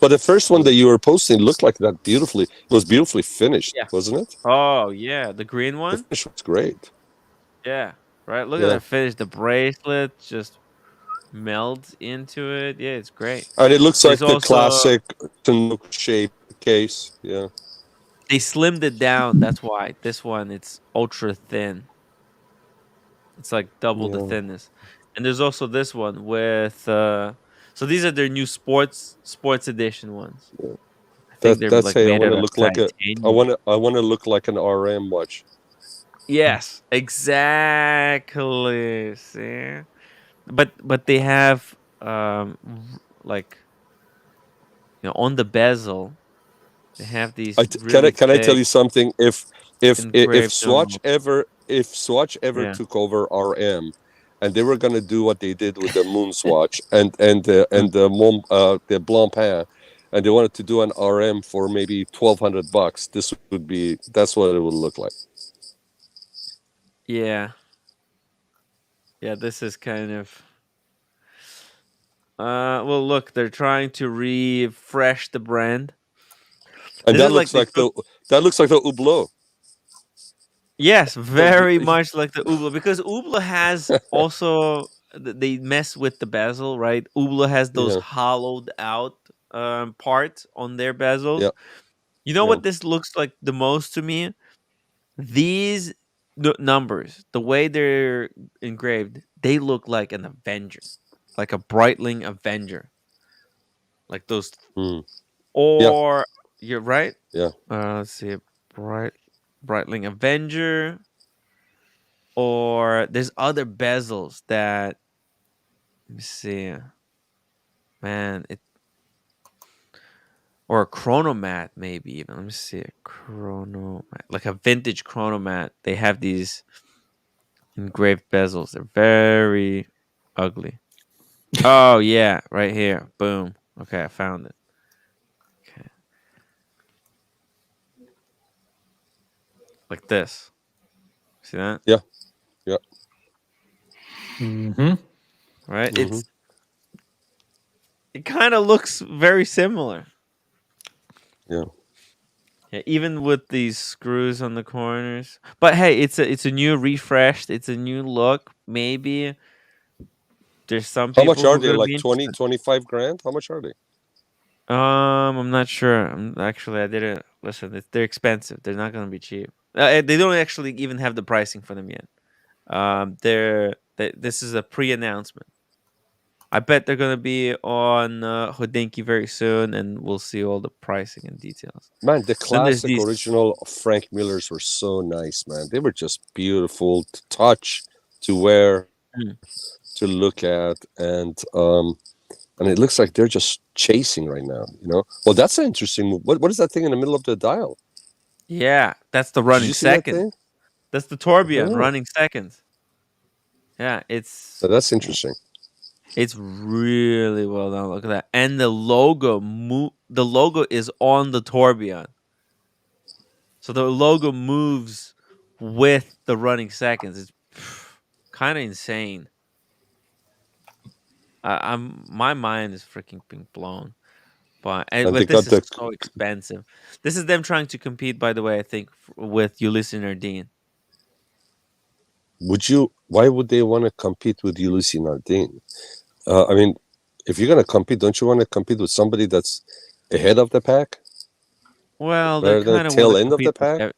But the first one that you were posting looked like that beautifully. It was beautifully finished, wasn't it? Oh yeah, the green one. The finish was great. Yeah. Right. Look at the finish. The bracelet just melds into it. Yeah, it's great. And it looks like There's the classic Chinook shape case. Yeah. They slimmed it down. That's why this one it's ultra thin. It's like double the Yeah. thinness. And there's also this one with so these are their new sports edition ones. I think they're That's like hey. I made want out to of look like a. titanium. I want to look like an RM watch. Yes, exactly. See? But they have like on the bezel, they have these really Can I tell thick you something? If engraved Swatch numerals. ever Yeah. took over RM, and they were gonna do what they did with the Moon Swatch Mm. and the Blancpain, and they wanted to do an RM for maybe $1,200, that's what it would look like. Yeah. Yeah, this is kind of well look, they're trying to refresh the brand. And This is like they took that looks like the Hublot. yes, The- very much like the Ubla because Ubla has also they mess with the bezel, right? Ubla has those yeah, hollowed out parts on their bezels. yeah, You know yeah. what this looks like the most to me? These numbers, the way they're engraved, they look like an Avenger, like a Breitling Avenger, like those. Mm. Yeah, Or you're right. yeah. Let's see, Bright Breitling Avenger, or there's other bezels that let me see, man, it or a chronomat maybe even. Let me see, a chronomat, like a vintage chronomat. They have these engraved bezels. They're very ugly. Oh yeah, right here. Boom. Okay, I found it. Okay, like this. See that? Yeah, yeah. Mm-hmm. Right? Hmm. It kind of looks very similar. Yeah. Yeah, even with these screws on the corners. But hey, it's a new refreshed, it's a new look. Maybe there's some How much people who are are they? gonna Like be 20, interested. 25 grand? How much are they? I'm not sure. Actually, I didn't listen. They're expensive. They're not gonna be cheap. They don't actually even have the pricing for them yet. This is a pre-announcement. I bet they're gonna be on Hodinky very soon, and we'll see all the pricing and details. Man, the Then there's classic these. original Frank Millers were so nice, man. They were just beautiful to touch, to wear, Mm. to look at, and it looks like they're just chasing right now. Well, that's an interesting move. What is that thing in the middle of the dial? Yeah, that's the Did running you see that second. thing? That's the Tourbillon Yeah, running seconds. Yeah, that's interesting. it's really well done. Look at that, and the logo the logo is on the Tourbillon, so the logo moves with the running seconds. It's kind of insane. My mind is freaking being blown. And they But this got is the. so expensive. This is them trying to compete, by the way. I think with Ulysses Nardine. Would you? Why would they want to compete with Ulysses Nardin? I mean, if you're gonna compete, don't you want to compete with somebody that's ahead of the pack Well, they rather than the kind of want tail to end of the compete with. pack?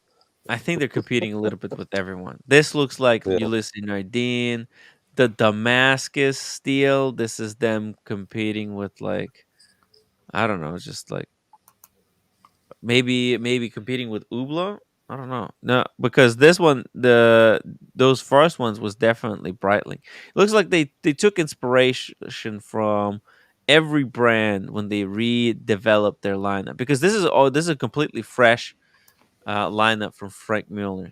I think they're competing a little bit with everyone. This looks like Yeah. Ulysses Nardine, the Damascus steel. This is them competing with like I don't know, just like maybe competing with Ubla. I don't know. No, because this one, those first ones was definitely Breitling. It looks like they took inspiration from every brand when they redeveloped their lineup. Because this is a completely fresh lineup from Frank Mueller.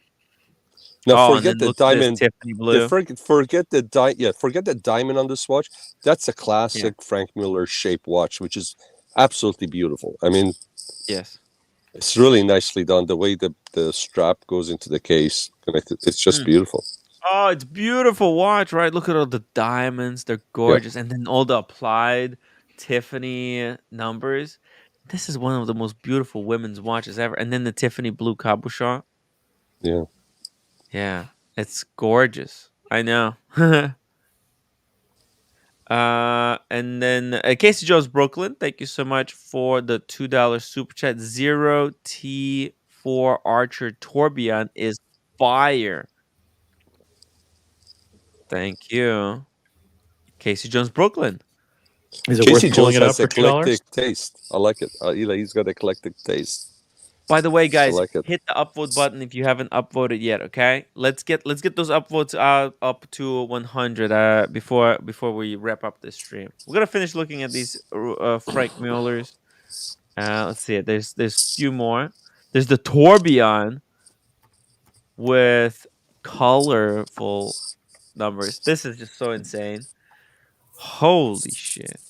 Now Oh, and forget then the look at this diamond. Tiffany blue. Forget the diamond on this watch. That's a Yeah. classic Frank Miller shape watch, which is absolutely beautiful. I mean, Yes. it's really nicely done. The way the strap goes into the case, connected, it's just Mm. beautiful. Oh, it's beautiful watch, right? Look at all the diamonds. They're Yeah, gorgeous. And then all the applied Tiffany numbers. This is one of the most beautiful women's watches ever. And then the Tiffany blue cabochon. yeah. Yeah, it's gorgeous. I know. And then Casey Jones Brooklyn, thank you so much for the $2 super chat. 0T4 Archer Tourbillon is fire. Thank you. Casey Jones, Brooklyn. Is it Casey worth pulling Jones it has up for $2? eclectic taste. I like it. Eli, he's got eclectic taste. By the way, guys, like it. hit the upvote button if you haven't upvoted yet. Okay, let's get those upvotes up to 100 before we wrap up this stream. We're gonna finish looking at these Frank Mueller's. Let's see it. There's few more. There's the Tourbillon with colorful numbers. This is just so insane. Holy shit!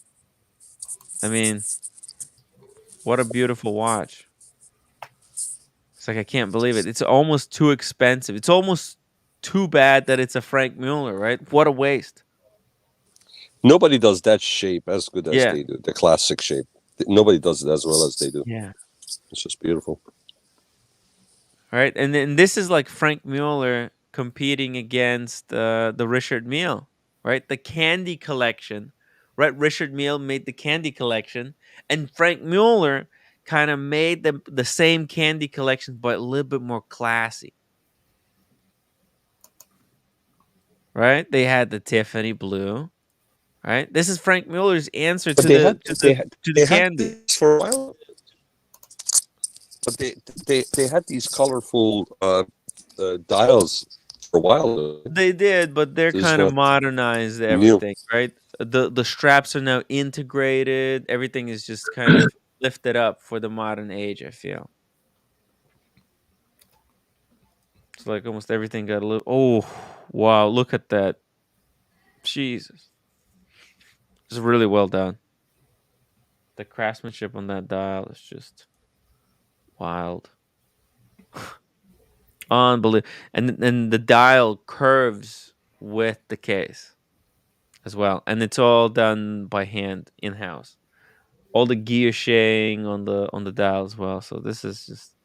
I mean, what a beautiful watch. It's like I can't believe it. It's almost too expensive. It's almost too bad that it's a Frank Mueller, right? What a waste. Nobody does that shape as good as Yeah. they do. The classic shape. Nobody does it as well as they do. Yeah. It's just beautiful. Right. And then this is like Frank Mueller competing against the Richard Mille, right? The candy collection, right? Richard Mille made the candy collection, and Frank Mueller kind of made the same candy collection, but a little bit more classy. Right? They had the Tiffany blue. Right? This is Frank Mueller's answer to the candy. For a while. But they had these colorful dials for a while. They did, but they're kind of modernized everything, right? The straps are now integrated. Everything is just kind of lifted up for the modern age, I feel. It's like almost everything got a little... Oh, wow, look at that. Jesus. It's really well done. The craftsmanship on that dial is just wild. Unbelievable. And the dial curves with the case as well. And it's all done by hand in-house. All the guillocheting on the dial as well. So this is just,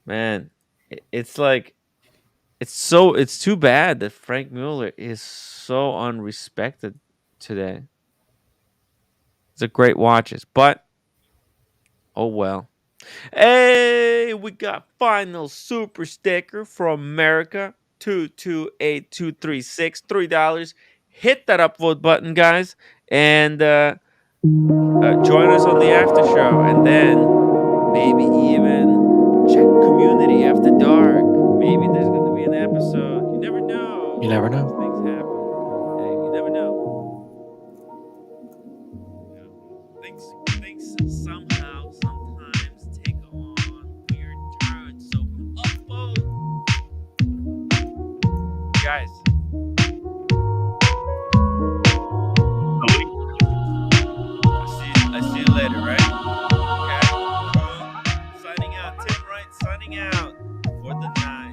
man, it's like it's too bad that Frank Mueller is so unrespected today. It's a great watches, but oh well. Hey, we got final super sticker from America 228236, $3. Hit that upvote button, guys, and join us on the after show, and then maybe even check community after dark. Maybe there's gonna be an episode. You never know. You never know. Things happen. Hey, you never know. Things somehow sometimes take on weird turns. So upvote, guys. I see you later, right? Okay. Signing out. Tim Wright signing out for the night.